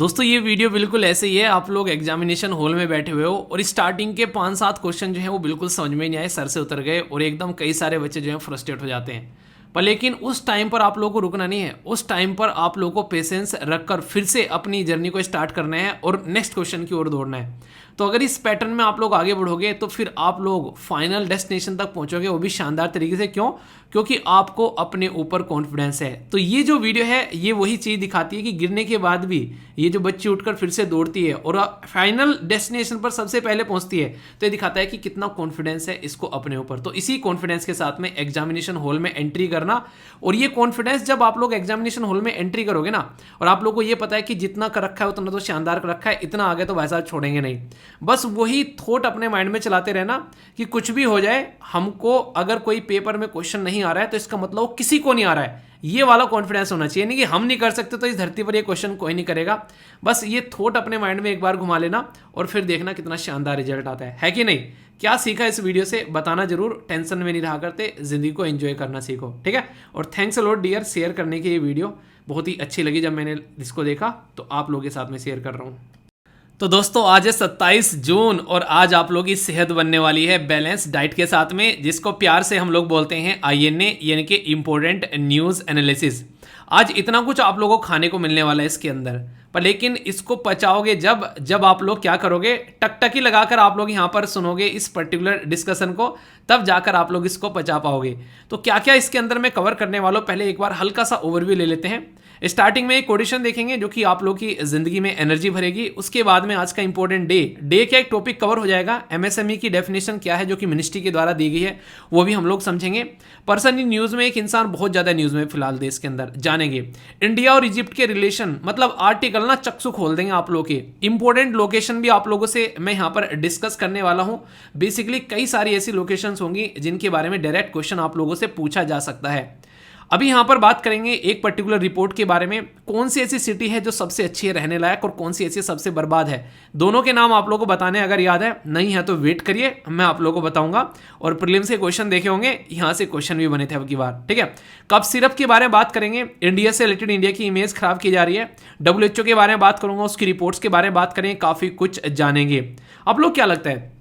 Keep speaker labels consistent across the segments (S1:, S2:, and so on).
S1: दोस्तों ये वीडियो बिल्कुल ऐसे ही है, आप लोग एग्जामिनेशन हॉल में बैठे हुए हो और स्टार्टिंग के 5-7 क्वेश्चन जो है वो बिल्कुल समझ में नहीं आए, सर से उतर गए और एकदम कई सारे बच्चे जो हैं फ्रस्ट्रेट हो जाते हैं। पर लेकिन उस टाइम पर आप लोगों को रुकना नहीं है, उस टाइम पर आप लोगों को पेशेंस रखकर फिर से अपनी जर्नी को स्टार्ट करना है और नेक्स्ट क्वेश्चन की ओर दौड़ना है। तो अगर इस पैटर्न में आप लोग आगे बढ़ोगे तो फिर आप लोग फाइनल डेस्टिनेशन तक पहुंचोगे, वो भी शानदार तरीके से। क्यों? क्योंकि आपको अपने ऊपर कॉन्फिडेंस है। तो ये जो वीडियो है ये वही चीज़ दिखाती है कि गिरने के बाद भी ये जो बच्ची उठकर फिर से दौड़ती है और फाइनल डेस्टिनेशन पर सबसे पहले पहुंचती है, तो ये दिखाता है कि कितना कॉन्फिडेंस है इसको अपने ऊपर। तो इसी कॉन्फिडेंस के साथ में एग्जामिनेशन हॉल में एंट्री करना, और ये कॉन्फिडेंस जब आप लोग एग्जामिनेशन हॉल में एंट्री करोगे ना, और आप लोग को ये पता है कि जितना कर रखा है उतना तो शानदार कर रखा है, इतना आगे तो भाई साहब छोड़ेंगे नहीं। बस वही थॉट अपने माइंड में चलाते रहना कि कुछ भी हो जाए, हमको अगर कोई पेपर में क्वेश्चन नहीं आ रहा है तो इसका मतलब किसी को नहीं आ रहा है, ये वाला कॉन्फिडेंस होना चाहिए। नहीं कि हम नहीं कर सकते तो इस धरती पर ये क्वेश्चन कोई नहीं करेगा। बस ये थॉट अपने माइंड में एक बार घुमा लेना और फिर देखना कितना शानदार रिजल्ट आता है कि नहीं। क्या सीखा इस वीडियो से बताना जरूर, टेंशन में नहीं रहा करते, जिंदगी को एंजॉय करना सीखो, ठीक है। और thanks a lot dear share करने की, ये वीडियो बहुत ही अच्छी लगी जब मैंने इसको देखा, तो आप लोगों के साथ में शेयर कर रहा हूँ। तो दोस्तों आज है 27 जून और आज आप लोगों की सेहत बनने वाली है बैलेंस डाइट के साथ में, जिसको प्यार से हम लोग बोलते हैं INA, यानी कि इम्पोर्टेंट न्यूज़ एनालिसिस। आज इतना कुछ आप लोगों को खाने को मिलने वाला है इसके अंदर, पर लेकिन इसको पचाओगे जब आप लोग क्या करोगे, टकटकी लगाकर आप लोग यहाँ पर सुनोगे इस पर्टिकुलर डिस्कशन को, तब जाकर आप लोग इसको पचा पाओगे। तो क्या क्या इसके अंदर मैं कवर करने वालों, पहले एक बार हल्का सा ओवरव्यू ले लेते हैं। स्टार्टिंग में एक कोडिशन देखेंगे जो कि आप लोग की जिंदगी में एनर्जी भरेगी। उसके बाद में आज का इंपॉर्टेंट डे का एक टॉपिक कवर हो जाएगा। MSME की डेफिनेशन क्या है जो कि मिनिस्ट्री के द्वारा दी गई है, वो भी हम लोग समझेंगे। पर्सन इन न्यूज़ में एक इंसान बहुत ज़्यादा न्यूज़ में फिलहाल देश के अंदर जानेंगे। इंडिया और इजिप्ट के रिलेशन, मतलब आर्टिकल ना चकचक खोल देंगे आप लोग के। इंपॉर्टेंट लोकेशन भी आप लोगों से मैं यहाँ पर डिस्कस करने वाला हूँ। बेसिकली कई सारी ऐसी लोकेशंस होंगी जिनके बारे में डायरेक्ट क्वेश्चन आप लोगों से पूछा जा सकता है। अभी यहाँ पर बात करेंगे एक पर्टिकुलर रिपोर्ट के बारे में, कौन सी ऐसी सिटी है जो सबसे अच्छी है रहने लायक और कौन सी ऐसी सबसे बर्बाद है। दोनों के नाम आप लोगों को बताने, अगर याद है, नहीं है तो वेट करिए, मैं आप लोगों को बताऊंगा। और प्रीलिम्स के क्वेश्चन देखे होंगे, यहाँ से क्वेश्चन भी बने थे अब की बार, ठीक है। कप सिरप के बारे में बात करेंगे, इंडिया से रिलेटेड इंडिया की इमेज खराब की जा रही है। WHO के बारे में बात करूंगा, उसकी रिपोर्ट्स के बारे में बात करेंगे, काफ़ी कुछ जानेंगे। आप लोग क्या लगता है,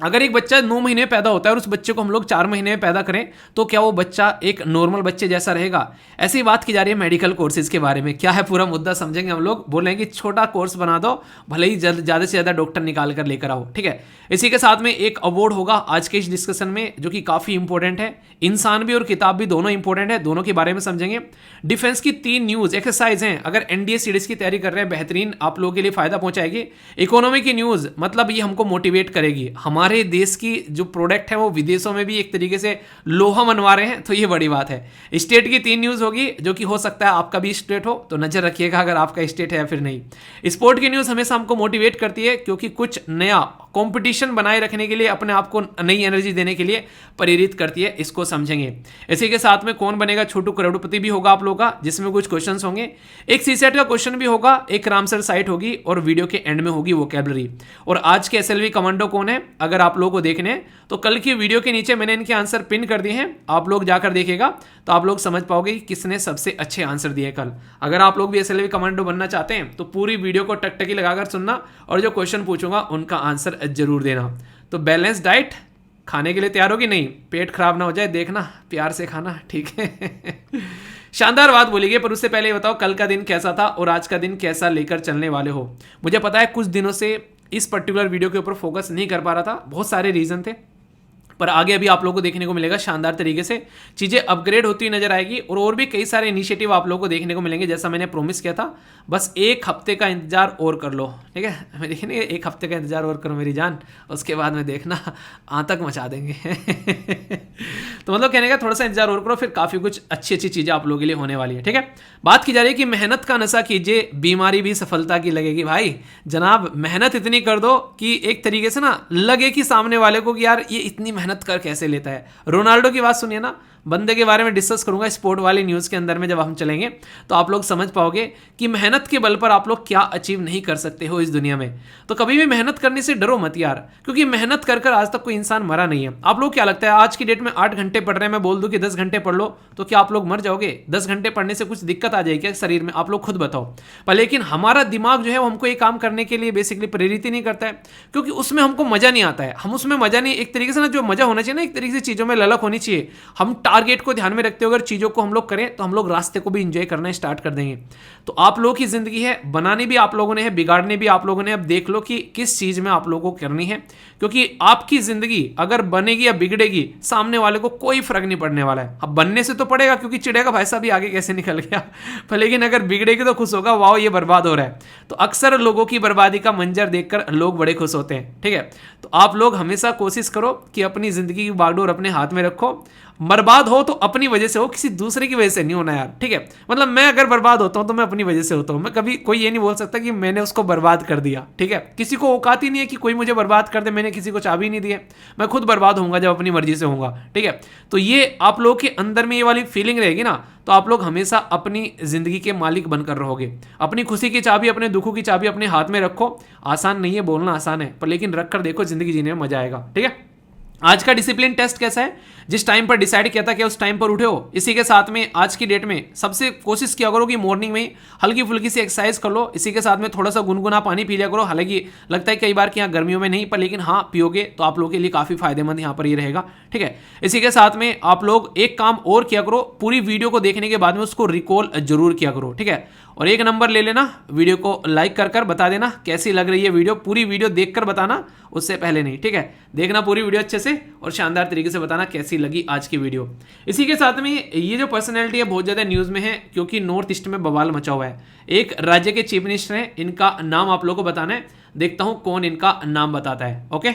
S1: अगर एक बच्चा 9 महीने में पैदा होता है और उस बच्चे को हम लोग 4 महीने में पैदा करें तो क्या वो बच्चा एक नॉर्मल बच्चे जैसा रहेगा? ऐसी बात की जा रही है मेडिकल कोर्सेज के बारे में। क्या है पूरा मुद्दा समझेंगे हम लोग। बोलेंगे कि छोटा कोर्स बना दो, भले ही ज़्यादा से ज़्यादा डॉक्टर निकाल कर लेकर आओ, ठीक है। इसी के साथ में एक अवार्ड होगा आज के इस डिस्कशन में जो कि काफ़ी इंपॉर्टेंट है। इंसान भी और किताब भी दोनों इंपॉर्टेंट है, दोनों के बारे में समझेंगे। डिफेंस की 3 न्यूज़ एक्सरसाइज हैं, अगर NDA सीरीज की तैयारी कर रहे हैं, बेहतरीन आप लोगों के लिए फायदा पहुंचाएगी। इकोनॉमी की न्यूज़, मतलब ये हमको मोटिवेट करेगी। हमारे देश की जो प्रोडक्ट है वो विदेशों में भी एक तरीके से लोहा मनवा रहे हैं, तो ये बड़ी बात है। स्टेट की 3 न्यूज़ होगी जो कि हो सकता है आपका भी स्टेट हो, तो नजर रखिएगा अगर आपका स्टेट है या फिर नहीं। स्पोर्ट की न्यूज़ हमेशा हमको मोटिवेट करती है क्योंकि कुछ नया कंपटीशन बनाए रखने के लिए, अपने आप को नई एनर्जी देने के लिए प्रेरित करती है, इसको समझेंगे। इसी के साथ में कौन बनेगा छोटू करोड़पति भी होगा आप लोगों का, जिसमें कुछ क्वेश्चंस होंगे। एक सीसेट का क्वेश्चन भी होगा, एक रामसर साइट होगी और वीडियो के एंड में होगी वोकैबुलरी। और आज के SLV कमांडो कौन है, अगर आप लोगों को देखने तो कल की वीडियो के नीचे मैंने इनके आंसर पिन कर दिए हैं, आप लोग जाकर देखिएगा तो आप लोग समझ पाओगे कि किसने सबसे अच्छे आंसर दिए कल। अगर आप लोग भी SLV कमांडो बनना चाहते हैं तो पूरी वीडियो को टकटकी लगाकर सुनना और जो क्वेश्चन पूछूंगा उनका आंसर जरूर देना। तो बैलेंस डाइट खाने के लिए तैयार होगी? नहीं, पेट खराब ना हो जाए, देखना प्यार से खाना, ठीक है। शानदार बात बोलिए, पर उससे पहले ये बताओ कल का दिन कैसा था और आज का दिन कैसा लेकर चलने वाले हो। मुझे पता है कुछ दिनों से इस पर्टिकुलर वीडियो के ऊपर फोकस नहीं कर पा रहा था, बहुत सारे रीजन थे, पर आगे अभी आप लोगों को देखने को मिलेगा शानदार तरीके से चीज़ें अपग्रेड होती नजर आएगी और भी कई सारे इनिशिएटिव आप लोगों को देखने को मिलेंगे जैसा मैंने प्रॉमिस किया था। बस 1 हफ्ते का इंतजार और कर लो, ठीक है। मैं देखिए 1 हफ्ते का इंतजार और करो मेरी जान, उसके बाद में देखना आतंक मचा देंगे। तो मतलब कहने का थोड़ा सा इंतजार और करो, फिर काफ़ी कुछ अच्छी अच्छी चीज़ें आप लोगों के लिए होने वाली है, ठीक है। बात की जा रही है कि मेहनत का नशा कीजिए, बीमारी भी सफलता की लगेगी। भाई जनाब मेहनत इतनी कर दो कि एक तरीके से ना लगे कि सामने वाले को कि यार ये इतनी मेहनत कर कैसे लेता है। रोनाल्डो की बात सुनिए ना, बंदे के बारे में डिस्कस करूंगा स्पोर्ट वाली न्यूज़ के अंदर में। जब हम चलेंगे तो आप लोग समझ पाओगे कि मेहनत के बल पर आप लोग क्या अचीव नहीं कर सकते हो इस दुनिया में। तो कभी भी मेहनत करने से डरो मत यार, क्योंकि मेहनत कर कर आज तक कोई इंसान मरा नहीं है। आप लोग क्या लगता है आज की डेट में 8 घंटे पढ़ रहे हैं, मैं बोल दूं कि 10 घंटे पढ़ लो तो क्या आप लोग मर जाओगे? 10 घंटे पढ़ने से कुछ दिक्कत आ जाएगी क्या शरीर में? आप लोग खुद बताओ। पर लेकिन हमारा दिमाग जो है वो हमको ये काम करने के लिए बेसिकली प्रेरित ही नहीं करता है, क्योंकि उसमें हमको मजा नहीं आता है। हम उसमें मजा नहीं, एक तरीके से ना जो मजा होना चाहिए ना, एक तरीके से चीजों में ललक होनी चाहिए। हम टारगेट को ध्यान में रखते हुए अगर चीजों को हम लोग करें तो हम लोग रास्ते को भी इंजॉय करना स्टार्ट कर देंगे। तो आप लोगों की जिंदगी है, बनानी भी आप लोगों ने है, बिगाड़नी भी आप लोगों ने। अब देख लो कि किस चीज में आप लोगों को करनी है, क्योंकि आपकी जिंदगी अगर बनेगी या बिगड़ेगी सामने वाले को कोई फर्क नहीं पड़ने वाला है। अब बनने से तो पड़ेगा, क्योंकि चिड़ेगा भाई साहब भी आगे कैसे निकल गया पर लेकिन अगर बिगड़ेगी तो खुश होगा, वाह ये बर्बाद हो रहा है। तो अक्सर लोगों की बर्बादी का मंजर देखकर लोग बड़े खुश होते हैं, ठीक है। तो आप लोग हमेशा कोशिश करो कि अपनी जिंदगी की बागडोर अपने हाथ में रखो। बर्बाद हो तो अपनी वजह से हो, किसी दूसरे की वजह से नहीं होना यार, ठीक है। मतलब मैं अगर बर्बाद होता हूं तो मैं अपनी वजह से होता हूं। मैं कभी कोई ये नहीं बोल सकता कि मैंने उसको बर्बाद कर दिया, ठीक है। किसी को औकात ही नहीं है कि कोई मुझे बर्बाद कर दे, मैंने किसी को चाबी नहीं दी है। मैं खुद बर्बाद होऊंगा जब अपनी मर्जी से होऊंगा, ठीक है। तो ये आप लोगों के अंदर में ये वाली फीलिंग रहेगी ना, तो आप लोग हमेशा अपनी जिंदगी के मालिक बनकर रहोगे। अपनी खुशी की चाबी, अपने दुखों की चाबी अपने हाथ में रखो। आसान नहीं है, बोलना आसान है, पर लेकिन रख कर देखो, जिंदगी जीने में मजा आएगा, ठीक है। आज का डिसिप्लिन टेस्ट कैसा है? जिस टाइम पर डिसाइड किया था कि उस टाइम पर उठे हो। इसी के साथ में आज की डेट में सबसे कोशिश किया करो कि मॉर्निंग में हल्की फुल्की सी एक्सरसाइज कर लो। इसी के साथ में थोड़ा सा गुनगुना पानी पी लिया करो। हालांकि लगता है कई बार कि यहाँ गर्मियों में नहीं, पर लेकिन हाँ पियोगे तो आप लोगों के लिए काफ़ी फायदेमंद यहाँ पर ये रहेगा, ठीक है। इसी के साथ में आप लोग एक काम और किया करो, पूरी वीडियो को देखने के बाद में उसको रिकॉल जरूर किया करो, ठीक है। और एक नंबर ले लेना, वीडियो को लाइक कर कर बता देना कैसी लग रही है वीडियो। पूरी वीडियो देखकर बताना, उससे पहले नहीं, ठीक है। देखना पूरी वीडियो अच्छे से और शानदार तरीके से बताना कैसी लगी आज की वीडियो। इसी के साथ में ये जो पर्सनैलिटी है बहुत ज़्यादा न्यूज़ में है, क्योंकि नॉर्थ ईस्ट में बवाल मचा हुआ है। एक राज्य के चीफ मिनिस्टर हैं, इनका नाम आप लोगों को बताना है। देखता हूं कौन इनका नाम बताता है, ओके।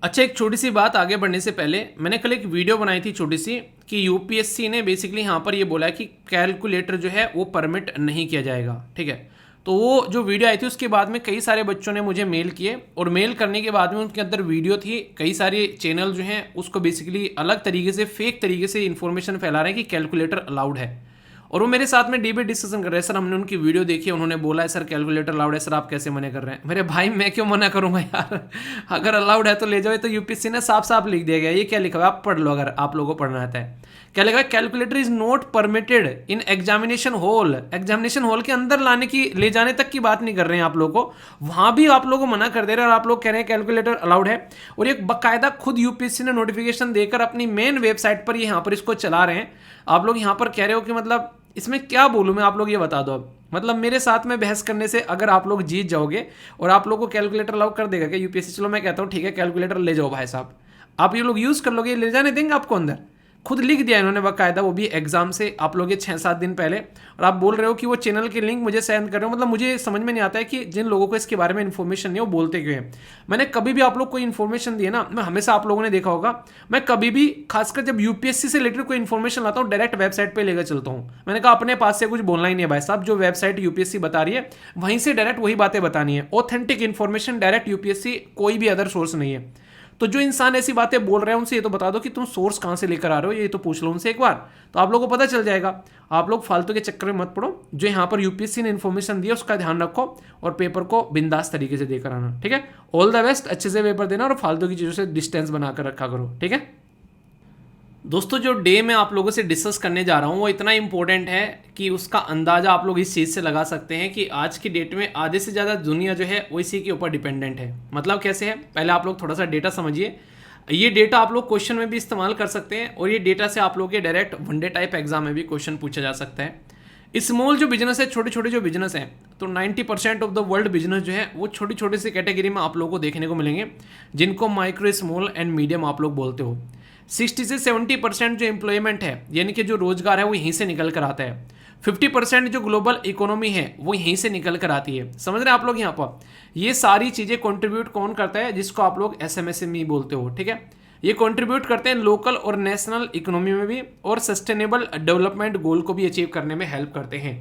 S1: अच्छा, एक छोटी सी बात आगे बढ़ने से पहले, मैंने कल एक वीडियो बनाई थी छोटी सी कि यूपीएससी ने बेसिकली यहाँ पर ये बोला है कि कैलकुलेटर जो है वो परमिट नहीं किया जाएगा, ठीक है। तो वो जो वीडियो आई थी उसके बाद में कई सारे बच्चों ने मुझे मेल किए, और मेल करने के बाद में उनके अंदर वीडियो थी। कई सारे चैनल जो हैं उसको बेसिकली अलग तरीके से, फेक तरीके से इन्फॉर्मेशन फैला रहे हैं कि कैलकुलेटर अलाउड है। और वो मेरे साथ में डिबेट डिस्कशन कर रहे हैं, सर हमने उनकी वीडियो देखी, उन्होंने बोला है सर कैलकुलेटर अलाउड है, सर आप कैसे मना कर रहे हैं? मेरे भाई मैं क्यों मना करूंगा यार अगर अलाउड है तो ले जाओ। तो यूपीएससी ने साफ साफ लिख दिया गया, ये क्या लिखा हुआ है आप पढ़ लो अगर आप लोगों को पढ़ना आता है। क्या लिखा है? Calculator is not permitted in examination hall. Examination hall के अंदर लाने की, ले जाने तक की बात नहीं कर रहे हैं आप लोगों को, वहां भी आप लोगों को मना कर दे रहे हैं, और आप लोग कह रहे हैं कैलकुलेटर अलाउड है। और एक बाकायदा खुद यूपीएससी ने नोटिफिकेशन देकर अपनी मेन वेबसाइट पर ये यहाँ पर इसको चला रहे हैं। आप लोग यहाँ पर कह रहे हो कि मतलब इसमें क्या बोलूँ मैं, आप लोग ये बता दो अब। मतलब मेरे साथ में बहस करने से अगर आप लोग जीत जाओगे और आप लोगों को कैलकुलेटर अलाउ कर देगा क्या यूपीएससी? चलो मैं कहता हूँ ठीक है, कैलकुलेटर ले जाओ भाई साहब, आप ये लोग यूज़ कर लोगे, ले जाने देंगे आपको अंदर? खुद लिख दिया इन्होंने बाकायदा, वो भी एग्जाम से आप लोग ये 6-7 दिन पहले। और आप बोल रहे हो कि वो चैनल के लिंक मुझे सेंड कर रहे हो। मतलब मुझे समझ में नहीं आता है कि जिन लोगों को इसके बारे में इन्फॉर्मेशन नहीं है वो बोलते क्यों हैं। मैंने कभी भी आप लोग को इन्फॉर्मेशन दी है ना, मैं हमेशा, आप लोगों ने देखा होगा, मैं कभी भी खासकर जब यूपीएससी से रिलेटेड कोई इन्फॉर्मेशन लाता हूँ डायरेक्ट वेबसाइट पर लेकर चलता हूँ। मैंने कहा अपने पास से कुछ बोलना ही नहीं है भाई साहब, जो वेबसाइट यूपीएससी बता रही है वहीं से डायरेक्ट वही बातें बतानी है। ऑथेंटिक इन्फॉर्मेशन डायरेक्ट यूपीएससी, कोई भी अदर सोर्स नहीं है। तो जो इंसान ऐसी बातें बोल रहे हैं उनसे ये तो बता दो कि तुम सोर्स कहाँ से लेकर आ रहे हो, ये तो पूछ लो उनसे एक बार, तो आप लोगों को पता चल जाएगा। आप लोग फालतू के चक्कर में मत पड़ो, जो यहाँ पर यूपीएससी ने इन्फॉर्मेशन दिया उसका ध्यान रखो और पेपर को बिंदास तरीके से देकर आना, ठीक है। ऑल द बेस्ट, अच्छे से पेपर देना और फालतू की चीज़ों से डिस्टेंस बनाकर रखा करो, ठीक है। दोस्तों, जो डे मैं आप लोगों से डिस्कस करने जा रहा हूँ वो इतना इंपॉर्टेंट है कि उसका अंदाज़ा आप लोग इस चीज़ से लगा सकते हैं कि आज की डेट में आधे से ज़्यादा दुनिया जो है वो इसी के ऊपर डिपेंडेंट है। मतलब कैसे है, पहले आप लोग थोड़ा सा डेटा समझिए। ये डेटा आप लोग क्वेश्चन में भी इस्तेमाल कर सकते हैं, और ये डेटा से आप लोग के डायरेक्ट वनडे टाइप एग्जाम में भी क्वेश्चन पूछा जा सकता है। स्मॉल जो बिजनेस है, छोटे छोटे जो बिजनेस हैं, तो 90% ऑफ द वर्ल्ड बिजनेस जो है वो छोटी छोटी सी कैटेगरी में आप लोगों को देखने को मिलेंगे, जिनको माइक्रो, स्मॉल एंड मीडियम आप लोग बोलते हो। 60 से 70% जो एम्प्लॉयमेंट है, यानी कि जो रोजगार है वो यहीं से निकल कर आता है। 50% जो ग्लोबल इकोनॉमी है वो यहीं से निकल कर आती है। समझ रहे हैं आप लोग? यहाँ पर ये सारी चीज़ें कंट्रीब्यूट कौन करता है? जिसको आप लोग SMSME बोलते हो, ठीक है। ये कंट्रीब्यूट करते हैं लोकल और नेशनल इकोनॉमी में भी, और सस्टेनेबल डेवलपमेंट गोल को भी अचीव करने में हेल्प करते हैं।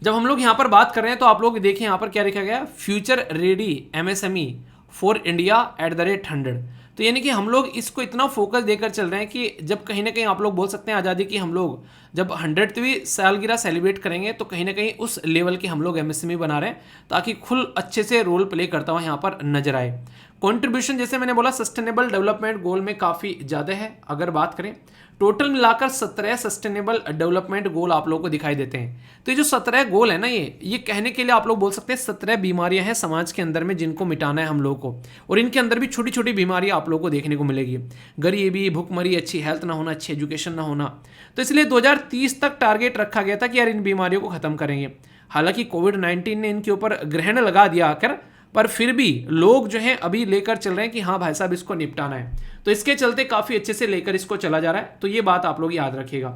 S1: जब हम लोग यहाँ पर बात कर रहे हैं तो आप लोग देखिए यहाँ पर क्या लिखा गया, future ready MSME for India @ 100। तो यानी कि हम लोग इसको इतना फोकस देकर चल रहे हैं कि जब कहीं ना कहीं आप लोग बोल सकते हैं आज़ादी की हम लोग जब 100वीं सालगिरह सेलिब्रेट करेंगे तो कहीं ना कहीं उस लेवल के हम लोग एमएसएमई बना रहे हैं ताकि खुद अच्छे से रोल प्ले करता हुआ यहाँ पर नजर आए। कंट्रीब्यूशन जैसे मैंने बोला सस्टेनेबल डेवलपमेंट गोल में काफ़ी ज़्यादा है। अगर बात करें टोटल मिलाकर 17 सस्टेनेबल डेवलपमेंट गोल आप लोगों को दिखाई देते हैं। तो ये जो 17 गोल है ना ये कहने के लिए आप लोग बोल सकते हैं 17 बीमारियां हैं समाज के अंदर में जिनको मिटाना है हम लोगों को, और इनके अंदर भी छोटी छोटी बीमारियां आप लोगों को देखने को मिलेगी। गरीबी, भुखमरी, अच्छी हेल्थ ना होना, अच्छी एजुकेशन ना होना। तो इसलिए 2030 तक टारगेट रखा गया था कि यार इन बीमारियों को खत्म करेंगे। हालांकि कोविड-19 ने इनके ऊपर ग्रहण लगा दिया आकर, पर फिर भी लोग जो हैं अभी लेकर चल रहे हैं कि हाँ भाई साहब इसको निपटाना है। तो इसके चलते काफ़ी अच्छे से लेकर इसको चला जा रहा है। तो ये बात आप लोग याद रखिएगा।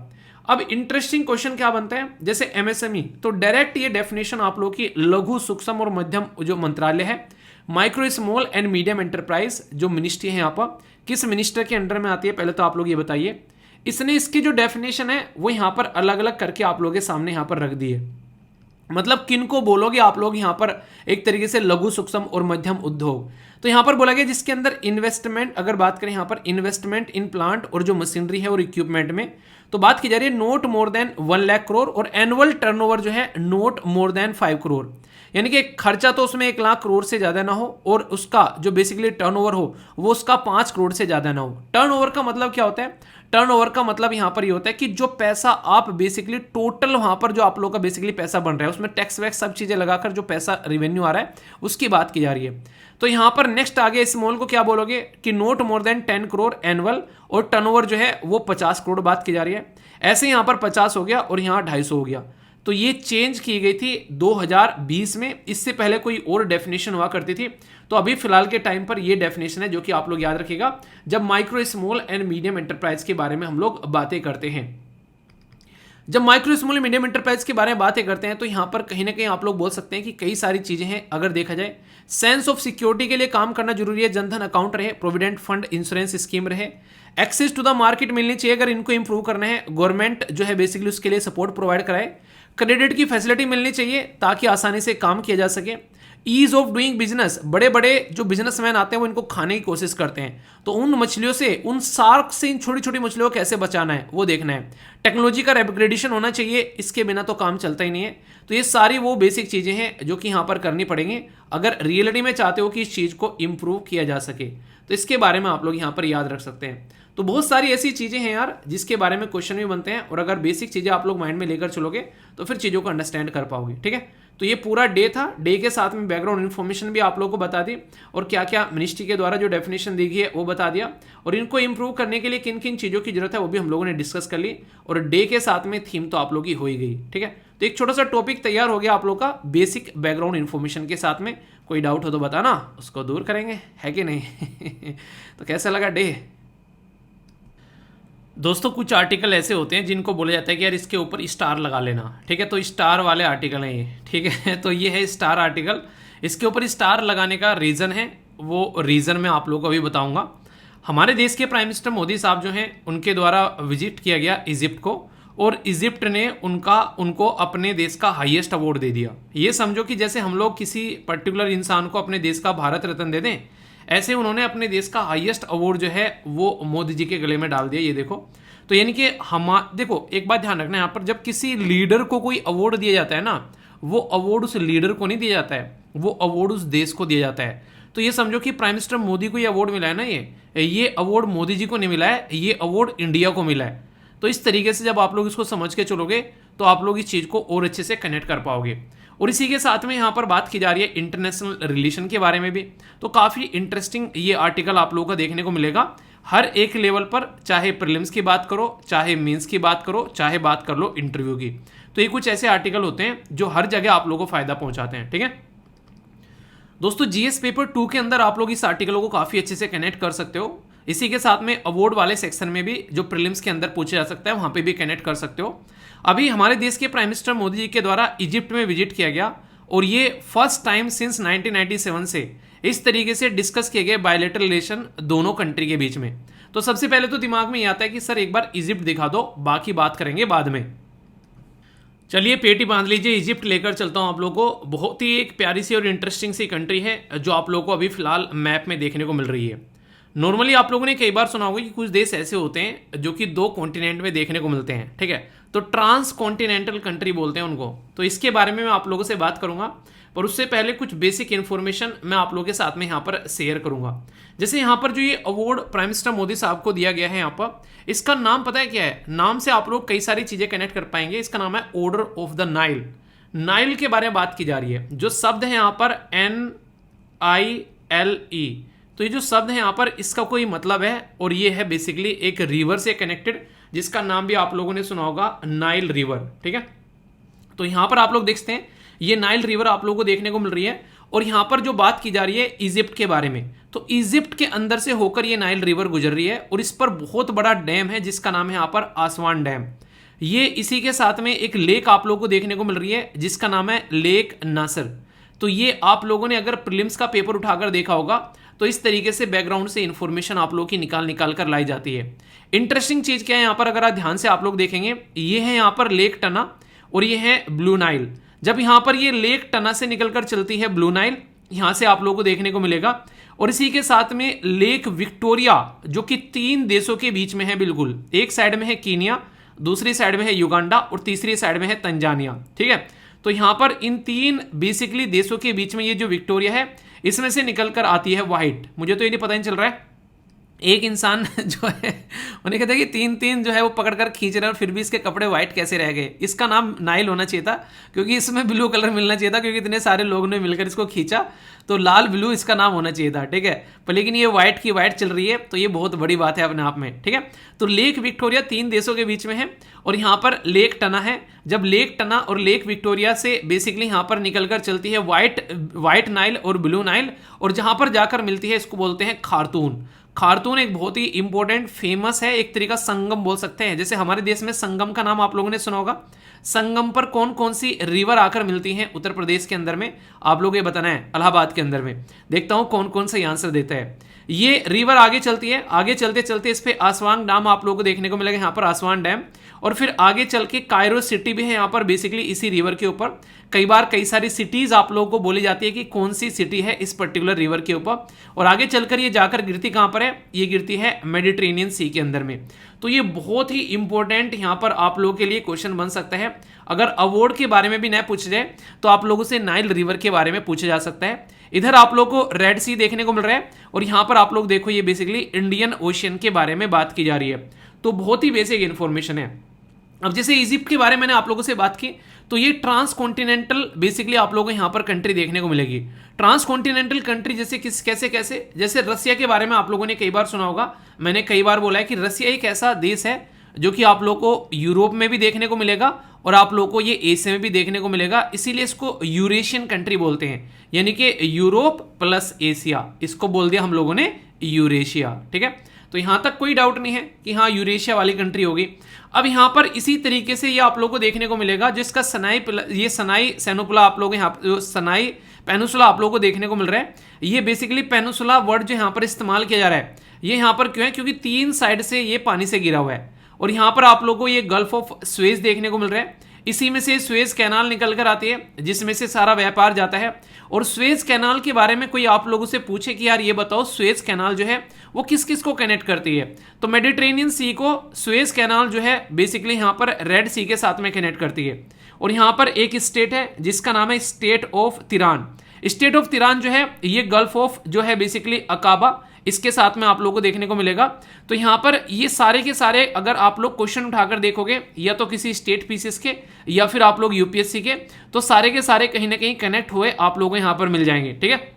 S1: अब इंटरेस्टिंग क्वेश्चन क्या बनता है, जैसे एमएसएमई, तो डायरेक्ट ये डेफिनेशन आप लोग की लघु, सूक्ष्म और मध्यम जो मंत्रालय है, micro small and medium enterprise जो मिनिस्ट्री है यहाँ पर, किस मिनिस्टर के अंडर में आती है पहले तो आप लोग ये बताइए। इसने इसकी जो डेफिनेशन है वो यहाँ पर अलग अलग करके आप लोगों के सामने यहाँ पर रख दी है। मतलब किन को बोलोगे आप लोग यहाँ पर एक तरीके से लघु, सूक्ष्म और मध्यम उद्योग। तो यहाँ पर बोला गया जिसके अंदर इन्वेस्टमेंट, अगर बात करें यहाँ पर इन्वेस्टमेंट इन प्लांट और जो मशीनरी है और इक्विपमेंट में, तो बात की जा रही है note more than 1 lakh crore और एनुअल टर्नओवर जो है नोट मोर देन 5 करोड़। यानी कि खर्चा तो उसमें 1 लाख करोड़ से ज़्यादा ना हो और उसका जो बेसिकली टर्नओवर हो वो उसका 5 करोड़ से ज़्यादा ना हो। टर्नओवर का मतलब क्या होता है? टर्नओवर का मतलब यहाँ पर ये होता है कि जो पैसा आप बेसिकली टोटल वहाँ पर जो आप लोगों का बेसिकली पैसा बन रहा है उसमें टैक्स वैक्स सब चीज़ें लगाकर जो पैसा रेवेन्यू आ रहा है उसकी बात की जा रही है। तो यहाँ पर नेक्स्ट आगे स्मॉल को क्या बोलोगे कि note more than 10 crore annual और टर्नओवर जो है वो 50 करोड़ बात की जा रही है। ऐसे यहाँ पर 50 हो गया और यहाँ 250 हो गया। तो ये चेंज की गई थी 2020 में, इससे पहले कोई और डेफिनेशन हुआ करती थी। तो अभी फिलहाल के टाइम पर ये डेफिनेशन है जो कि आप लोग याद रखिएगा जब micro small and medium enterprise के बारे में हम लोग बातें करते हैं। जब माइक्रो स्मॉल मीडियम एंटरप्राइज के बारे में बातें करते हैं तो यहाँ पर कहीं ना कहीं आप लोग बोल सकते हैं कि कई सारी चीजें हैं। अगर देखा जाए सेंस ऑफ सिक्योरिटी के लिए काम करना जरूरी है, जनधन अकाउंट रहे, प्रोविडेंट फंड इंश्योरेंस स्कीम रहे, एक्सेस टू द मार्केट मिलनी चाहिए अगर इनको इंप्रूव करना है, गवर्नमेंट जो है बेसिकली उसके लिए सपोर्ट प्रोवाइड कराए, क्रेडिट की फैसिलिटी मिलनी चाहिए ताकि आसानी से काम किया जा सके, ईज ऑफ डूइंग बिजनेस, बड़े बड़े जो बिजनेसमैन आते हैं वो इनको खाने की कोशिश करते हैं तो उन मछलियों से, उन शार्क से इन छोटी छोटी मछलियों को कैसे बचाना है वो देखना है, टेक्नोलॉजी का अपग्रेडेशन होना चाहिए, इसके बिना तो काम चलता ही नहीं है। तो ये सारी वो बेसिक चीज़ें हैं जो कि यहाँ पर करनी पड़ेंगी अगर रियलिटी में चाहते हो कि इस चीज़ को इम्प्रूव किया जा सके। तो इसके बारे में आप लोग यहाँ पर याद रख सकते हैं। तो बहुत सारी ऐसी चीज़ें हैं यार जिसके बारे में क्वेश्चन भी बनते हैं और अगर बेसिक चीज़ें आप लोग माइंड में लेकर चलोगे तो फिर चीज़ों को अंडरस्टैंड कर पाओगे। ठीक है, तो ये पूरा डे था। डे के साथ में बैकग्राउंड इन्फॉर्मेशन भी आप लोगों को बता दी और क्या क्या मिनिस्ट्री के द्वारा जो डेफिनेशन दी गई है वो बता दिया और इनको इंप्रूव करने के लिए किन किन चीज़ों की जरूरत है वो भी हम लोगों ने डिस्कस कर ली और डे के साथ में थीम तो आप लोग की हो ही गई। ठीक है, तो एक छोटा सा टॉपिक तैयार हो गया आप लोग का बेसिक बैकग्राउंड इन्फॉर्मेशन के साथ में। कोई डाउट हो तो बताना, उसको दूर करेंगे, है कि नहीं? तो कैसा लगा डे? दोस्तों कुछ आर्टिकल ऐसे होते हैं जिनको बोला जाता है कि यार इसके ऊपर स्टार लगा लेना। ठीक है, तो स्टार वाले आर्टिकल हैं ये। ठीक है, तो ये है स्टार आर्टिकल। इसके ऊपर स्टार लगाने का रीज़न है, वो रीज़न मैं आप लोगों को अभी बताऊंगा। हमारे देश के प्राइम मिनिस्टर मोदी साहब जो हैं उनके द्वारा विजिट किया गया इजिप्ट को और इजिप्ट ने उनको अपने देश का हाईएस्ट अवार्ड दे दिया। ये समझो कि जैसे हम लोग किसी पर्टिकुलर इंसान को अपने देश का भारत रत्न दे दें, ऐसे उन्होंने अपने देश का हाईएस्ट अवार्ड जो है वो मोदी जी के गले में डाल दिया। ये देखो, तो यानी कि देखो एक बात ध्यान रखना, यहाँ पर जब किसी लीडर को कोई अवार्ड दिया जाता है ना, वो अवार्ड उस लीडर को नहीं दिया जाता है, वो अवार्ड उस देश को दिया जाता है। तो ये समझो कि प्राइम मिनिस्टर मोदी को ये अवार्ड मिला है ना, ये अवार्ड मोदी जी को नहीं मिला है, ये अवार्ड इंडिया को मिला है। तो इस तरीके से जब आप लोग इसको समझ के चलोगे तो आप लोग इस चीज़ को और अच्छे से कनेक्ट कर पाओगे। और इसी के साथ में यहाँ पर बात की जा रही है इंटरनेशनल रिलेशन के बारे में भी, तो काफ़ी इंटरेस्टिंग ये आर्टिकल आप लोगों को देखने को मिलेगा हर एक लेवल पर, चाहे प्रीलिम्स की बात करो, चाहे मेंस की बात करो, चाहे बात कर लो इंटरव्यू की। तो ये कुछ ऐसे आर्टिकल होते हैं जो हर जगह आप लोगों को फायदा पहुंचाते हैं। ठीक है दोस्तों, जीएस पेपर 2 के अंदर आप लोग इस आर्टिकलों को काफ़ी अच्छे से कनेक्ट कर सकते हो। इसी के साथ में अवार्ड वाले सेक्शन में भी जो प्रीलिम्स के अंदर पूछा जा सकता है वहाँ पे भी कनेक्ट कर सकते हो। अभी हमारे देश के प्राइम मिनिस्टर मोदी जी के द्वारा इजिप्ट में विजिट किया गया और ये फर्स्ट टाइम सिंस 1997 से इस तरीके से डिस्कस किए गए बायलैटरल रिलेशन दोनों कंट्री के बीच में। तो सबसे पहले तो दिमाग में ये आता है कि सर एक बार इजिप्ट दिखा दो, बाकी बात करेंगे बाद में। चलिए पेटी बांध लीजिए, इजिप्ट लेकर चलता हूँ आप लोगों को। बहुत ही एक प्यारी सी और इंटरेस्टिंग सी कंट्री है जो आप लोगों को अभी फिलहाल मैप में देखने को मिल रही है। नॉर्मली आप लोगों ने कई बार सुना होगा कि कुछ देश ऐसे होते हैं जो कि दो कॉन्टिनेंट में देखने को मिलते हैं, ठीक है, तो ट्रांस कॉन्टिनेंटल कंट्री बोलते हैं उनको। तो इसके बारे में मैं आप लोगों से बात करूंगा, पर उससे पहले कुछ बेसिक इन्फॉर्मेशन मैं आप लोगों के साथ में यहाँ पर शेयर करूंगा। जैसे यहाँ पर जो ये अवार्ड प्राइम मिनिस्टर मोदी साहब को दिया गया है यहाँ पर, इसका नाम पता है क्या है? नाम से आप लोग कई सारी चीजें कनेक्ट कर पाएंगे। इसका नाम है order of the Nile. Nile के बारे में बात की जा रही है। जो शब्द है यहाँ पर NILE, तो ये जो शब्द है यहाँ पर इसका कोई मतलब है, और ये है बेसिकली एक रिवर से कनेक्टेड, जिसका नाम भी आप लोगों ने सुना होगा, नाइल रिवर, ठीक है। तो यहाँ पर आप लोग देखते हैं ये नाइल रिवर आप लोगों को देखने को मिल रही है, और यहाँ पर जो बात की जा रही है इजिप्ट के बारे में, तो इजिप्ट के अंदर से होकर ये नाइल रिवर गुजर रही है, और इस पर बहुत बड़ा डैम है जिसका नाम है यहाँ पर आसवान डैम। ये इसी के साथ में एक लेक आप लोगों को देखने को मिल रही है जिसका नाम है लेक नासर। तो ये आप लोगों ने अगर प्रीलिम्स का पेपर उठाकर देखा होगा तो इस तरीके से बैकग्राउंड से इंफॉर्मेशन आप लोगों की निकाल कर लाई जाती है। इंटरेस्टिंग चीज क्या है यहाँ पर, अगर आप ध्यान से आप लोग देखेंगे, ये है यहाँ पर लेक टना और ये है ब्लू नाइल। जब यहाँ पर ये लेक टना से निकलकर चलती है ब्लू नाइल, यहाँ से आप लोगों को देखने को मिलेगा, और इसी के साथ में लेक विक्टोरिया जो कि 3 देशों के बीच में है, बिल्कुल एक साइड में है कीनिया, दूसरी साइड में है युगांडा और तीसरी साइड में है तंजानिया, ठीक है। तो यहाँ पर इन 3 बेसिकली देशों के बीच में ये जो विक्टोरिया है इसमें से निकलकर आती है व्हाइट। मुझे तो ये नहीं पता नहीं चल रहा है, एक इंसान जो है उन्हें कहते हैं कि 3 जो है वो पकड़कर खींच रहे हैं और फिर भी इसके कपड़े व्हाइट कैसे रह गए। इसका नाम नाइल होना चाहिए था, क्योंकि इसमें ब्लू कलर मिलना चाहिए था, क्योंकि इतने सारे लोगों ने मिलकर इसको खींचा, तो लाल ब्लू इसका नाम होना चाहिए था, ठीक है। पर लेकिन ये व्हाइट की व्हाइट चल रही है, तो ये बहुत बड़ी बात है अपने आप में, ठीक है। तो लेक विक्टोरिया 3 देशों के बीच में है, और यहाँ पर लेक टना है। जब लेक टना और लेक विक्टोरिया से बेसिकली यहाँ पर निकलकर चलती है व्हाइट नाइल और ब्लू नाइल, और जहाँ पर जाकर मिलती है इसको बोलते हैं खार्तून। खार्तून एक बहुत ही इंपॉर्टेंट फेमस है, एक तरीका संगम बोल सकते हैं। जैसे हमारे देश में संगम का नाम आप लोगों ने सुना होगा। संगम पर कौन कौन सी रिवर आकर मिलती हैं उत्तर प्रदेश के अंदर में, आप लोग ये बताना है। इलाहाबाद के अंदर में देखता हूं कौन कौन सा आंसर देता है। ये रिवर आगे चलती है, आगे चलते चलते इस पे आसवान डैम आप लोगों को देखने को मिलेगा, यहाँ पर आसवान डैम, और फिर आगे चल के कायरो सिटी भी है यहाँ पर बेसिकली इसी रिवर के ऊपर। कई बार कई सारी सिटीज आप लोगों को बोली जाती है कि कौन सी सिटी है इस पर्टिकुलर रिवर के ऊपर, और आगे चलकर ये जाकर गिरती कहां पर है, ये गिरती है मेडिटेरेनियन सी के अंदर में। तो ये बहुत ही इंपॉर्टेंट यहाँ पर आप लोगों के लिए क्वेश्चन बन सकता है। अगर अवार्ड के बारे में भी न पूछ जाए तो आप लोगों से नाइल रिवर के बारे में पूछा जा सकता है। इधर आप लोगों को रेड सी देखने को मिल रहा है, और यहाँ पर आप लोग देखो ये बेसिकली इंडियन ओशियन के बारे में बात की जा रही है। तो बहुत ही बेसिक इंफॉर्मेशन है। अब जैसे इजिप्ट के बारे में मैंने आप लोगों से बात की, तो ये ट्रांस कॉन्टिनेंटल बेसिकली आप लोगों को यहाँ पर कंट्री देखने को मिलेगी। ट्रांस कॉन्टिनेंटल कंट्री जैसे कैसे जैसे रसिया के बारे में आप लोगों ने कई बार सुना होगा, मैंने कई बार बोला है कि रसिया एक ऐसा देश है जो कि आप लोगों को यूरोप में भी देखने को मिलेगा और आप लोगों को ये एशिया में भी देखने को मिलेगा, इसीलिए इसको यूरेशियन कंट्री बोलते हैं, यानी कि यूरोप प्लस एशिया, इसको बोल दिया हम लोगों ने यूरेशिया, ठीक है। तो यहां तक कोई डाउट नहीं है कि हाँ यूरेशिया वाली कंट्री होगी। अब यहां पर इसी तरीके से ये आप लोगों को देखने को मिलेगा जिसका सनाई सेनोपुला आप लोग यहाँ सनाई पेनुसुला आप लोगों को देखने को मिल रहा है। ये बेसिकली पेनुसुला वर्ड जो यहाँ पर इस्तेमाल किया जा रहा है, ये यहाँ पर क्यों है, क्योंकि 3 साइड से ये पानी से घिरा हुआ है, और यहाँ पर आप लोगों को ये गल्फ ऑफ स्वेज देखने को मिल रहा है। इसी में से स्वेज कैनाल निकल कर आती है जिसमें से सारा व्यापार जाता है। और स्वेज कैनाल के बारे में कोई आप लोगों से पूछे कि यार ये बताओ स्वेज कैनाल जो है वो किस किस को कनेक्ट करती है, तो मेडिटेरेनियन सी को स्वेज कैनाल जो है बेसिकली यहाँ पर रेड सी के साथ में कनेक्ट करती है। और यहाँ पर एक स्टेट है जिसका नाम है स्टेट ऑफ तिरान। स्टेट ऑफ तिरान जो है ये गल्फ ऑफ जो है बेसिकली अकाबा, इसके साथ में आप लोगों को देखने को मिलेगा। तो यहाँ पर ये सारे के सारे अगर आप लोग क्वेश्चन उठाकर देखोगे या तो किसी स्टेट पीसीएस के या फिर आप लोग यूपीएससी के, तो सारे के सारे कहीं ना कहीं कनेक्ट हुए आप लोगों को यहाँ पर मिल जाएंगे, ठीक है।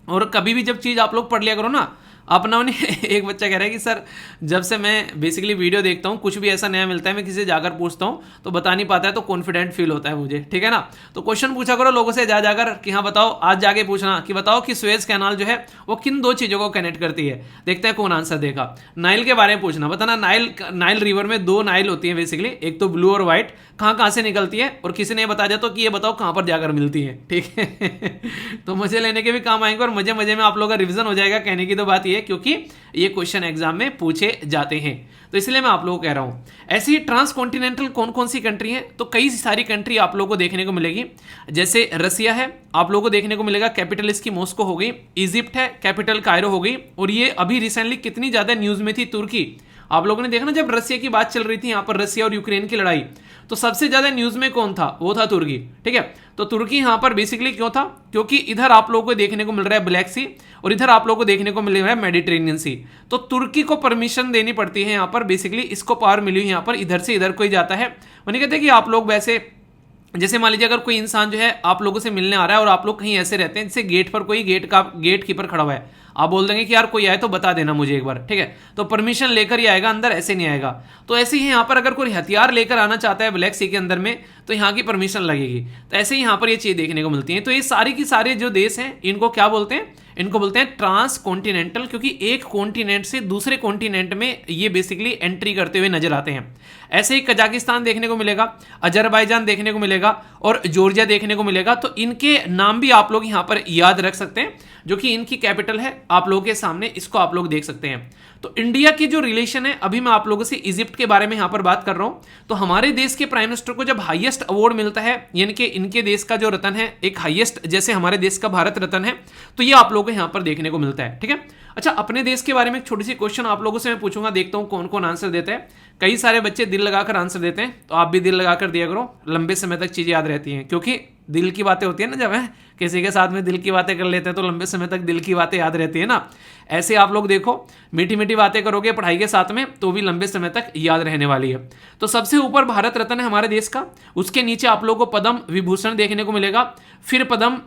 S1: और कभी भी जब चीज़ आप लोग पढ़ लिया करो ना अपना उन्हें एक बच्चा कह रहा है कि सर जब से मैं बेसिकली वीडियो देखता हूँ कुछ भी ऐसा नया मिलता है मैं किसी से जाकर पूछता हूँ तो बता नहीं पाता है, तो कॉन्फिडेंट फील होता है मुझे, ठीक है ना। तो क्वेश्चन पूछा करो लोगों से जाकर कि हाँ बताओ, आज जाके पूछना कि बताओ कि स्वेज कैनाल जो है वो किन 2 चीज़ों को कनेक्ट करती है। देखते हैं कौन आंसर देगा। नाइल के बारे में पूछना, बताना नाइल रिवर में 2 नाइल होती है बेसिकली, एक तो ब्लू और व्हाइट, कहाँ से निकलती है, और किसी ने बता दिया तो कि ये बताओ कहाँ पर जाकर मिलती है, ठीक है। तो मजे लेने के भी काम आएंगे और मजे मजे में आप लोगों का रिविजन हो जाएगा। कहने की तो बात ये है, क्योंकि ये क्वेश्चन एग्जाम में पूछे जाते हैं, तो इसलिए मैं आप लोगों को कह रहा हूं। ऐसे ही ट्रांसकॉन्टिनेंटल कौन कौन सी कंट्री है, तो कई सारी कंट्री आप लोगों को देखने को मिलेगी। जैसे रसिया है, आप लोगों को देखने को मिलेगा, कैपिटल इसकी मॉस्को हो गई। इजिप्ट है, कैपिटल कायरो हो गई। और ये अभी रिसेंटली कितनी ज्यादा न्यूज में थी, तुर्की। आप लोगों ने देखा ना, जब रसिया की बात चल रही थी, यहां पर रसिया और यूक्रेन की लड़ाई, तो सबसे ज्यादा न्यूज में कौन था, वो था तुर्की। ठीक है, तो तुर्की यहां पर बेसिकली क्यों था, क्योंकि इधर आप लोगों को देखने को मिल रहा है ब्लैक सी, और इधर आप लोगों को देखने को मिल रहा है मेडिटेरेनियन सी। तो तुर्की को परमिशन देनी पड़ती है यहां पर, बेसिकली इसको पावर मिली हुई, यहां पर इधर से इधर कोई जाता है। मैंने कहते हैं कि आप लोग वैसे, जैसे मान लीजिए अगर कोई इंसान जो है आप लोगों से मिलने आ रहा है और आप लोग कहीं ऐसे रहते हैं जैसे गेट पर कोई गेट कीपर खड़ा हुआ है, आप बोल देंगे कि यार कोई आए तो बता देना मुझे एक बार, ठीक है, तो परमिशन लेकर ही आएगा अंदर, ऐसे नहीं आएगा। तो ऐसे ही यहाँ पर अगर कोई हथियार लेकर आना चाहता है ब्लैक सी के अंदर में, तो यहाँ की परमिशन लगेगी। तो ऐसे ही यहाँ पर ये चीज देखने को मिलती है। तो ये सारी की सारे जो देश हैं, इनको क्या बोलते हैं, इनको बोलते हैं ट्रांस कॉन्टिनेंटल, क्योंकि एक कॉन्टिनेंट से दूसरे कॉन्टिनेंट में ये बेसिकली एंट्री करते हुए नजर आते हैं। ऐसे ही कजाकिस्तान देखने को मिलेगा, अजरबैजान देखने को मिलेगा और जॉर्जिया देखने को मिलेगा। तो इनके नाम भी आप लोग यहाँ पर याद रख सकते हैं, जो कि इनकी कैपिटल है आप लोगों के सामने, इसको आप लोग देख सकते हैं। तो इंडिया की जो रिलेशन है, अभी मैं आप लोगों से इजिप्ट के बारे में यहां पर बात कर रहा हूं। तो हमारे देश के प्राइम मिनिस्टर को जब हाईएस्ट अवार्ड मिलता है, यानी कि इनके देश का जो रत्न है एक हाईएस्ट, जैसे हमारे देश का भारत रत्न है, तो ये आप लोगों को यहां पर देखने को मिलता है। ठीक है, अच्छा, अपने देश के बारे में एक छोटी सी क्वेश्चन आप लोगों से मैं पूछूंगा, देखता हूं कौन कौन आंसर देता है। कई सारे बच्चे दिल लगाकर आंसर देते हैं, तो आप भी दिल लगाकर दिया करो, लंबे समय तक चीजें याद रहती हैं, क्योंकि दिल की बातें होती है ना, जब है किसी के साथ में दिल की बातें कर लेते हैं तो लंबे समय तक दिल की बातें याद रहती है ना। ऐसे आप लोग देखो, मीठी मीठी बातें करोगे पढ़ाई के साथ में, तो भी लंबे समय तक याद रहने वाली है। तो सबसे ऊपर भारत रत्न है हमारे देश का, उसके नीचे आप लोगों को पद्म विभूषण देखने को मिलेगा, फिर पद्म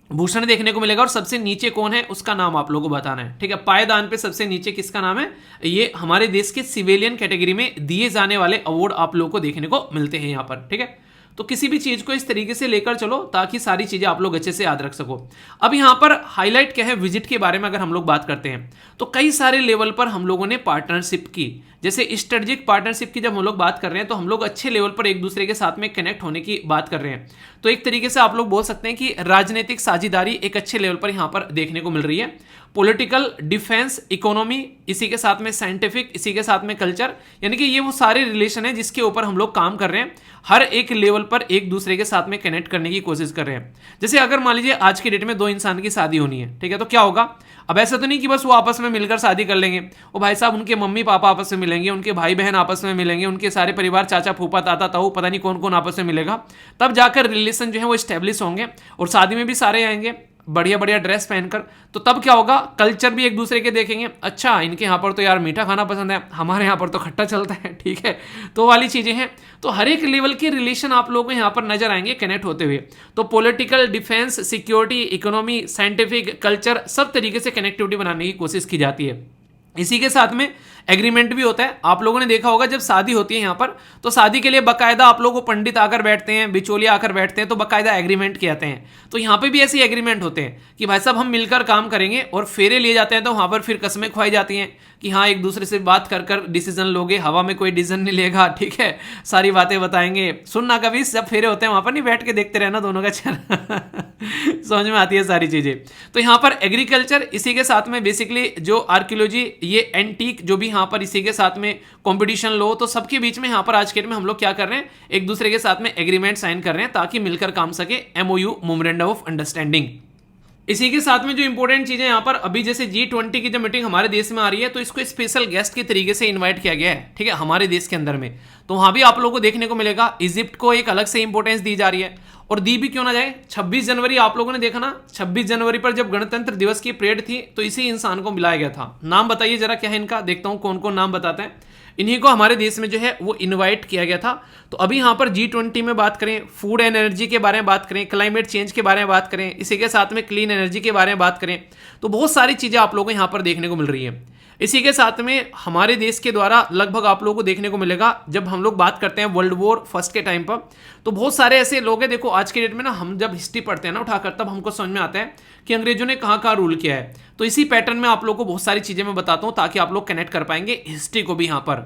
S1: भूषण देखने को मिलेगा, और सबसे नीचे कौन है उसका नाम आप लोगों को बताना है। ठीक है, पायदान पे सबसे नीचे किसका नाम है, ये हमारे देश के सिविलियन कैटेगरी में दिए जाने वाले अवार्ड आप लोगों को देखने को मिलते हैं यहाँ पर। ठीक है, तो किसी भी चीज को इस तरीके से लेकर चलो ताकि सारी चीजें आप लोग अच्छे से याद रख सको। अब यहां पर हाईलाइट क्या है, विजिट के बारे में अगर हम लोग बात करते हैं, तो कई सारे लेवल पर हम लोगों ने पार्टनरशिप की। जैसे स्ट्रेटेजिक पार्टनरशिप की जब हम लोग बात कर रहे हैं, तो हम लोग अच्छे लेवल पर एक दूसरे के साथ में कनेक्ट होने की बात कर रहे हैं। तो एक तरीके से आप लोग बोल सकते हैं कि राजनीतिक साझेदारी एक अच्छे लेवल पर यहां पर देखने को मिल रही है। पॉलिटिकल, डिफेंस, इकोनॉमी, इसी के साथ में साइंटिफिक, इसी के साथ में कल्चर, यानी कि ये वो सारे रिलेशन है जिसके ऊपर हम लोग काम कर रहे हैं, हर एक लेवल पर एक दूसरे के साथ में कनेक्ट करने की कोशिश कर रहे हैं। जैसे अगर मान लीजिए आज की डेट में दो इंसान की शादी होनी है, ठीक है, तो क्या होगा, अब ऐसा तो नहीं कि बस वो आपस में मिलकर शादी कर लेंगे, वो भाई साहब उनके मम्मी पापा आपस में मिलेंगे, उनके भाई बहन आपस में मिलेंगे, उनके सारे परिवार, चाचा फूफा ताता ताऊ, पता नहीं कौन कौन आपस में मिलेगा, तब जाकर रिलेशन जो है वो स्टेब्लिश होंगे। और शादी में भी सारे आएंगे बढ़िया बढ़िया ड्रेस पहनकर, तो तब क्या होगा, कल्चर भी एक दूसरे के देखेंगे, अच्छा इनके यहाँ पर तो यार मीठा खाना पसंद है, हमारे यहाँ पर तो खट्टा चलता है, ठीक है, तो वाली चीजें हैं। तो हर एक लेवल के रिलेशन आप लोगों को यहाँ पर नजर आएंगे कनेक्ट होते हुए। तो political, defence, security, economy, scientific, culture, सब तरीके से कनेक्टिविटी बनाने की कोशिश की जाती है। इसी के साथ में एग्रीमेंट भी होता है। आप लोगों ने देखा होगा जब शादी होती है यहाँ पर, तो शादी के लिए बकायदा आप लोगों को पंडित आकर बैठते हैं, बिचौलिया आकर बैठते हैं, तो बकायदा एग्रीमेंट किए जाते हैं। तो यहाँ पे भी ऐसे एग्रीमेंट होते हैं कि भाई साहब हम मिलकर काम करेंगे, और फेरे लिए जाते हैं, तो वहाँ पर फिर कस्में खुआई जाती हैं कि हाँ एक दूसरे से बात कर कर डिसीजन लोगे, हवा में कोई डिसीजन नहीं लेगा, ठीक है, सारी बातें बताएंगे। सुनना कभी जब फेरे होते हैं वहाँ पर नहीं बैठ के देखते रहना दोनों का चेहरा समझ में आती है सारी चीजें। तो यहाँ पर एग्रीकल्चर, इसी के साथ में बेसिकली जो आर्कियोलॉजी, ये एंटीक जो भी यहाँ पर इसी के साथ में कंपटीशन लो, तो सबके बीच में यहाँ पर आज के डेट में हम लोग क्या कर रहे हैं, एक दूसरे के साथ में एग्रीमेंट साइन कर रहे हैं ताकि मिलकर काम सके, MOU मेमोरेंडम ऑफ अंडरस्टैंडिंग। इसी के साथ में जो इंपॉर्टेंट चीजें यहाँ पर, अभी जैसे G20 की जो मीटिंग हमारे देश में आ रही है, तो इसको स्पेशल गेस्ट के तरीके से इनवाइट किया गया है, ठीक है, हमारे देश के अंदर में। तो वहां भी आप लोगों को देखने को मिलेगा इजिप्ट को एक अलग से इंपॉर्टेंस दी जा रही है, और दी भी क्यों ना जाए। 26 जनवरी आप लोगों ने देखा ना, 26 जनवरी पर जब गणतंत्र दिवस की परेड थी, तो इसी इंसान को बुलाया गया था। नाम बताइए जरा क्या है इनका, देखता हूं कौन कौन नाम बताते हैं। इन्हीं को हमारे देश में जो है वो इनवाइट किया गया था। तो अभी यहाँ पर G20 में बात करें, फूड एंड एनर्जी के बारे में बात करें, क्लाइमेट चेंज के बारे में बात करें, इसी के साथ में क्लीन एनर्जी के बारे में बात करें, तो बहुत सारी चीजें आप लोगों को यहाँ पर देखने को मिल रही है। इसी के साथ में हमारे देश के द्वारा लगभग आप लोगों को देखने को मिलेगा, जब हम लोग बात करते हैं वर्ल्ड वॉर फर्स्ट के टाइम पर, तो बहुत सारे ऐसे लोग हैं, देखो आज के डेट में ना हम जब हिस्ट्री पढ़ते हैं ना उठाकर, तब हमको समझ में आता है कि अंग्रेजों ने कहाँ कहाँ रूल किया है। तो इसी पैटर्न में आप लोग को बहुत सारी चीजें मैं बताता हूँ ताकि आप लोग कनेक्ट कर पाएंगे हिस्ट्री को भी यहाँ पर।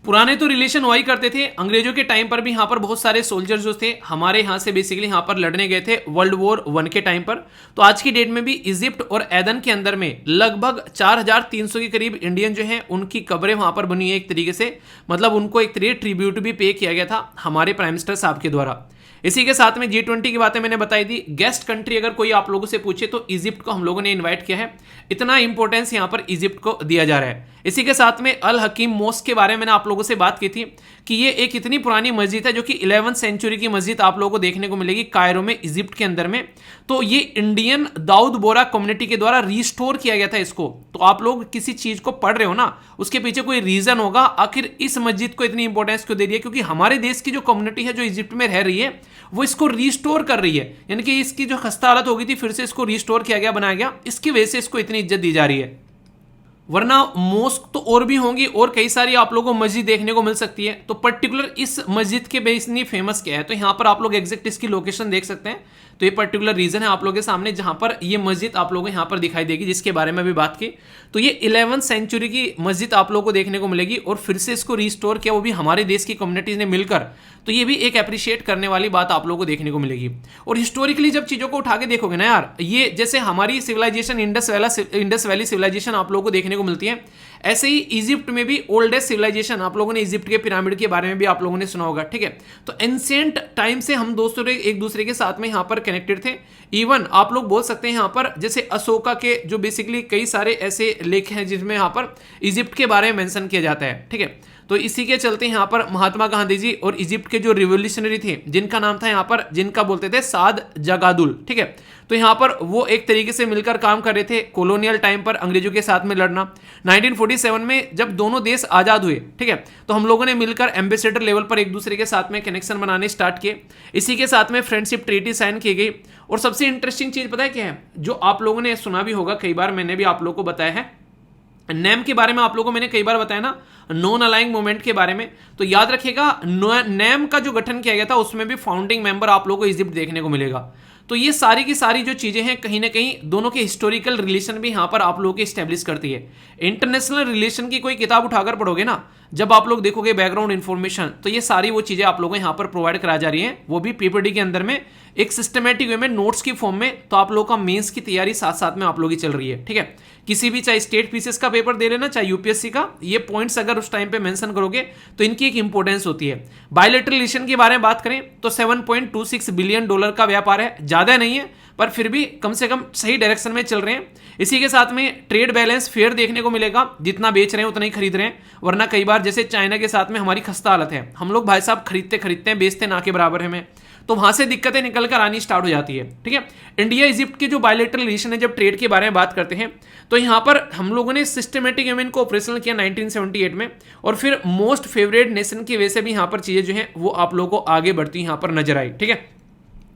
S1: पुराने तो रिलेशन हुआ ही करते थे। अंग्रेजों के टाइम पर भी यहाँ पर बहुत सारे सोल्जर्स जो थे हमारे यहाँ से बेसिकली यहाँ पर लड़ने गए थे वर्ल्ड वॉर 1 के टाइम पर। तो आज की डेट में भी इजिप्ट और एदन के अंदर में लगभग 4300 के करीब इंडियन जो हैं उनकी कब्रें वहाँ पर बनी है एक तरीके से, मतलब उनको एक तरीके ट्रिब्यूट भी पे किया गया था हमारे प्राइम मिनिस्टर साहब के द्वारा। इसी के साथ में G20 की बातें मैंने बताई दी। गेस्ट कंट्री अगर कोई आप लोगों से पूछे तो इजिप्ट को हम लोगों ने इनवाइट किया है, इतना इंपॉर्टेंस यहाँ पर इजिप्ट को दिया जा रहा है। इसी के साथ में अल हकीम मॉस्क के बारे में मैंने आप लोगों से बात की थी कि ये एक इतनी पुरानी मस्जिद है जो कि 11वीं सेंचुरी की मस्जिद आप लोगों को देखने को मिलेगी कायरो में, इजिप्ट के अंदर में। तो ये इंडियन दाऊद बोरा कम्युनिटी के द्वारा रिस्टोर किया गया था इसको। तो आप लोग किसी चीज को पढ़ रहे हो ना, उसके पीछे कोई रीजन होगा आखिर इस मस्जिद को इतनी इंपॉर्टेंस क्यों दे रही है, क्योंकि हमारे देश की जो कम्युनिटी है जो इजिप्ट में रह रही है वो इसको रिस्टोर कर रही है, यानी कि इसकी जो खस्ता हालत हो गई थी फिर से इसको रिस्टोर किया गया, बनाया गया, इसकी वजह से इसको इतनी इज्जत दी जा रही है। वरना मोस्क तो और भी होंगी और कई सारी आप लोगों को मस्जिद देखने को मिल सकती है। तो पर्टिकुलर इस मस्जिद के बेसिकली फेमस क्या है, तो यहाँ पर आप लोग एग्जैक्ट इसकी लोकेशन देख सकते हैं। तो ये पर्टिकुलर रीजन है आप लोगों के सामने जहां पर ये मस्जिद आप लोगों को यहाँ पर दिखाई देगी, जिसके बारे में अभी बात की। तो ये 11वीं सेंचुरी की मस्जिद आप लोगों को देखने को मिलेगी और फिर से इसको रिस्टोर किया, वो भी हमारे देश की कम्युनिटीज ने मिलकर। तो ये भी एक अप्रिशिएट करने वाली बात आप लोगों को देखने को मिलेगी। और हिस्टोरिकली जब चीजों को उठा के देखोगे ना यार, ये जैसे हमारी सिविलाइजेशन इंडस वैली सिविलाइजेशन आप लोगों को देखने को मिलती है, ऐसे ही इजिप्ट में भी ओल्डेस्ट सिविलाइजेशन आप लोगों ने इजिप्ट के पिरामिड के बारे में भी आप लोगों ने सुना होगा, ठीक है। तो एंशिएंट टाइम से हम दोस्तों एक दूसरे के साथ में यहाँ पर कनेक्टेड थे। इवन आप लोग बोल सकते हैं यहाँ पर जैसे अशोका के जो बेसिकली कई सारे ऐसे लेख हैं जिसमें यहाँ पर इजिप्ट के बारे में मेंशन किया जाता है, ठीक है। तो इसी के चलते यहाँ पर महात्मा गांधी जी और इजिप्ट के जो रिवोल्यूशनरी थे जिनका नाम था यहाँ पर, जिनका बोलते थे साद जगादुल, ठीक है। तो यहाँ पर वो एक तरीके से मिलकर काम कर रहे थे कॉलोनियल टाइम पर अंग्रेजों के साथ में लड़ना। 1947 में जब दोनों देश आजाद हुए, ठीक है, तो हम लोगों ने मिलकर एम्बेसडर लेवल पर एक दूसरे के साथ में कनेक्शन बनाने स्टार्ट किए। इसी के साथ में फ्रेंडशिप ट्रीटी साइन की गई। और सबसे इंटरेस्टिंग चीज पता है क्या है, जो आप लोगों ने सुना भी होगा, कई बार मैंने भी आप लोगों को बताया है, नेम के बारे में आप लोगों को मैंने कई बार बताया ना, नॉन अलाइंग मूवमेंट के बारे में। तो याद रखिएगा नेम का जो गठन किया गया था उसमें भी फाउंडिंग मेंबर आप लोगों को इजिप्ट देखने को मिलेगा। तो ये सारी की सारी जो चीजें हैं कहीं ना कहीं दोनों के हिस्टोरिकल रिलेशन भी यहाँ पर आप लोगों की स्टैब्लिश करती है। इंटरनेशनल रिलेशन की कोई किताब उठाकर पढ़ोगे ना, जब आप लोग देखोगे बैकग्राउंड इन्फॉर्मेशन, तो ये सारी वो चीजें आप लोगों को यहाँ पर प्रोवाइड करा जा रही हैं, वो भी पीपीटी के अंदर में एक सिस्टमेटिक वे में नोट्स की फॉर्म में। तो आप लोगों का मेंस की तैयारी साथ साथ में आप लोगों की चल रही है, ठीक है। किसी भी चाहे स्टेट पीसीएस का पेपर दे लेना चाहे यूपीएससी का, ये पॉइंट्स अगर उस टाइम पे मेंशन करोगे तो इनकी एक इंपॉर्टेंस होती है। बायलैटरल रिलेशन के बारे में बात करें तो $7.26 बिलियन का व्यापार है, ज्यादा नहीं है पर फिर भी कम से कम सही डायरेक्शन में चल रहे हैं। इसी के साथ में ट्रेड बैलेंस फेयर देखने को मिलेगा, जितना बेच रहे हैं उतना ही खरीद रहे हैं। वरना कई बार जैसे चाइना के साथ में हमारी खस्ता हालत है, हम लोग भाई साहब खरीदते हैं, बेचते ना के बराबर है में, तो वहां से दिक्कतें निकल कर आनी स्टार्ट हो जाती है, ठीक है। इंडिया इजिप्ट के जो बायलैटरल रिलेशन है, जब ट्रेड के बारे में बात करते हैं तो यहां पर हम लोगों ने सिस्टमेटिक यूनियन को ऑपरेशनल किया 1978 में, और फिर मोस्ट फेवरेट नेशन की वजह से भी यहां पर चीजें जो है वो आप लोगों को आगे बढ़ती यहां पर नजर आई, ठीक है।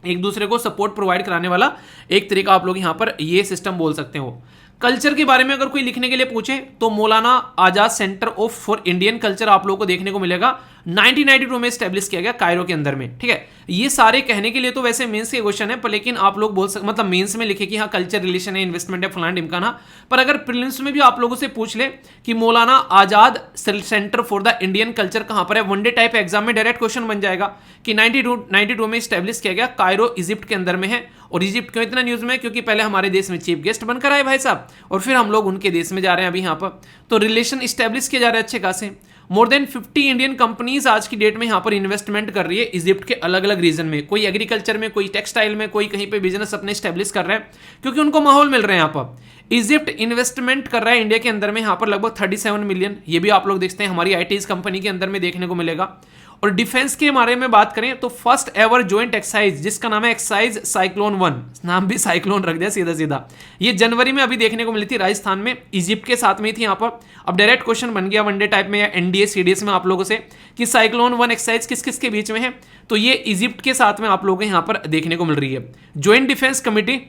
S1: एक दूसरे को सपोर्ट प्रोवाइड कराने वाला एक तरीका आप लोग यहां पर ये सिस्टम बोल सकते हो। कल्चर के बारे में अगर कोई लिखने के लिए पूछे तो Maulana Azad centre of for Indian culture आप लोगों को देखने को मिलेगा, 1992 में स्टैब्लिश किया गया कायरो के अंदर में, ठीक है। ये सारे कहने के लिए तो वैसे मेंस के क्वेश्चन है, पर लेकिन आप लोग बोल सकते, मतलब मेंस में लिखे कि हाँ कल्चर रिलेशन है, इन्वेस्टमेंट है, फलाना ढिमकाना, पर अगर प्रीलिम्स में भी आप लोगों से पूछ ले कि Maulana Azad centre for the Indian culture कहां पर है, वनडे टाइप एग्जाम में डायरेक्ट क्वेश्चन बन जाएगा कि 92 में स्टैब्लिश किया गया, कायरो इजिप्ट के अंदर में है। और इजिप्ट क्यों इतना न्यूज में, क्योंकि पहले हमारे देश में चीफ गेस्ट बनकर आए भाई साहब, और फिर हम लोग उनके देश में जा रहे हैं अभी यहाँ पर। तो रिलेशन स्टैब्लिश किए जा रहे हैं अच्छे खासे। मोर देन 50 इंडियन कंपनीज आज की डेट में यहाँ पर इन्वेस्टमेंट कर रही है इजिप्ट के अलग अलग रीजन में, कोई एग्रीकल्चर में, कोई टेक्सटाइल में, कोई कहीं पे बिजनेस अपने स्टैब्लिश कर रहे हैं क्योंकि उनको माहौल मिल रहे हैं यहाँ पर। इजिप्ट इन्वेस्टमेंट कर रहा है इंडिया के अंदर में यहाँ पर लगभग 37 मिलियन, ये भी आप लोग देखते हैं हमारी आईटीज कंपनी के अंदर में देखने को मिलेगा। और डिफेंस के बारे में बात करें तो फर्स्ट एवर ज्वाइंट एक्सरसाइज जिसका नाम है एक्सरसाइज साइक्लोन 1, नाम भी साइक्लोन रख दिया सीधा सीधा, ये जनवरी में अभी देखने को मिली थी राजस्थान में, इजिप्ट के साथ में ही थी यहाँ पर। अब डायरेक्ट क्वेश्चन बन गया वनडे टाइप में या एनडीए सीडीएस में आप लोगों से कि साइक्लोन 1 एक्सरसाइज किस किस के बीच में है, तो ये इजिप्ट के साथ में आप लोगों को यहाँ पर देखने को मिल रही है। ज्वाइंट डिफेंस कमेटी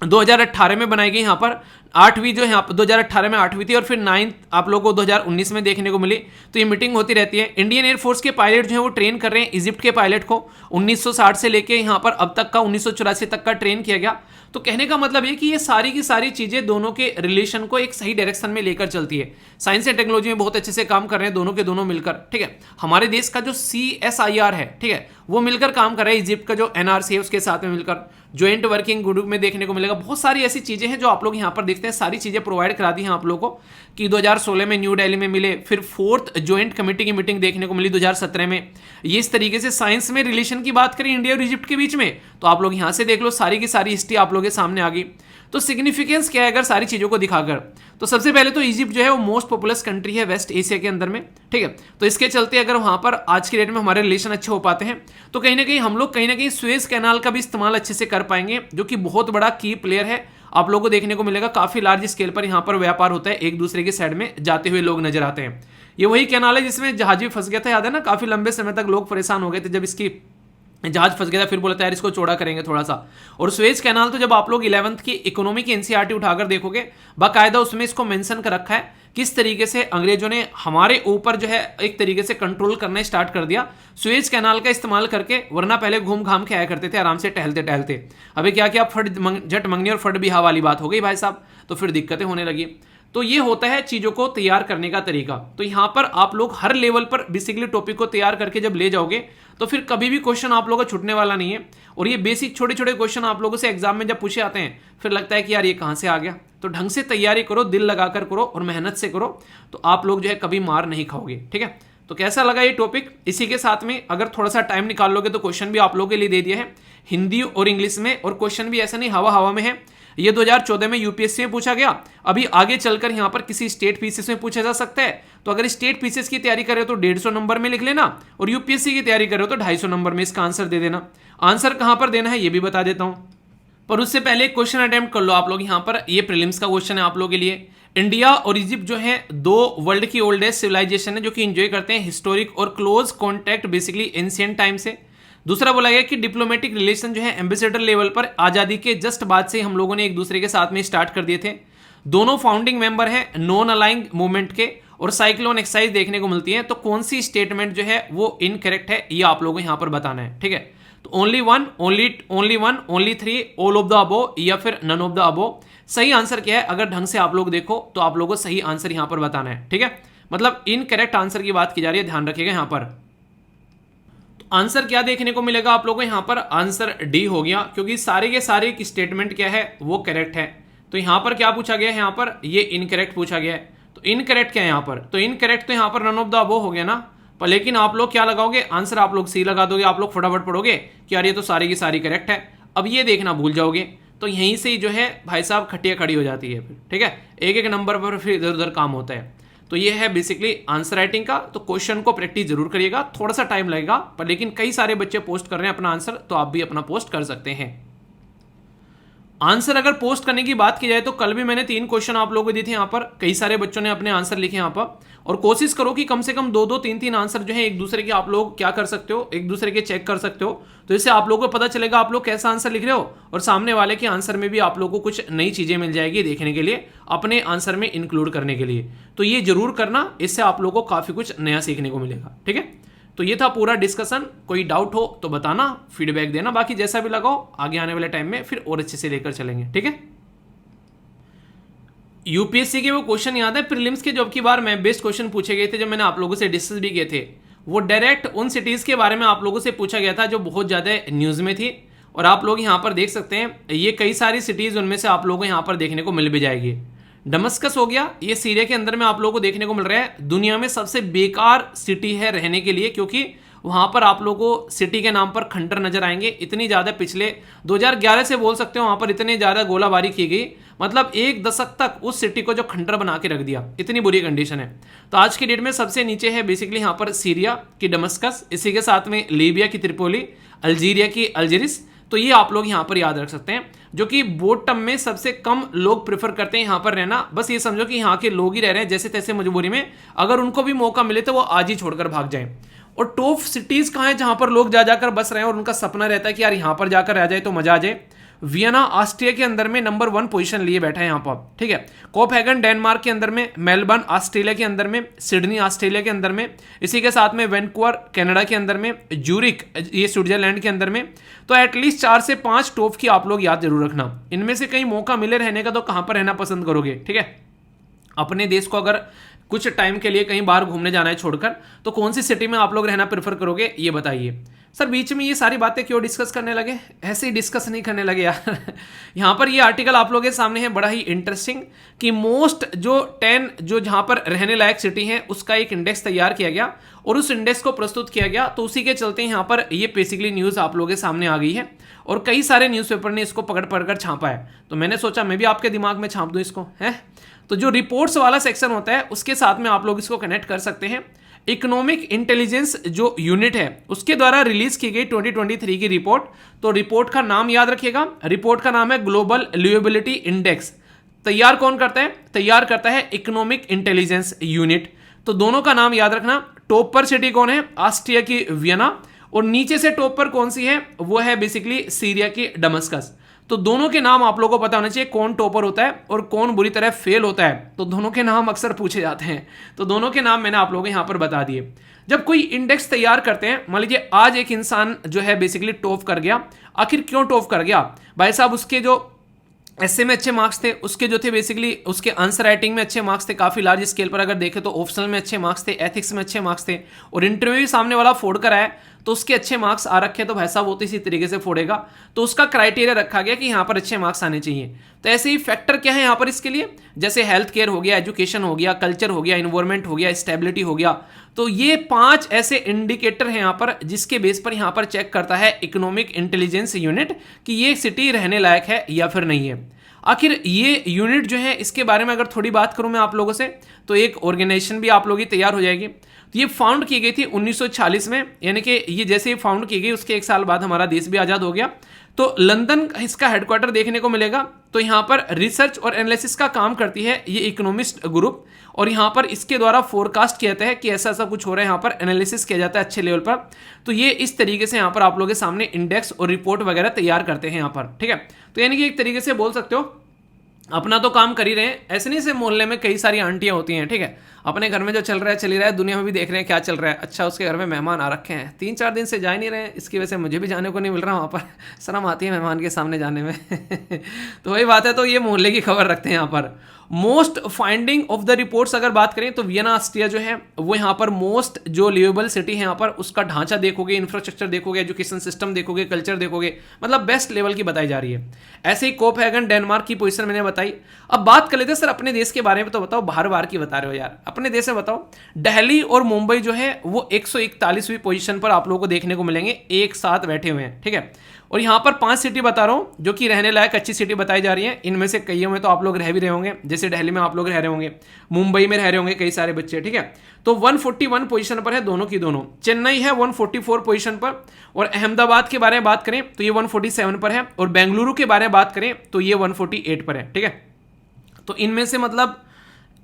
S1: 2018 में बनाई गई यहाँ पर 8वीं जो है 2018 में 8वीं थी और फिर 9th आप लोगों को 2019 में देखने को मिली। तो ये मीटिंग होती रहती है। इंडियन एयरफोर्स के पायलट जो है वो ट्रेन कर रहे हैं इजिप्ट के पायलट को, 1960 से लेके यहाँ पर अब तक का 1984 तक का ट्रेन किया गया। तो कहने का मतलब ये कि ये सारी की सारी चीजें दोनों के रिलेशन को एक सही डायरेक्शन में लेकर चलती है। साइंस एंड टेक्नोलॉजी में बहुत अच्छे से काम कर रहे हैं दोनों के दोनों मिलकर, ठीक है। हमारे देश का जो CSIR है, ठीक है, वो मिलकर काम कर रहा है, इजिप्ट का जो NRC है उसके साथ में मिलकर ज्वाइंट वर्किंग ग्रुप में देखने को मिलेगा। बहुत सारी ऐसी चीजें हैं जो आप लोग यहाँ पर देखते हैं, सारी चीजें प्रोवाइड करा दी हैं आप लोगों को कि 2016 में न्यू दिल्ली में मिले, फिर 4th ज्वाइंट कमेटी की मीटिंग देखने को मिली 2017 में। ये इस तरीके से साइंस में रिलेशन की बात करें इंडिया और इजिप्ट के बीच में, तो आप लोग यहाँ से देख लो, सारी की सारी हिस्ट्री आप लोगों के सामने आ गई। तो सिग्निफिकेंस क्या है अगर सारी चीजों को दिखाकर, तो सबसे पहले तो इजिप्ट जो है वो मोस्ट पॉपुलस कंट्री है वेस्ट एशिया के अंदर में, ठीक है। तो इसके चलते अगर वहां पर आज की डेट में हमारे रिलेशन अच्छे हो पाते हैं तो कहीं ना कहीं हम लोग कहीं ना कहीं सुएज कैनाल का भी इस्तेमाल अच्छे से कर पाएंगे, जो कि बहुत बड़ा की प्लेयर है। आप लोगों को देखने को मिलेगा काफी लार्ज स्केल पर यहाँ पर व्यापार होता है, एक दूसरे के साइड में जाते हुए लोग नजर आते हैं। ये वही कैनाल है जिसमें जहाज भी फंस गया था, याद है ना, काफी लंबे समय तक लोग परेशान हो गए थे जब इसकी जहाज फंस गया था, फिर बोला था यार इसको चौड़ा करेंगे थोड़ा सा। और सुएज कैनाल तो जब आप लोग 11th की इकोनॉमी की NCERT उठाकर देखोगे, बाकायदा उसमें इसको मेंशन कर रखा है किस तरीके से अंग्रेजों ने हमारे ऊपर जो है एक तरीके से कंट्रोल करना स्टार्ट कर दिया सुएज कैनाल का इस्तेमाल करके। वरना पहले घूम घाम के आया करते थे आराम से टहलते टहलते, अभी क्या क्या झट मंगनी और फट बिहा वाली बात हो गई भाई साहब, तो फिर दिक्कतें होने लगी। तो ये होता है चीजों को तैयार करने का तरीका। तो यहां पर आप लोग हर लेवल पर बेसिकली टॉपिक को तैयार करके जब ले जाओगे तो फिर कभी भी क्वेश्चन आप लोगों का छूटने वाला नहीं है। और ये बेसिक छोटे छोटे क्वेश्चन आप लोगों से एग्जाम में जब पूछे आते हैं फिर लगता है कि यार ये कहां से आ गया। तो ढंग से तैयारी करो, दिल लगाकर करो और मेहनत से करो, तो आप लोग जो है कभी मार नहीं खाओगे, ठीक है। तो कैसा लगा ये टॉपिक? इसी के साथ में अगर थोड़ा सा टाइम निकाल लोगे तो क्वेश्चन भी आप लोगों के लिए दे दिया है हिंदी और इंग्लिश में, और क्वेश्चन भी ऐसा नहीं हवा हवा में है। ये 2014 में यूपीएससी में पूछा गया, अभी आगे चलकर यहां पर किसी स्टेट पीसीएस में पूछा जा सकता है। तो अगर स्टेट पीसीएस की तैयारी कर रहे हो तो 150 नंबर में लिख लेना, और यूपीएससी की तैयारी कर रहे हो तो 250 नंबर में इसका आंसर दे देना। आंसर कहां पर देना है ये भी बता देता हूं, पर उससे पहले क्वेश्चन अटेम्प्ट कर लो आप लोग। यहां पर ये प्रीलिम्स का क्वेश्चन है आप लोगों के लिए। इंडिया और इजिप्ट जो है दो वर्ल्ड की ओल्डेस्ट सिविलाइजेशन है जो कि एंजॉय करते हैं हिस्टोरिक और close contact basically ancient time से। दूसरा बोला गया कि डिप्लोमेटिक रिलेशन जो है एम्बेसडर लेवल पर आजादी के जस्ट बाद से हम लोगों ने एक दूसरे के साथ में स्टार्ट कर दिए थे। दोनों फाउंडिंग मेंबर हैं नॉन अलाइंग मूवमेंट के, और साइक्लोन एक्सरसाइज देखने को मिलती है। तो कौन सी स्टेटमेंट जो है वो इनकरेक्ट है ये आप लोगों को यहां पर बताना है, ठीक है। तो only one, only three, all of the अबो या फिर नन ऑफ द अबो। सही आंसर क्या है अगर ढंग से आप लोग देखो तो आप लोगों को सही आंसर यहां पर बताना है, ठीक है। मतलब इनकरेक्ट आंसर की बात की जा रही है, ध्यान रखिएगा यहां पर। आंसर क्या देखने को मिलेगा आप लोगों को? यहां पर आंसर डी हो गया, क्योंकि सारे के सारे की स्टेटमेंट क्या है वो करेक्ट है। तो यहां पर क्या पूछा गया है? यहां पर ये इनकरेक्ट पूछा गया है। तो इनकरेक्ट क्या है यहां पर? तो इनकरेक्ट तो यहां पर नन ऑफ द अबव हो गया ना, पर लेकिन आप लोग क्या लगाओगे? आंसर आप लोग सी लगा दोगे। आप लोग फटाफट पढ़ोगे कि यार ये तो सारी की सारी करेक्ट है, अब ये देखना भूल जाओगे। तो यहीं से जो है भाई साहब खटिया खड़ी हो जाती है फिर, ठीक है। एक एक नंबर पर फिर इधर उधर काम होता है। तो ये है बेसिकली आंसर राइटिंग का। तो क्वेश्चन को प्रैक्टिस जरूर करिएगा, थोड़ा सा टाइम लगेगा, पर लेकिन कई सारे बच्चे पोस्ट कर रहे हैं अपना आंसर, तो आप भी अपना पोस्ट कर सकते हैं। आंसर अगर पोस्ट करने की बात की जाए तो कल भी मैंने 3 क्वेश्चन आप लोगों को दिए थे यहाँ पर, कई सारे बच्चों ने अपने आंसर लिखे यहाँ पर। और कोशिश करो कि कम से कम 2-2, 3-3 आंसर जो है एक दूसरे के आप लोग क्या कर सकते हो, एक दूसरे के चेक कर सकते हो। तो इससे आप लोगों को पता चलेगा आप लोग कैसा आंसर लिख रहे हो, और सामने वाले के आंसर में भी आप लोगों को कुछ नई चीजें मिल जाएगी देखने के लिए, अपने आंसर में इंक्लूड करने के लिए। तो ये जरूर करना, इससे आप लोगों को काफी कुछ नया सीखने को मिलेगा, ठीक है। तो ये था पूरा डिस्कशन। कोई डाउट हो तो बताना, फीडबैक देना, बाकी जैसा भी लगाओ आगे आने वाले टाइम में फिर और अच्छे से लेकर चलेंगे, ठीक है। यूपीएससी के वो क्वेश्चन याद है प्रीलिम्स के, जो अब की बार में बेस्ट क्वेश्चन पूछे गए थे, जो मैंने आप लोगों से डिस्कस भी किए थे, वो डायरेक्ट उन सिटीज के बारे में आप लोगों से पूछा गया था जो बहुत ज्यादा न्यूज में थी। और आप लोग यहाँ पर देख सकते हैं ये कई सारी सिटीज, उनमें से आप लोगों को यहाँ पर देखने को मिल भी जाएगी। डमस्कस हो गया, ये सीरिया के अंदर में आप लोगों को देखने को मिल रहा है। दुनिया में सबसे बेकार सिटी है रहने के लिए, क्योंकि वहां पर आप लोगों को सिटी के नाम पर खंडर नजर आएंगे। इतनी ज्यादा पिछले 2011 से बोल सकते हो वहां पर इतनी ज्यादा गोलाबारी की गई, मतलब 1 दशक तक उस सिटी को जो खंडर बना के रख दिया, इतनी बुरी कंडीशन है। तो आज की डेट में सबसे नीचे है बेसिकली यहाँ पर सीरिया की डमस्कस, इसी के साथ में लीबिया की त्रिपोली, अल्जीरिया की अल्जीरिस। तो ये आप लोग यहाँ पर याद रख सकते हैं, जो कि बॉटम में सबसे कम लोग प्रेफर करते हैं यहाँ पर रहना। बस ये समझो कि यहाँ के लोग ही रह रहे हैं जैसे तैसे मजबूरी में, अगर उनको भी मौका मिले तो वो आज ही छोड़कर भाग जाएं। और टॉप सिटीज कहाँ है जहां पर लोग जा जाकर बस रहे हैं और उनका सपना रहता है कि यार यहाँ पर जाकर रह जाए तो मजा आ जाए? वियना ऑस्ट्रिया के अंदर में नंबर 1 पोजीशन लिए बैठा है यहाँ पर, ठीक है। कोपहेगन डेनमार्क के अंदर में, मेलबर्न ऑस्ट्रेलिया के अंदर में, सिडनी ऑस्ट्रेलिया के अंदर में, इसी के साथ में वैंकूवर कनाडा के अंदर में, ज्यूरिक ये स्विट्जरलैंड के अंदर में। तो एटलीस्ट 4 से 5 टॉप की आप लोग याद जरूर रखना। इनमें से कहीं मौका मिले रहने का तो कहाँ पर रहना पसंद करोगे, ठीक है। अपने देश को अगर कुछ टाइम के लिए कहीं बाहर घूमने जाना है छोड़कर, तो कौन सी सिटी में आप लोग रहना प्रेफर करोगे, ये बताइए। सर बीच में ये सारी बातें क्यों डिस्कस करने लगे, ऐसे ही डिस्कस नहीं करने लगे यार। यहाँ पर ये आर्टिकल आप लोगों के सामने है बड़ा ही इंटरेस्टिंग, कि मोस्ट जो 10 जो जहाँ पर रहने लायक सिटी हैं उसका एक इंडेक्स तैयार किया गया और उस इंडेक्स को प्रस्तुत किया गया। तो उसी के चलते यहाँ पर ये बेसिकली न्यूज़ आप लोगों के सामने आ गई है और कई सारे न्यूज़पेपर ने इसको पकड़ छापा है। तो मैंने सोचा मैं भी आपके दिमाग में छाप दूँ इसको, है। तो जो रिपोर्ट्स वाला सेक्शन होता है उसके साथ में आप लोग इसको कनेक्ट कर सकते हैं। इकोनॉमिक इंटेलिजेंस जो यूनिट है उसके द्वारा रिलीज की गई 2023 की रिपोर्ट। तो रिपोर्ट का नाम याद रखिएगा, रिपोर्ट का नाम है ग्लोबल लिवेबिलिटी इंडेक्स। तैयार कौन करता है, तैयार करता है इकोनॉमिक इंटेलिजेंस यूनिट। तो दोनों का नाम याद रखना। टॉप पर सिटी कौन है, ऑस्ट्रिया की वियना, और नीचे से टॉप पर कौन सी है, वो है बेसिकली सीरिया की दमस्कस। तो दोनों के नाम आप लोगों को पता होना चाहिए, कौन टॉपर होता है और कौन बुरी तरह फेल होता है। तो दोनों के नाम अक्सर पूछे जाते हैं, तो दोनों के नाम मैंने आप लोगों को यहाँ पर बता दिए। जब कोई इंडेक्स तैयार करते हैं, मान लीजिए आज एक इंसान जो है बेसिकली टॉप कर गया। आखिर क्यों टॉप कर गया भाई साहब, उसके जो एसए में अच्छे मार्क्स थे, उसके जो थे बेसिकली उसके आंसर राइटिंग में अच्छे मार्क्स थे, काफ़ी लार्ज स्केल पर अगर देखें तो ऑप्शनल में अच्छे मार्क्स थे, एथिक्स में अच्छे मार्क्स थे, और इंटरव्यू भी सामने वाला फोड़ कर आया तो उसके अच्छे मार्क्स आ रखे, तो भाई साहब वो तो इसी तरीके से फोड़ेगा। तो उसका क्राइटेरिया रखा गया कि यहाँ पर अच्छे मार्क्स आने चाहिए। तो ऐसे ही फैक्टर क्या है यहाँ पर इसके लिए, जैसे हेल्थ केयर हो गया, एजुकेशन हो गया, कल्चर हो गया, इन्वायरमेंट हो गया, स्टेबिलिटी हो गया। तो ये 5 ऐसे इंडिकेटर हैं यहाँ पर जिसके बेस पर यहाँ पर चेक करता है इकोनॉमिक इंटेलिजेंस यूनिट कि ये सिटी रहने लायक है या फिर नहीं है। आखिर ये यूनिट जो है इसके बारे में अगर थोड़ी बात करूं मैं आप लोगों से, तो एक ऑर्गेनाइजेशन भी आप लोगों की तैयार हो जाएगी। तो ये फाउंड की गई थी 1946 में, यानी कि ये जैसे ही फाउंड की गई उसके 1 साल बाद हमारा देश भी आज़ाद हो गया। तो लंदन इसका हेडक्वार्टर देखने को मिलेगा। तो यहाँ पर रिसर्च और एनालिसिस का काम करती है ये इकोनॉमिस्ट ग्रुप, और यहाँ पर इसके द्वारा फोरकास्ट किया जाता है कि ऐसा ऐसा कुछ हो रहा है, यहाँ पर एनालिसिस किया जाता है अच्छे लेवल पर। तो ये इस तरीके से यहाँ पर आप लोगों के सामने इंडेक्स और रिपोर्ट वगैरह तैयार करते हैं यहाँ पर, ठीक है। तो यानी कि एक तरीके से बोल सकते हो अपना तो काम कर ही रहे हैं। ऐसे नहीं से मोहल्ले में कई सारी आंटियां होती हैं, ठीक है, अपने घर में जो चल रहा है चल ही रहा है, दुनिया में भी देख रहे हैं क्या चल रहा है। अच्छा उसके घर में मेहमान आ रखे हैं, 3-4 दिन से जा ही नहीं रहे हैं, इसकी वजह से मुझे भी जाने को नहीं मिल रहा वहाँ पर, शर्म आती है मेहमान के सामने जाने में। तो वही बात है, तो ये मोहल्ले की खबर रखते हैं यहाँ पर। Most finding of the reports अगर बात करें तो वियना ऑस्ट्रिया जो है वो यहाँ पर मोस्ट जो लिवेबल सिटी है, यहाँ पर उसका ढांचा देखोगे, इंफ्रास्ट्रक्चर देखोगे, एजुकेशन सिस्टम देखोगे, कल्चर देखोगे, मतलब बेस्ट लेवल की बताई जा रही है। ऐसे ही कोपहेगन डेनमार्क की पोजीशन मैंने बताई। अब बात कर लेते हैं सर अपने देश के बारे में, तो बताओ बाहर बाहर की बता रहे हो यार, अपने देश में बताओ। दिल्ली और मुंबई जो है वो 141वीं पोजीशन पर आप लोगों को देखने को मिलेंगे, एक साथ बैठे हुए हैं, ठीक है। और यहाँ पर 5 सिटी बता रहा हूँ जो कि रहने लायक अच्छी सिटी बताई जा रही है। इनमें से कईयों में तो आप लोग रह भी रहे होंगे, जैसे दिल्ली में आप लोग रह रहे होंगे, मुंबई में रह रहे होंगे कई सारे बच्चे, ठीक है। तो 141 पोजीशन पर है दोनों की दोनों। चेन्नई है 144 पोजीशन पर, और अहमदाबाद के बारे में बात करें तो ये 147 पर है, और बेंगलुरु के बारे में बात करें तो ये 148 पर है, ठीक है। तो इनमें से मतलब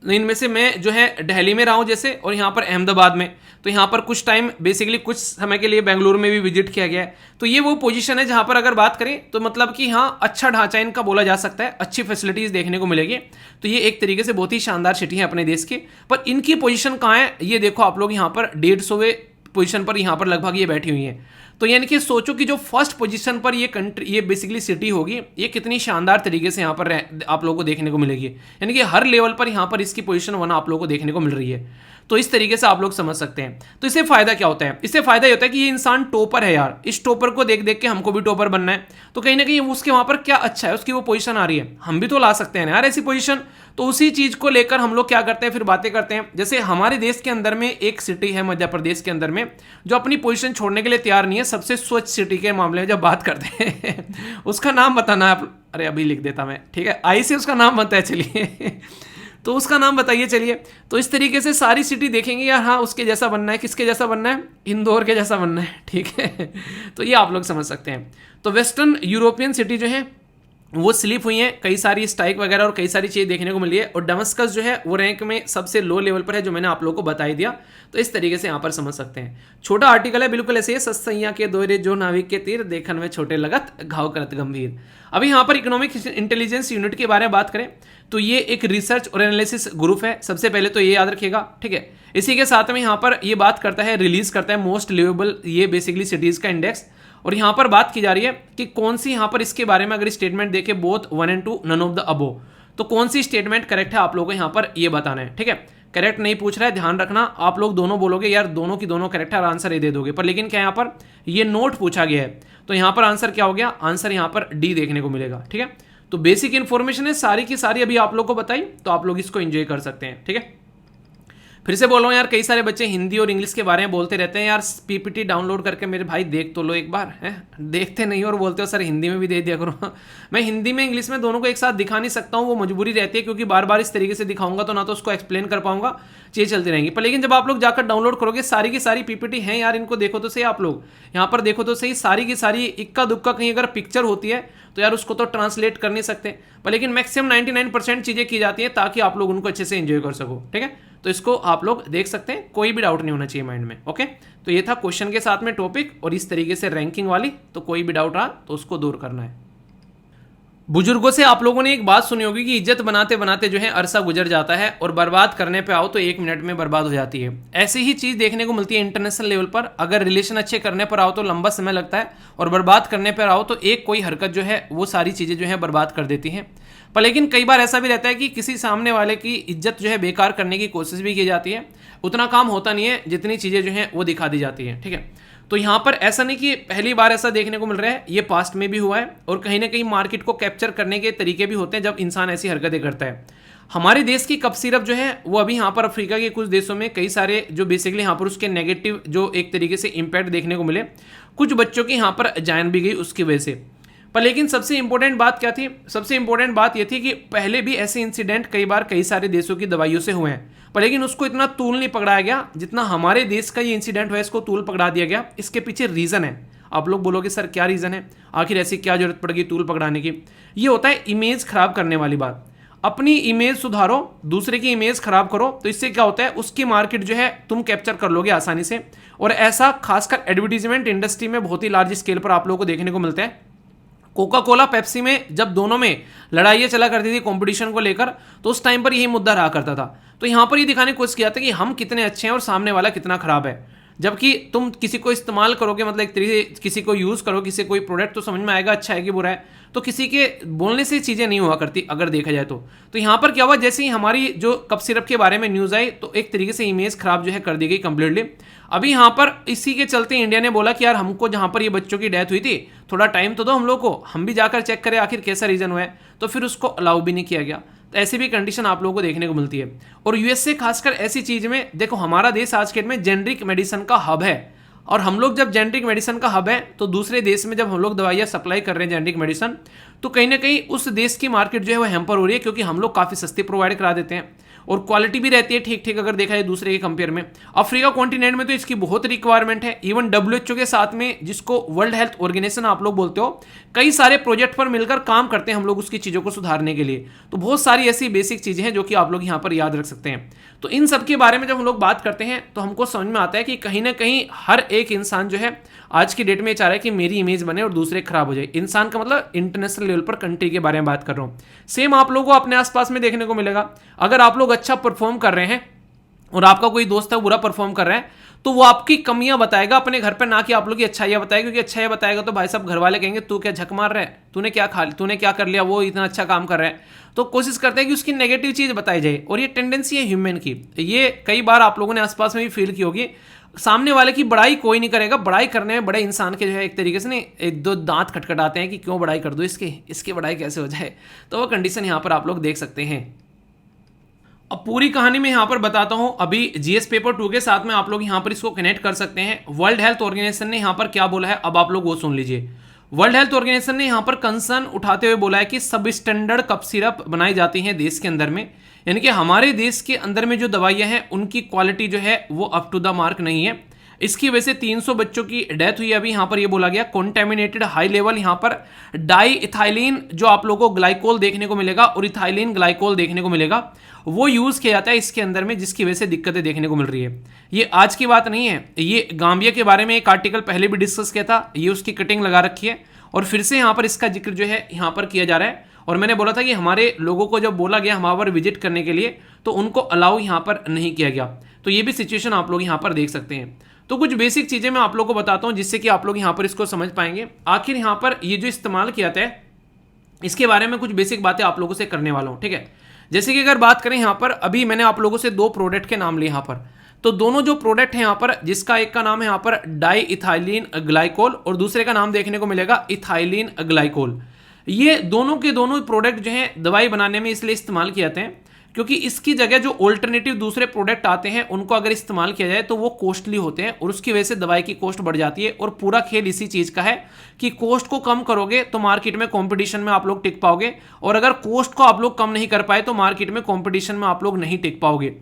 S1: इनमें से मैं जो है दिल्ली में रहा हूँ जैसे, और यहाँ पर अहमदाबाद में, तो यहाँ पर कुछ टाइम बेसिकली कुछ समय के लिए बेंगलुरु में भी विजिट किया गया है। तो ये वो पोजीशन है जहाँ पर अगर बात करें तो मतलब कि हाँ अच्छा ढांचा इनका बोला जा सकता है, अच्छी फैसिलिटीज़ देखने को मिलेगी। तो ये एक तरीके से बहुत ही शानदार सिटी है अपने देश की। पर इनकी पोजीशन कहाँ है ये देखो आप लोग, यहाँ पर 150वें पोजीशन पर यहाँ पर लगभग ये बैठी हुई हैं। तो यानी कि सोचो कि जो फर्स्ट पोजीशन पर ये कंट्री, ये बेसिकली सिटी होगी, ये कितनी शानदार तरीके से यहाँ पर आप लोगों को देखने को मिलेगी। यानी कि हर लेवल पर यहाँ पर इसकी पोजीशन 1 आप लोगों को देखने को मिल रही है। तो इस तरीके से आप लोग समझ सकते हैं। तो इससे फायदा क्या होता है, इससे फायदा ये होता है कि ये इंसान टॉपर है यार, इस टॉपर को देख देख के हमको भी टॉपर बनना है। तो कहीं ना कहीं उसके वहाँ पर क्या अच्छा है, उसकी वो पोजीशन आ रही है, हम भी तो ला सकते हैं यार ऐसी पोजीशन। तो उसी चीज़ को लेकर हम लोग क्या करते हैं, फिर बातें करते हैं। जैसे हमारे देश के अंदर में एक सिटी है मध्य प्रदेश के अंदर में, जो अपनी पोजीशन छोड़ने के लिए तैयार नहीं है, सबसे स्वच्छ सिटी के मामले में जब बात करते हैं उसका नाम बताना आप, अरे अभी लिख देता मैं, ठीक है, आई से उसका नाम बनता है, चलिए तो उसका नाम बताइए चलिए। तो इस तरीके से सारी सिटी देखेंगे यार, हाँ उसके जैसा बनना है, किसके जैसा बनना है, इंदौर के जैसा बनना है, ठीक है। तो ये आप लोग समझ सकते हैं। तो वेस्टर्न यूरोपियन सिटी जो है वो स्लिप हुई हैं, कई सारी स्ट्राइक वगैरह और कई सारी चीज़ें देखने को मिली है। और दमस्कस जो है वो रैंक में सबसे लो लेवल पर है, जो मैंने आप लोगों को बता ही दिया। तो इस तरीके से यहाँ पर समझ सकते हैं। छोटा आर्टिकल है, बिल्कुल ऐसे ही, सत्सैया के दोहरे जो नाविक के तीर, देखन में छोटे लगत घाव करत गंभीर। अभी यहाँ पर इकोनॉमिक इंटेलिजेंस यूनिट के बारे में बात करें तो ये एक रिसर्च और एनालिसिस ग्रुप है, सबसे पहले तो ये याद रखिएगा, ठीक है। इसी के साथ में यहाँ पर ये बात करता है, रिलीज करता है मोस्ट लिवेबल, ये बेसिकली सिटीज का इंडेक्स। और यहाँ पर बात की जा रही है कि कौन सी, यहाँ पर इसके बारे में अगर स्टेटमेंट देखे both 1 and 2 none of the above, तो कौन सी स्टेटमेंट करेक्ट है आप लोगों को यहाँ पर ये बताना है, ठीक है। करेक्ट नहीं पूछ रहा है, ध्यान रखना, आप लोग दोनों बोलोगे यार दोनों की दोनों करेक्ट है और आंसर ये दे दोगे, पर लेकिन क्या यहाँ पर ये नोट पूछा गया है, तो यहाँ पर आंसर क्या हो गया, आंसर यहाँ पर डी देखने को मिलेगा, ठीक है। तो बेसिक इन्फॉर्मेशन है सारी की सारी अभी आप लोग को बताई, तो आप लोग इसको एंजॉय कर सकते हैं, ठीक है। फिर से बोल रहा हूँ यार, कई सारे बच्चे हिंदी और इंग्लिश के बारे में बोलते रहते हैं यार, पीपीटी डाउनलोड करके मेरे भाई देख तो लो एक बार, है देखते नहीं और बोलते हो सर हिंदी में भी दे दिया करो। मैं हिंदी में इंग्लिश में दोनों को एक साथ दिखा नहीं सकता हूँ, वो मजबूरी रहती है, क्योंकि बार बार इस तरीके से दिखाऊंगा तो ना तो उसको एक्सप्लेन कर पाऊंगा, चीज़ चलती रहेंगी। पर लेकिन जब आप लोग जाकर डाउनलोड करोगे, सारी की सारी पीपीटी हैं यार, इनको देखो तो सही, आप लोग यहाँ पर देखो तो सही, सारी की सारी, इक्का दुक्का कहीं अगर पिक्चर होती है तो यार उसको तो ट्रांसलेट कर नहीं सकते, पर लेकिन मैक्सिमम 99% चीज़ें की जाती हैं ताकि आप लोग उनको अच्छे से एंजॉय कर सको, ठीक है। तो इसको आप लोग देख सकते हैं, कोई भी डाउट नहीं होना चाहिए माइंड में, ओके। तो ये था क्वेश्चन के साथ में टॉपिक, और इस तरीके से रैंकिंग वाली, तो कोई भी डाउट रहा तो उसको दूर करना है। बुजुर्गों से आप लोगों ने एक बात सुनी होगी कि इज्जत बनाते बनाते जो है अरसा गुजर जाता है, और बर्बाद करने पे आओ तो 1 मिनट में बर्बाद हो जाती है। ऐसी ही चीज़ देखने को मिलती है इंटरनेशनल लेवल पर, अगर रिलेशन अच्छे करने पर आओ तो लंबा समय लगता है, और बर्बाद करने पर आओ तो एक कोई हरकत जो है वो सारी चीज़ें जो है बर्बाद कर देती हैं। पर लेकिन कई बार ऐसा भी रहता है कि किसी सामने वाले की इज्जत जो है बेकार करने की कोशिश भी की जाती है, उतना काम होता नहीं है जितनी चीज़ें जो हैं वो दिखा दी जाती हैं, ठीक है। तो यहाँ पर ऐसा नहीं कि पहली बार ऐसा देखने को मिल रहा है, ये पास्ट में भी हुआ है, और कहीं ना कहीं मार्केट को कैप्चर करने के तरीके भी होते हैं जब इंसान ऐसी हरकतें करता है। हमारे देश की कप सिरप जो है वो अभी यहाँ पर अफ्रीका के कुछ देशों में कई सारे जो बेसिकली यहाँ पर उसके नेगेटिव जो एक तरीके से इम्पैक्ट देखने को मिले, कुछ बच्चों की यहाँ पर जान भी गई उसकी वजह से। पर लेकिन सबसे इंपॉर्टेंट बात क्या थी, सबसे इंपॉर्टेंट बात यह थी कि पहले भी ऐसे इंसिडेंट कई बार कई सारे देशों की दवाइयों से हुए हैं, पर लेकिन उसको इतना तूल नहीं पकड़ाया गया जितना हमारे देश का ये इंसिडेंट हुआ, इसको तूल पकड़ा दिया गया। इसके पीछे रीज़न है, आप लोग बोलोगे सर क्या रीज़न है, आखिर ऐसी क्या जरूरत पड़ गई तूल पकड़ाने की। ये होता है इमेज खराब करने वाली बात। अपनी इमेज सुधारो, दूसरे की इमेज खराब करो, तो इससे क्या होता है उसकी मार्केट जो है तुम कैप्चर कर लोगे आसानी से। और ऐसा खासकर एडवर्टीजमेंट इंडस्ट्री में बहुत ही लार्ज स्केल पर आप लोगों को देखने को मिलता है। कोका कोला पेप्सी में जब दोनों में लड़ाइयाँ चला करती थी कंपटीशन को लेकर, तो उस टाइम पर यही मुद्दा रहा करता था। तो यहाँ पर ये दिखाने की कोशिश किया था कि हम कितने अच्छे हैं और सामने वाला कितना खराब है। जबकि तुम किसी को इस्तेमाल करोगे, मतलब एक तरीके से किसी को यूज़ करो, किसी कोई प्रोडक्ट, तो समझ में आएगा अच्छा है कि बुरा है। तो किसी के बोलने से चीज़ें नहीं हुआ करती अगर देखा जाए तो यहाँ पर क्या हुआ, जैसे ही हमारी जो कप सिरप के बारे में न्यूज़ आई तो एक तरीके से इमेज खराब जो है कर दी गई कंप्लीटली। अभी यहाँ पर इसी के चलते इंडिया ने बोला कि यार हमको जहाँ पर ये बच्चों की डेथ हुई थी थोड़ा टाइम तो दो हम लोग को, हम भी जाकर चेक करें आखिर कैसा रीज़न हुआ है, तो फिर उसको अलाउ भी नहीं किया गया। तो ऐसी भी कंडीशन आप लोगों को देखने को मिलती है। और यूएस से खासकर ऐसी चीज़ में देखो, हमारा देश आज के डेट में जेनरिक मेडिसिन का हब है, और हम लोग जब जेनरिक मेडिसिन का हब है तो दूसरे देश में जब हम लोग दवाइयाँ सप्लाई कर रहे हैं जेनरिक मेडिसिन, तो कहीं ना कहीं उस देश की मार्केट जो है वो हैम्पर हो रही है, क्योंकि हम लोग काफ़ी सस्ती प्रोवाइड करा देते हैं और क्वालिटी भी रहती है ठीक ठीक अगर देखा जाए दूसरे के कंपेयर में। अफ्रीका कॉन्टिनेंट में तो इसकी बहुत रिक्वायरमेंट है। इवन WHO के साथ में, जिसको वर्ल्ड हेल्थ ऑर्गेनाइजेशन आप लोग बोलते हो, कई सारे प्रोजेक्ट पर मिलकर काम करते हैं हम लोग उसकी चीज़ों को सुधारने के लिए। तो बहुत सारी ऐसी बेसिक चीज़ें हैं जो कि आप लोग यहाँ पर याद रख सकते हैं। तो इन सब के बारे में जब हम लोग बात करते हैं तो हमको समझ में आता है कि कहीं ना कहीं हर एक इंसान जो है आज की डेट में चाह रहा है कि मेरी इमेज बने और दूसरे खराब हो जाए। इंसान का मतलब इंटरनेशनल लेवल पर कंट्री के बारे में बात कर रहा हूँ। सेम आप लोगों को अपने आसपास में देखने को मिलेगा। अगर आप लोग अच्छा परफॉर्म कर रहे हैं और आपका कोई दोस्त है बुरा परफॉर्म कर रहा है, तो वो आपकी कमियां बताएगा अपने घर पे, ना कि आप लोग की अच्छाइयां बताएगा। क्योंकि अच्छाइयां बताएगा तो भाई साहब घर वाले कहेंगे तू क्या झक मार रहा है, तूने क्या खा, तूने क्या कर लिया, वो इतना अच्छा काम कर रहा है। तो कोशिश करते हैं कि उसकी नेगेटिव चीज़ बताई जाए, और ये टेंडेंसी है ह्यूमन की। ये कई बार आप लोगों ने आसपास में भी फील की होगी। सामने वाले की बड़ाई कोई नहीं करेगा, बड़ाई करने में बड़े इंसान के जो है एक तरीके से नहीं, एक दो दांत खटखटाते हैं कि क्यों बड़ाई कर दो इसकी बड़ाई कैसे हो जाए। तो वो कंडीशन यहाँ पर आप लोग देख सकते हैं। अब पूरी कहानी में यहाँ पर बताता हूँ। अभी जीएस पेपर 2 के साथ में आप लोग यहाँ पर इसको कनेक्ट कर सकते हैं। वर्ल्ड हेल्थ ऑर्गेनाइजेशन ने यहाँ पर क्या बोला है, अब आप लोग वो सुन लीजिए। वर्ल्ड हेल्थ ऑर्गेनाइजेशन ने यहाँ पर कंसर्न उठाते हुए बोला है कि सब स्टैंडर्ड कप सिरप बनाई जाती हैं देश के अंदर में, यानी कि हमारे देश के अंदर में जो दवाइयाँ हैं उनकी क्वालिटी जो है वो अप टू द मार्क नहीं है। इसकी वजह से 300 बच्चों की डेथ हुई। अभी यहाँ पर ये बोला गया कॉन्टेमिनेटेड हाई लेवल यहाँ पर डाई इथाइलिन जो आप लोगों को ग्लाइकोल देखने को मिलेगा और इथाइलिन ग्लाइकोल देखने को मिलेगा, वो यूज किया जाता है इसके अंदर में, जिसकी वजह से दिक्कतें देखने को मिल रही है। ये आज की बात नहीं है, ये गांबिया के बारे में एक आर्टिकल पहले भी डिस्कस किया था, ये उसकी कटिंग लगा रखी है और फिर से यहाँ पर इसका जिक्र जो है यहाँ पर किया जा रहा है। और मैंने बोला था कि हमारे लोगों को जब बोला गया वहाँ पर विजिट करने के लिए तो उनको अलाउ यहाँ पर नहीं किया गया। तो ये भी सिचुएशन आप लोग यहाँ पर देख सकते हैं। तो कुछ बेसिक चीज़ें मैं आप लोगों को बताता हूँ जिससे कि आप लोग यहाँ पर इसको समझ पाएंगे। आखिर यहाँ पर ये जो इस्तेमाल किया जाता है इसके बारे में कुछ बेसिक बातें आप लोगों से करने वाला हूँ, ठीक है। जैसे कि अगर बात करें यहाँ पर, अभी मैंने आप लोगों से 2 प्रोडक्ट के नाम लिए यहाँ पर, तो दोनों जो प्रोडक्ट है यहाँ पर, जिसका एक का नाम है यहाँ पर डाई इथाइलिन ग्लाइकोल और दूसरे का नाम देखने को मिलेगा इथाइलिन ग्लाइकोल। ये दोनों के दोनों प्रोडक्ट जो है दवाई बनाने में इसलिए इस्तेमाल किए जाते हैं क्योंकि इसकी जगह जो ऑल्टरनेटिव दूसरे प्रोडक्ट आते हैं उनको अगर इस्तेमाल किया जाए तो वो कॉस्टली होते हैं और उसकी वजह से दवाई की कॉस्ट बढ़ जाती है। और पूरा खेल इसी चीज़ का है कि कॉस्ट को कम करोगे तो मार्केट में कंपटीशन में आप लोग टिक पाओगे, और अगर कॉस्ट को आप लोग कम नहीं कर पाए तो मार्केट में कंपटीशन में आप लोग नहीं टिक पाओगे।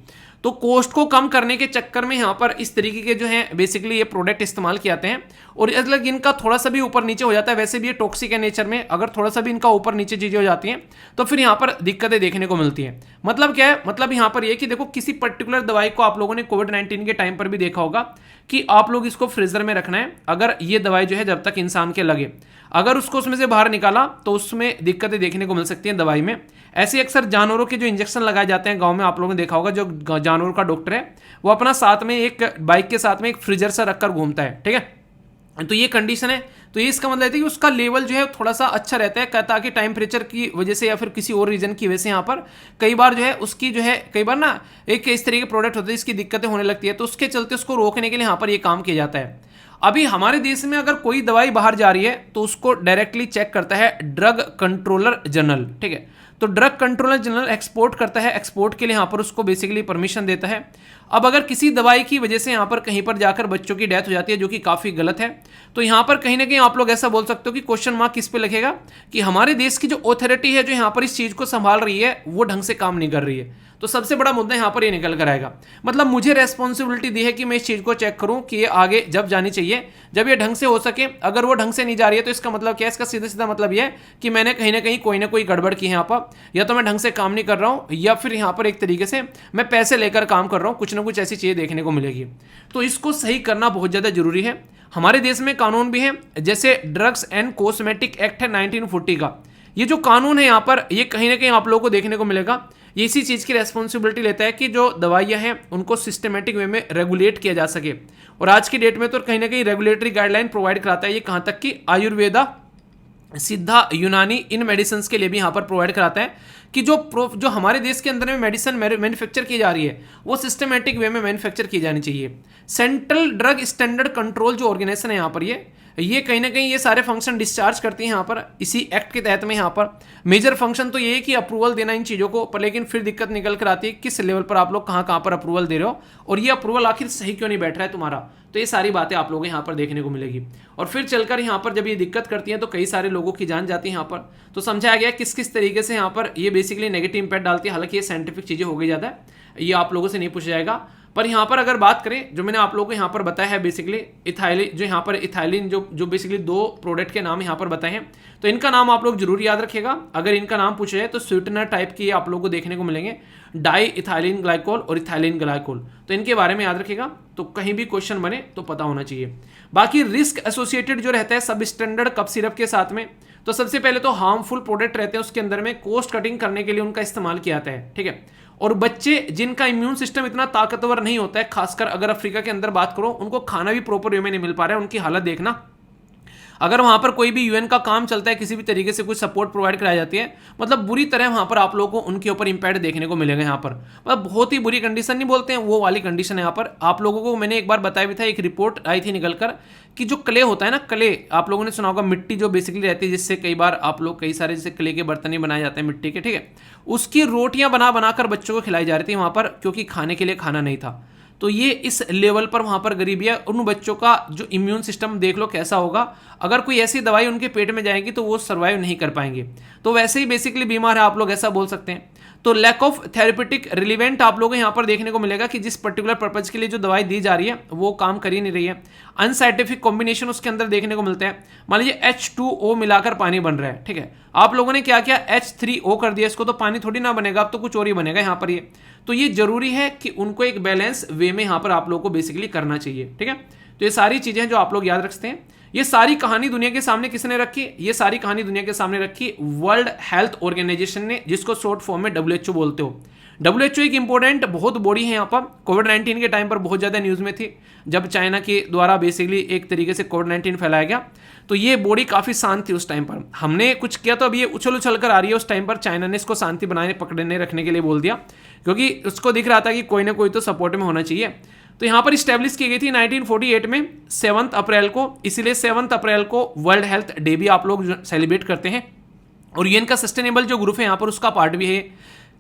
S1: तो कॉस्ट को कम करने के चक्कर में यहाँ पर इस तरीके के जो है बेसिकली ये प्रोडक्ट इस्तेमाल किए जाते हैं। और अलग इनका थोड़ा सा भी ऊपर नीचे हो जाता है, वैसे भी ये टॉक्सिक है नेचर में, अगर थोड़ा सा भी इनका ऊपर नीचे चीज़ें हो जाती हैं तो फिर यहाँ पर दिक्कतें देखने को मिलती हैं। मतलब क्या है, मतलब यहाँ पर ये कि देखो किसी पर्टिकुलर दवाई को आप लोगों ने कोविड-19 के टाइम पर भी देखा होगा कि आप लोग इसको फ्रीजर में रखना है, अगर ये दवाई जो है जब तक इंसान के लगे, अगर उसको उसमें से बाहर निकाला तो उसमें दिक्कतें देखने को मिल सकती हैं दवाई में। ऐसे अक्सर जानवरों के जो इंजेक्शन लगाए जाते हैं गांव में, आप लोगों ने देखा होगा, जो जानवरों का डॉक्टर है वो अपना साथ में एक बाइक के साथ में एक फ्रीजर सा रखकर घूमता है, ठीक है। तो ये कंडीशन है, तो ये इसका मतलब है कि उसका लेवल जो है थोड़ा सा अच्छा रहता है, ताकि टेम्परेचर की वजह से या फिर किसी और रीजन की वजह से यहाँ पर कई बार जो है उसकी जो है कई बार ना एक इस तरीके के प्रोडक्ट होते हैं इसकी दिक्कतें होने लगती है, तो उसके चलते उसको रोकने के लिए यहाँ पर ये काम किया जाता है। अभी हमारे देश में अगर कोई दवाई बाहर जा रही है तो उसको डायरेक्टली चेक करता है ड्रग कंट्रोलर जनरल, ठीक है। तो ड्रग कंट्रोलर जनरल एक्सपोर्ट करता है, एक्सपोर्ट के लिए यहाँ पर उसको बेसिकली परमिशन देता है। अब अगर किसी दवाई की वजह से यहाँ पर कहीं पर जाकर बच्चों की डेथ हो जाती है जो कि काफ़ी गलत है, तो यहाँ पर कहीं ना कहीं आप लोग ऐसा बोल सकते हो कि क्वेश्चन मार्क किस पे लगेगा कि हमारे देश की जो अथॉरिटी है जो यहाँ पर इस चीज़ को संभाल रही है वो ढंग से काम नहीं कर रही है। तो सबसे बड़ा मुद्दा यहाँ पर ये निकल कर आएगा, मतलब मुझे रेस्पॉन्सिबिलिटी दी है कि मैं इस चीज़ को चेक करूँ कि ये आगे जब जानी चाहिए, जब ये ढंग से हो सके। अगर वो ढंग से नहीं जा रही है तो इसका मतलब क्या है, इसका सीधा सीधा मतलब ये है कि मैंने कहीं ना कोई गड़बड़ की है यहाँ पर, या तो मैं ढंग से काम नहीं कर रहा हूँ या फिर यहाँ पर एक तरीके से मैं पैसे लेकर काम कर रहा हूँ, कुछ ना कुछ ऐसी चीज़ें देखने को मिलेगी। तो इसको सही करना बहुत ज़्यादा जरूरी है। हमारे देश में कानून भी है, जैसे ड्रग्स एंड कॉस्मेटिक एक्ट है 1940 का, ये जो कानून है यहाँ पर ये कहीं ना कहीं आप लोगों को देखने को मिलेगा, ये इसी चीज़ की रेस्पॉन्सिबिलिटी लेता है कि जो दवाइयाँ हैं उनको सिस्टमेटिक वे में रेगुलेट किया जा सके। और आज की डेट में तो कहीं ना कहीं रेगुलेटरी गाइडलाइन प्रोवाइड कराता है, ये कहाँ तक कि आयुर्वेदा, सिद्धा, यूनानी, इन मेडिसिन के लिए भी यहाँ पर प्रोवाइड कराता है कि जो हमारे देश के अंदर में मेडिसिन मैन्युफैक्चर की जा रही है वो सिस्टमेटिक वे में मैन्युफैक्चर की जानी चाहिए। सेंट्रल ड्रग स्टैंडर्ड कंट्रोल जो ऑर्गेनाइजेशन है यहाँ पर ये कहीं ना कहीं ये सारे फंक्शन डिस्चार्ज करती है यहाँ पर इसी एक्ट के तहत में। यहाँ पर मेजर फंक्शन तो ये है कि अप्रूवल देना इन चीज़ों को, पर लेकिन फिर दिक्कत निकल कर आती है किस लेवल पर आप लोग कहाँ पर अप्रूवल दे रहे हो और ये अप्रूवल आखिर सही क्यों नहीं बैठ रहा है तुम्हारा। तो ये सारी बातें आप लोगों को यहाँ पर देखने को मिलेगी। और फिर चलकर यहाँ पर जब ये दिक्कत करती है तो कई सारे लोगों की जान जाती है यहाँ पर। तो समझाया गया किस किस तरीके से यहाँ पर ये बेसिकली नेगेटिव इंपैक्ट डालती है। हालांकि ये साइंटिफिक चीज़ें हो गई ज़्यादा है, ये आप लोगों से नहीं पूछा जाएगा। पर यहाँ पर अगर बात करें जो मैंने आप लोगों को यहाँ पर बताया है बेसिकली इथाइलिन, जो यहाँ पर इथाइलिन जो बेसिकली 2 प्रोडक्ट के नाम यहाँ पर बताए हैं, तो इनका नाम आप लोग जरूर याद रखिएगा। अगर इनका नाम पूछा जाए तो स्वीटनर टाइप की आप लोगों को देखने को मिलेंगे, डाई इथाइलिन ग्लाइकोल और इथाइलिन ग्लाइकोल, तो इनके बारे में याद रखिएगा। तो कहीं भी क्वेश्चन बने तो पता होना चाहिए। बाकी रिस्क एसोसिएटेड जो रहता है सब स्टैंडर्ड कफ सिरप के साथ में, तो सबसे पहले तो हार्मफुल प्रोडक्ट रहते हैं उसके अंदर में कॉस्ट कटिंग करने के लिए उनका इस्तेमाल किया जाता है, ठीक है। और बच्चे जिनका इम्यून सिस्टम इतना ताकतवर नहीं होता है, खासकर अगर अफ्रीका के अंदर बात करो, उनको खाना भी प्रॉपर वे में नहीं मिल पा रहा है, उनकी हालत देखना। अगर वहाँ पर कोई भी यूएन का काम चलता है, किसी भी तरीके से कुछ सपोर्ट प्रोवाइड कराई जाती है, मतलब बुरी तरह वहाँ पर आप लोगों को उनके ऊपर इम्पैक्ट देखने को मिलेगा। यहाँ पर मतलब बहुत ही बुरी कंडीशन नहीं बोलते हैं, वो वाली कंडीशन है यहाँ पर। आप लोगों को मैंने एक बार बताया भी था, एक रिपोर्ट आई थी निकल कर कि जो क्ले होता है ना, क्ले आप लोगों ने सुना होगा, मिट्टी जो बेसिकली रहती है जिससे कई बार आप लोग कई सारे जैसे क्ले के बर्तन ही बनाए जाते हैं मिट्टी के, ठीक है, उसकी रोटियां बनाकर बच्चों को खिलाई जा रही थी वहाँ पर, क्योंकि खाने के लिए खाना नहीं था। तो ये इस लेवल पर वहाँ पर गरीबी है। उन बच्चों का जो इम्यून सिस्टम देख लो कैसा होगा, अगर कोई ऐसी दवाई उनके पेट में जाएगी तो वो सर्वाइव नहीं कर पाएंगे। तो वैसे ही बेसिकली बीमार है, आप लोग ऐसा बोल सकते हैं। तो लैक ऑफ थेरेपेटिक रिलीवेंट आप लोगों को यहाँ पर देखने को मिलेगा कि जिस पर्टिकुलर पर्पज के लिए जो दवाई दी जा रही है वो काम कर ही नहीं रही है। अनसाइंटिफिक कॉम्बिनेशन उसके अंदर देखने को मिलते हैं। मान लीजिए H2O मिलाकर पानी बन रहा है, ठीक है, आप लोगों ने क्या किया, H3O कर दिया इसको, तो पानी थोड़ी ना बनेगा, अब तो कुछ और ही बनेगा यहाँ पर ये। तो ये जरूरी है कि उनको एक बैलेंस वे में यहाँ पर आप लोगों को बेसिकली करना चाहिए, ठीक है। तो ये सारी चीजें जो आप लोग याद रखते हैं। ये सारी कहानी दुनिया के सामने किसने रखी, ये सारी कहानी दुनिया के सामने रखी वर्ल्ड हेल्थ ऑर्गेनाइजेशन ने, जिसको शॉर्ट फॉर्म में WHO बोलते हो। WHO एक इंपॉर्टेंट बहुत बॉडी है यहाँ पर, कोविड-19 के टाइम पर बहुत ज्यादा न्यूज में थी, जब चाइना के द्वारा बेसिकली एक तरीके से कोविड-19 फैलाया गया, तो ये बॉडी काफी शांत थी उस टाइम पर। हमने कुछ किया तो अब ये उछल उछल कर आ रही है, उस टाइम पर चाइना ने इसको शांति बनाने पकड़ने रखने के लिए बोल दिया, क्योंकि उसको दिख रहा था कि कोई ना कोई तो सपोर्ट में होना चाहिए। तो यहाँ पर स्टैब्लिश की गई थी 1948 में 7 अप्रैल को, इसीलिए 7 अप्रैल को वर्ल्ड हेल्थ डे भी आप लोग सेलिब्रेट करते हैं। और यूएन का सस्टेनेबल जो ग्रुप है यहाँ पर उसका पार्ट भी है।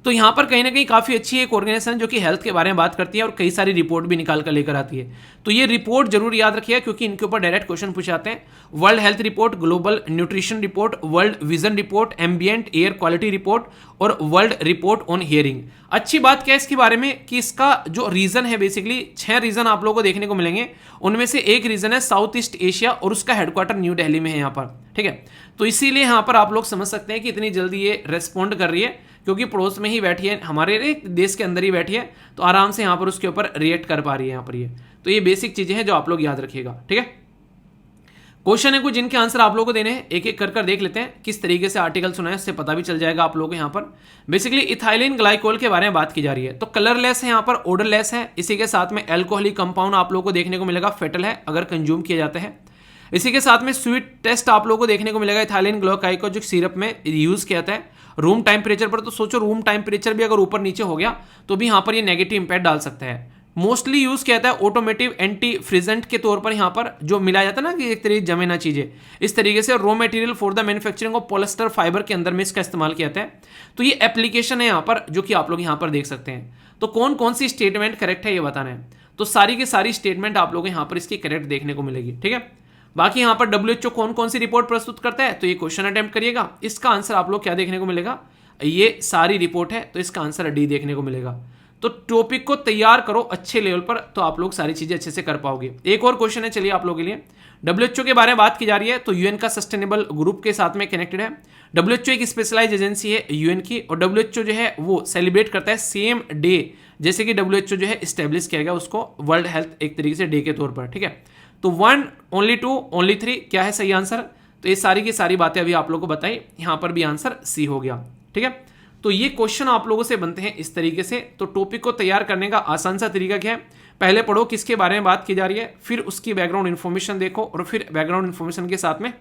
S1: तो यहाँ पर कहीं ना कहीं काफ़ी अच्छी एक ऑर्गेनाइजेशन जो कि हेल्थ के बारे में बात करती है और कई सारी रिपोर्ट भी निकाल कर लेकर आती है। तो ये रिपोर्ट जरूर याद रखिएगा, क्योंकि इनके ऊपर डायरेक्ट क्वेश्चन पूछे जाते हैं। World health report, global nutrition report, world vision report, ambient air quality report और वर्ल्ड रिपोर्ट ऑन हियरिंग। अच्छी बात क्या है इसके बारे में कि इसका जो रीजन है, बेसिकली 6 रीजन आप लोगों को देखने को मिलेंगे, उनमें से एक रीजन है साउथ ईस्ट एशिया और उसका हेडक्वार्टर न्यू दिल्ली में है यहाँ पर, ठीक है। तो इसीलिए यहाँ पर आप लोग समझ सकते हैं कि इतनी जल्दी ये रेस्पॉन्ड कर रही है, क्योंकि पड़ोस में ही बैठी है, हमारे देश के अंदर ही बैठी है, तो आराम से यहाँ पर उसके ऊपर रिएक्ट कर पा रही है यहाँ पर ये। तो ये बेसिक चीजें हैं जो आप लोग याद रखिएगा, ठीक है। क्वेश्चन है कुछ जिनके आंसर आप लोगों को देने हैं, एक एक कर देख लेते हैं किस तरीके से आर्टिकल सुना है, इससे पता भी चल जाएगा आप लोगों को। यहाँ पर बेसिकली इथाइलिन ग्लाइकोल के बारे में बात की जा रही है। तो कलरलेस है यहाँ पर, ऑर्डरलेस है, इसी के साथ में एल्कोहलिक कंपाउंड आप लोगों को देखने को मिलेगा, फेटल है अगर कंज्यूम किया जाता है। इसी के साथ में स्वीट टेस्ट आप लोगों को देखने को मिलेगा इथाइलिन ग्लाइकोल जो सिरप में यूज किया जाता है रूम टेम्परेचर पर। तो सोचो रूम टेम्परेचर भी अगर ऊपर नीचे हो गया तो भी यहाँ पर ये नेगेटिव इंपैक्ट डाल सकता है। मोस्टली यूज किया जाता है ऑटोमेटिव एंटी फ्रिजेंट के तौर पर, यहाँ पर जो मिलाया जाता है ना कि एक तरीके जमे ना चीजें, इस तरीके से raw material for the manufacturing of polyester fibre के अंदर में इसका इस्तेमाल किया जाता है। तो ये एप्लीकेशन है यहाँ पर जो कि आप लोग यहाँ पर देख सकते हैं। तो कौन कौन सी स्टेटमेंट करेक्ट है ये बताना है, तो सारी की सारी स्टेटमेंट आप लोग यहाँ पर इसकी करेक्ट देखने को मिलेगी, ठीक है। बाकी यहाँ पर WHO कौन कौन सी रिपोर्ट प्रस्तुत करता है, तो ये क्वेश्चन अटेम्प्ट करिएगा, इसका आंसर आप लोग क्या देखने को मिलेगा, ये सारी रिपोर्ट है, तो इसका आंसर डी देखने को मिलेगा। तो टॉपिक को तैयार करो अच्छे लेवल पर, तो आप लोग सारी चीजें अच्छे से कर पाओगे। एक और क्वेश्चन है, चलिए आप लोगों के लिए, WHO के बारे में बात की जा रही है, तो यूएन का सस्टेनेबल ग्रुप के साथ में कनेक्टेड है। WHO एक स्पेशलाइज एजेंसी है यूएन की, और WHO जो है वो सेलिब्रेट करता है सेम डे जैसे कि WHO जो है स्टेब्लिश किया गया उसको वर्ल्ड हेल्थ एक तरीके से डे के तौर पर, ठीक है। तो 1 ओनली 2 ओनली 3 क्या है सही आंसर, तो ये सारी की सारी बातें अभी आप लोगों को बताई, यहां पर भी आंसर सी हो गया, ठीक है। तो ये क्वेश्चन आप लोगों से बनते हैं इस तरीके से। तो टॉपिक को तैयार करने का आसान सा तरीका क्या है, पहले पढ़ो किसके बारे में बात की जा रही है, फिर उसकी बैकग्राउंड इन्फॉर्मेशन देखो, और फिर बैकग्राउंड इन्फॉर्मेशन के साथ में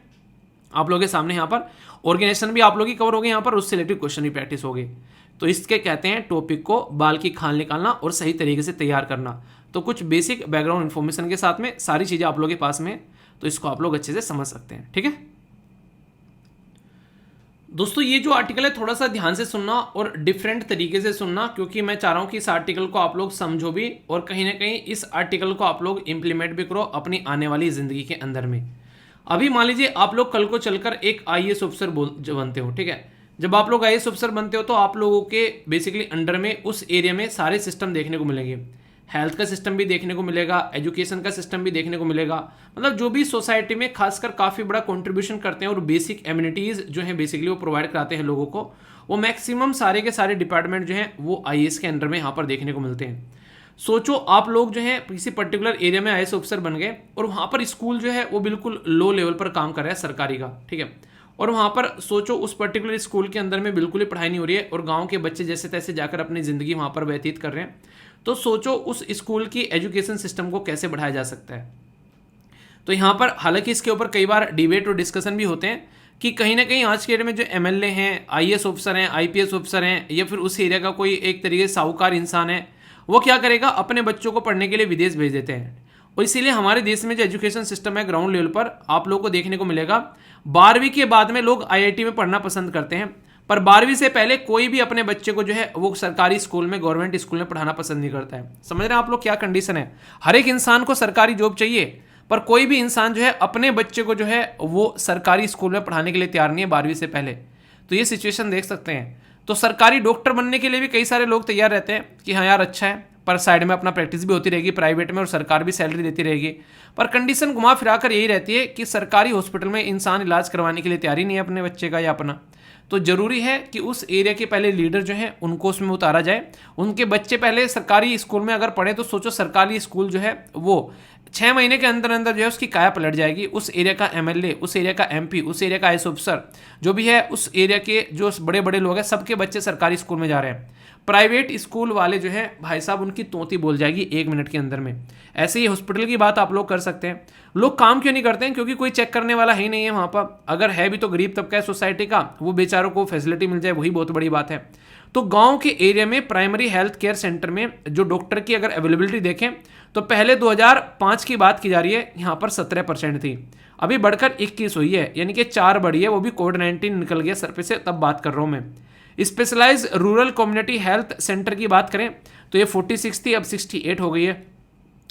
S1: आप लोगों के सामने यहाँ पर ऑर्गेनाइजेशन भी आप लोग ही कवर हो गए, यहाँ पर उससे रिलेटेड क्वेश्चन भी प्रैक्टिस हो गए। तो इसके कहते हैं टॉपिक को बाल की खाल निकालना और सही तरीके से तैयार करना। तो कुछ बेसिक बैकग्राउंड इन्फॉर्मेशन के साथ में सारी चीजें आप लोगों के पास में, तो इसको आप लोग अच्छे से समझ सकते हैं, ठीक है। दोस्तों ये जो आर्टिकल है थोड़ा सा ध्यान से सुनना और डिफरेंट तरीके से सुनना, क्योंकि मैं चाह रहा हूं कि इस आर्टिकल को आप लोग समझो भी और कहीं ना कहीं इस आर्टिकल को आप लोग इंप्लीमेंट भी करो अपनी आने वाली जिंदगी के अंदर में। अभी मान लीजिए आप लोग कल को चलकर एक IAS ऑफिसर बनते हो, ठीक है। जब आप लोग IAS ऑफिसर बनते हो तो आप लोगों के बेसिकली अंडर में उस एरिया में सारे सिस्टम देखने को मिलेंगे, हेल्थ का सिस्टम भी देखने को मिलेगा, एजुकेशन का सिस्टम भी देखने को मिलेगा, मतलब जो भी सोसाइटी में खासकर काफ़ी बड़ा कंट्रीब्यूशन करते हैं और बेसिक एमिनिटीज़ जो है बेसिकली वो प्रोवाइड कराते हैं लोगों को, वो मैक्सिमम सारे के सारे डिपार्टमेंट जो हैं वो IAS के अंडर में यहाँ पर देखने को मिलते हैं। सोचो आप लोग जो है किसी पर्टिकुलर एरिया में IAS ऑफिसर बन गए और वहाँ पर स्कूल जो है वो बिल्कुल लो लेवल पर काम कर रहा है सरकारी का, ठीक है। और वहाँ पर सोचो उस पर्टिकुलर स्कूल के अंदर में बिल्कुल ही पढ़ाई नहीं हो रही है और गाँव के बच्चे जैसे तैसे जाकर अपनी ज़िंदगी वहाँ पर व्यतीत कर रहे हैं। तो सोचो उस स्कूल की एजुकेशन सिस्टम को कैसे बढ़ाया जा सकता है। तो यहाँ पर हालांकि इसके ऊपर कई बार डिबेट और डिस्कशन भी होते हैं कि कहीं ना कहीं आज के एरिया में जो MLA हैं, IAS ऑफिसर हैं, IPS ऑफिसर हैं, या फिर उस एरिया का कोई एक तरीके से साहूकार इंसान है, वो क्या करेगा, अपने बच्चों को पढ़ने के लिए विदेश भेज देते हैं। और इसीलिए हमारे देश में जो एजुकेशन सिस्टम है ग्राउंड लेवल पर आप लोगों को देखने को मिलेगा, 12वीं के बाद में लोग IIT में पढ़ना पसंद करते हैं, पर 12वीं से पहले कोई भी अपने बच्चे को जो है वो सरकारी स्कूल में, गवर्नमेंट स्कूल में पढ़ाना पसंद नहीं करता है। समझ रहे हैं आप लोग क्या कंडीशन है, हर एक इंसान को सरकारी जॉब चाहिए, पर कोई भी इंसान जो है अपने बच्चे को जो है वो सरकारी स्कूल में पढ़ाने के लिए तैयार नहीं है 12वीं से पहले। तो ये सिचुएशन देख सकते हैं। तो सरकारी डॉक्टर बनने के लिए भी कई सारे लोग तैयार रहते हैं कि हाँ यार अच्छा है, पर साइड में अपना प्रैक्टिस भी होती रहेगी प्राइवेट में और सरकार भी सैलरी देती रहेगी। पर कंडीशन घुमा फिरा कर यही रहती है कि सरकारी हॉस्पिटल में इंसान इलाज करवाने के लिए तैयारी नहीं है अपने बच्चे का या अपना। तो जरूरी है कि उस एरिया के पहले लीडर जो हैं उनको उसमें उतारा जाए। उनके बच्चे पहले सरकारी स्कूल में अगर पढ़े तो सोचो सरकारी स्कूल जो है वो 6 महीने के अंदर अंदर जो है उसकी काया पलट जाएगी। उस एरिया का एमएलए, उस एरिया का एमपी, उस एरिया का आईएएस ऑफिसर जो भी है, उस एरिया के जो बड़े बड़े लोग हैं सबके बच्चे सरकारी स्कूल में जा रहे हैं। प्राइवेट स्कूल वाले जो है भाई साहब उनकी तोती बोल जाएगी 1 मिनट के अंदर में। ऐसे ही हॉस्पिटल की बात आप लोग कर सकते हैं। लोग काम क्यों नहीं करते हैं? क्योंकि कोई चेक करने वाला ही नहीं है वहाँ पर। अगर है भी तो गरीब तबका है सोसाइटी का, वो बेचारों को फैसिलिटी मिल जाए वही बहुत बड़ी बात है। तो गांव के एरिया में प्राइमरी हेल्थ केयर सेंटर में जो डॉक्टर की अगर अवेलेबिलिटी देखें तो पहले 2005 की बात की जा रही है, यहाँ पर 17% थी, अभी बढ़कर 21 हुई है, यानी कि 4 बढ़ी है। वो भी कोविड-19 निकल गया सर पे से, तब बात कर रहा हूँ मैं। Specialise rural community health centre की बात करें तो ये 46 थी, अब 68 हो गई है।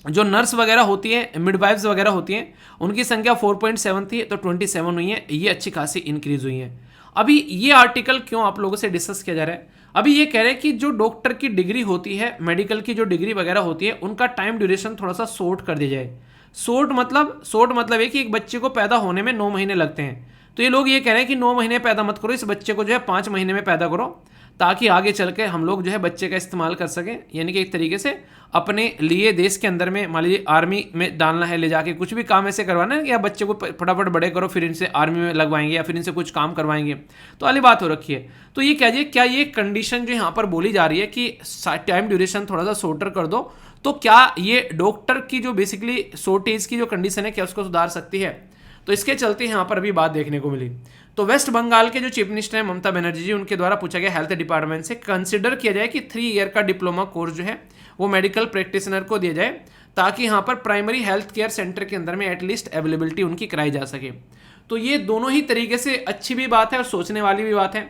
S1: जो नर्स वगैरह होती है, मिडवाइफ्स वगैरह होती हैं, उनकी संख्या 4.7 थी तो 27 हुई है। ये अच्छी खासी इंक्रीज हुई है। अभी ये आर्टिकल क्यों आप लोगों से डिस्कस किया जा रहा है? अभी ये कह रहे हैं कि जो डॉक्टर की डिग्री होती है, मेडिकल की जो डिग्री वगैरह होती है, उनका टाइम ड्यूरेशन थोड़ा सा शॉर्ट कर दिया जाए। शॉर्ट मतलब है कि एक बच्चे को पैदा होने में 9 महीने लगते हैं, तो ये लोग ये कह रहे हैं कि 9 महीने पैदा मत करो, इस बच्चे को जो है 5 महीने में पैदा करो, ताकि आगे चल के हम लोग जो है बच्चे का इस्तेमाल कर सकें। यानी कि एक तरीके से अपने लिए देश के अंदर में, मान लीजिए आर्मी में डालना है ले जाके, कुछ भी काम ऐसे करवाना है कि आप बच्चे को फटाफट बड़े करो फिर इनसे आर्मी में लगवाएंगे या फिर इनसे कुछ काम करवाएंगे, तो वाली बात हो रखी है। तो ये कहिए क्या ये कंडीशन जो यहाँ पर बोली जा रही है कि टाइम ड्यूरेशन थोड़ा सा शॉर्टर कर दो, तो क्या ये डॉक्टर की जो बेसिकली शॉर्टेज की जो कंडीशन है क्या उसको सुधार सकती है? तो इसके चलते यहाँ पर अभी बात देखने को मिली। तो वेस्ट बंगाल के जो चीफ मिनिस्टर हैं ममता बनर्जी जी, उनके द्वारा पूछा गया हेल्थ डिपार्टमेंट से कंसिडर किया जाए कि 3 ईयर का डिप्लोमा कोर्स जो है वो मेडिकल प्रैक्टिशनर को दिया जाए, ताकि यहाँ पर प्राइमरी हेल्थ केयर सेंटर के अंदर में एटलीस्ट अवेलेबिलिटी उनकी कराई जा सके। तो ये दोनों ही तरीके से अच्छी भी बात है और सोचने वाली भी बात है,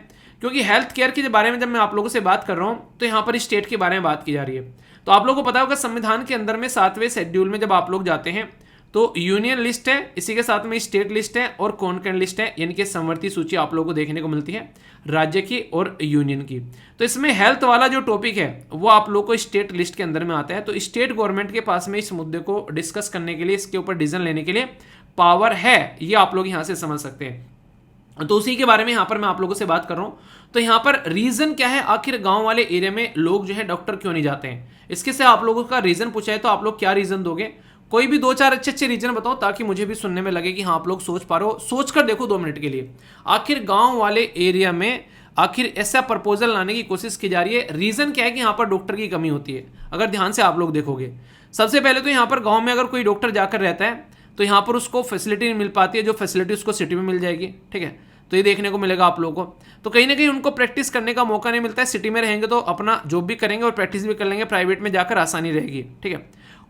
S1: क्योंकि हेल्थ केयर के बारे में जब मैं आप लोगों से बात कर रहा हूँ तो यहाँ पर स्टेट के बारे में बात की जा रही है। तो आप लोगों को पता होगा संविधान के अंदर में 7वें शेड्यूल में जब आप लोग जाते हैं तो यूनियन लिस्ट है, इसी के साथ में स्टेट लिस्ट है और कॉन्करेंट लिस्ट है, यानी कि समवर्ती सूची आप लोगों को देखने को मिलती है राज्य की और यूनियन की। तो इसमें हेल्थ वाला जो टॉपिक है वो आप लोगों को स्टेट लिस्ट के अंदर में आता है। तो स्टेट गवर्नमेंट के पास में इस मुद्दे को डिस्कस करने के लिए, इसके ऊपर डिसीजन लेने के लिए पावर है, ये आप लोग यहाँ से समझ सकते हैं। तो उसी के बारे में यहाँ पर मैं आप लोगों से बात कर रहा हूँ। तो यहाँ पर रीजन क्या है, आखिर गांव वाले एरिया में लोग जो है डॉक्टर क्यों नहीं जाते हैं? इसके से आप लोगों का रीजन पूछा है तो आप लोग क्या रीजन दोगे? कोई भी 2-4 अच्छे रीजन बताओ, ताकि मुझे भी सुनने में लगे कि हाँ आप लोग सोच पा रहे हो। सोच कर देखो 2 मिनट के लिए, आखिर गांव वाले एरिया में आखिर ऐसा प्रपोजल लाने की कोशिश की जा रही है, रीजन क्या है कि यहाँ पर डॉक्टर की कमी होती है? अगर ध्यान से आप लोग देखोगे, सबसे पहले तो यहाँ पर गाँव में अगर कोई डॉक्टर जाकर रहता है तो यहाँ पर उसको फैसिलिटी नहीं मिल पाती है, जो फैसिलिटी उसको सिटी में मिल जाएगी। ठीक है, तो ये देखने को मिलेगा आप लोगों को। तो कहीं ना कहीं उनको प्रैक्टिस करने का मौका नहीं मिलता है। सिटी में रहेंगे तो अपना जॉब भी करेंगे और प्रैक्टिस भी कर लेंगे, प्राइवेट में जाकर आसानी रहेगी। ठीक है,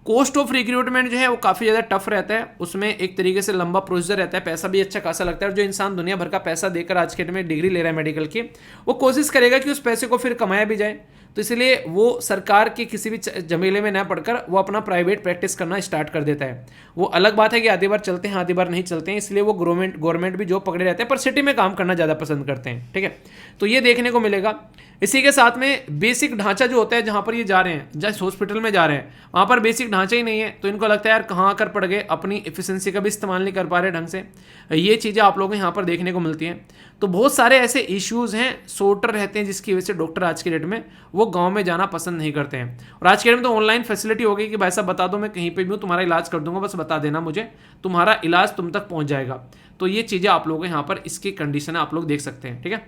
S1: कॉस्ट ऑफ रिक्रूटमेंट जो है वो काफ़ी ज़्यादा टफ रहता है, उसमें एक तरीके से लंबा प्रोसीजर रहता है, पैसा भी अच्छा खासा लगता है। और जो इंसान दुनिया भर का पैसा देकर आज के डेट में डिग्री ले रहा है मेडिकल की, वो कोशिश करेगा कि उस पैसे को फिर कमाया भी जाए। तो इसलिए वो सरकार के किसी भी झमेले में न पड़कर वो अपना प्राइवेट प्रैक्टिस करना स्टार्ट कर देता है। वो अलग बात है कि आधी बार चलते हैं आधी बार नहीं चलते हैं, इसलिए वो गवर्नमेंट भी जॉब पकड़े रहते हैं, पर सिटी में काम करना ज़्यादा पसंद करते हैं। ठीक है, तो ये देखने को मिलेगा। इसी के साथ में बेसिक ढांचा जो होता है, जहाँ पर ये जा रहे हैं, जिस हॉस्पिटल में जा रहे हैं वहाँ पर बेसिक ढांचा ही नहीं है, तो इनको लगता है यार कहाँ आकर पड़ गए, अपनी एफिशिएंसी का भी इस्तेमाल नहीं कर पा रहे ढंग से। ये चीज़ें आप लोगों को यहाँ पर देखने को मिलती हैं। तो बहुत सारे ऐसे इश्यूज़ हैं, शॉर्टर रहते हैं, जिसकी वजह से डॉक्टर आज के डेट में वो गाँव में जाना पसंद नहीं करते हैं। और आज के डेट में तो ऑनलाइन फैसिलिटी हो गई कि भाई साहब बता दो, मैं कहीं पर भी हूँ, तुम्हारा इलाज कर दूंगा, बस बता देना मुझे, तुम्हारा इलाज तुम तक पहुँच जाएगा। तो ये चीज़ें आप लोग यहाँ पर इसकी कंडीशन आप लोग देख सकते हैं। ठीक है,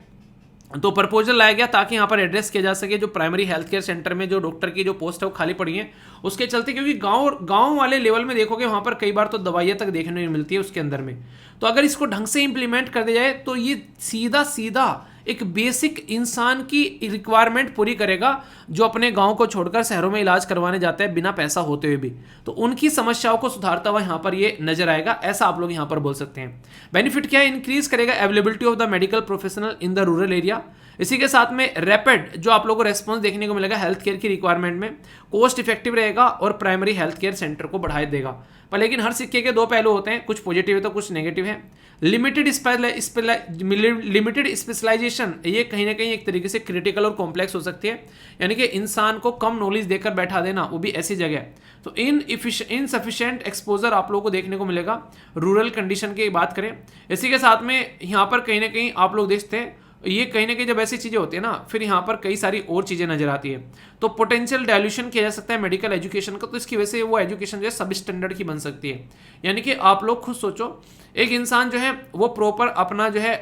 S1: तो प्रपोजल लाया गया ताकि यहाँ पर एड्रेस किया जा सके जो प्राइमरी हेल्थ केयर सेंटर में जो डॉक्टर की जो पोस्ट है वो खाली पड़ी है, उसके चलते। क्योंकि गांव वाले लेवल में देखोगे वहाँ पर कई बार तो दवाइयाँ तक देखने को मिलती है उसके अंदर में। तो अगर इसको ढंग से इंप्लीमेंट कर दिया जाए तो ये सीधा एक बेसिक इंसान की रिक्वायरमेंट पूरी करेगा, जो अपने गांव को छोड़कर शहरों में इलाज करवाने जाते हैं बिना पैसा होते हुए भी। तो उनकी समस्याओं को सुधारता हुआ यहाँ पर ये नजर आएगा, ऐसा आप लोग यहाँ पर बोल सकते हैं। बेनिफिट क्या है? इंक्रीज करेगा availability of the medical professional in the rural area, इसी के साथ में रैपिड जो आप लोगों को रेस्पॉन्स देखने को मिलेगा हेल्थ केयर की रिक्वायरमेंट में, कोस्ट इफेक्टिव रहेगा और प्राइमरी हेल्थ केयर सेंटर को बढ़ावा देगा। पर लेकिन हर सिक्के के दो पहलू होते हैं, कुछ पॉजिटिव है तो कुछ नेगेटिव है। लिमिटेड स्पेशलाइजेशन ये कहीं ना कहीं एक तरीके से क्रिटिकल और कॉम्प्लेक्स हो सकती है, यानी कि इंसान को कम नॉलेज देकर बैठा देना, वो भी ऐसी जगह। तो इनसफिशिएंट एक्सपोजर आप लोगों को देखने को मिलेगा रूरल कंडीशन की बात करें। इसी के साथ में यहाँ पर कहीं ना कहीं आप लोग देखते हैं, ये कहीं ना कहीं जब ऐसी चीज़ें होती है ना, फिर यहाँ पर कई सारी और चीज़ें नजर आती है। तो पोटेंशियल डायल्यूशन किया जा सकता है मेडिकल एजुकेशन का, तो इसकी वजह से वो एजुकेशन जो है सब स्टैंडर्ड की बन सकती है। यानी कि आप लोग खुद सोचो, एक इंसान जो है वो प्रॉपर अपना जो है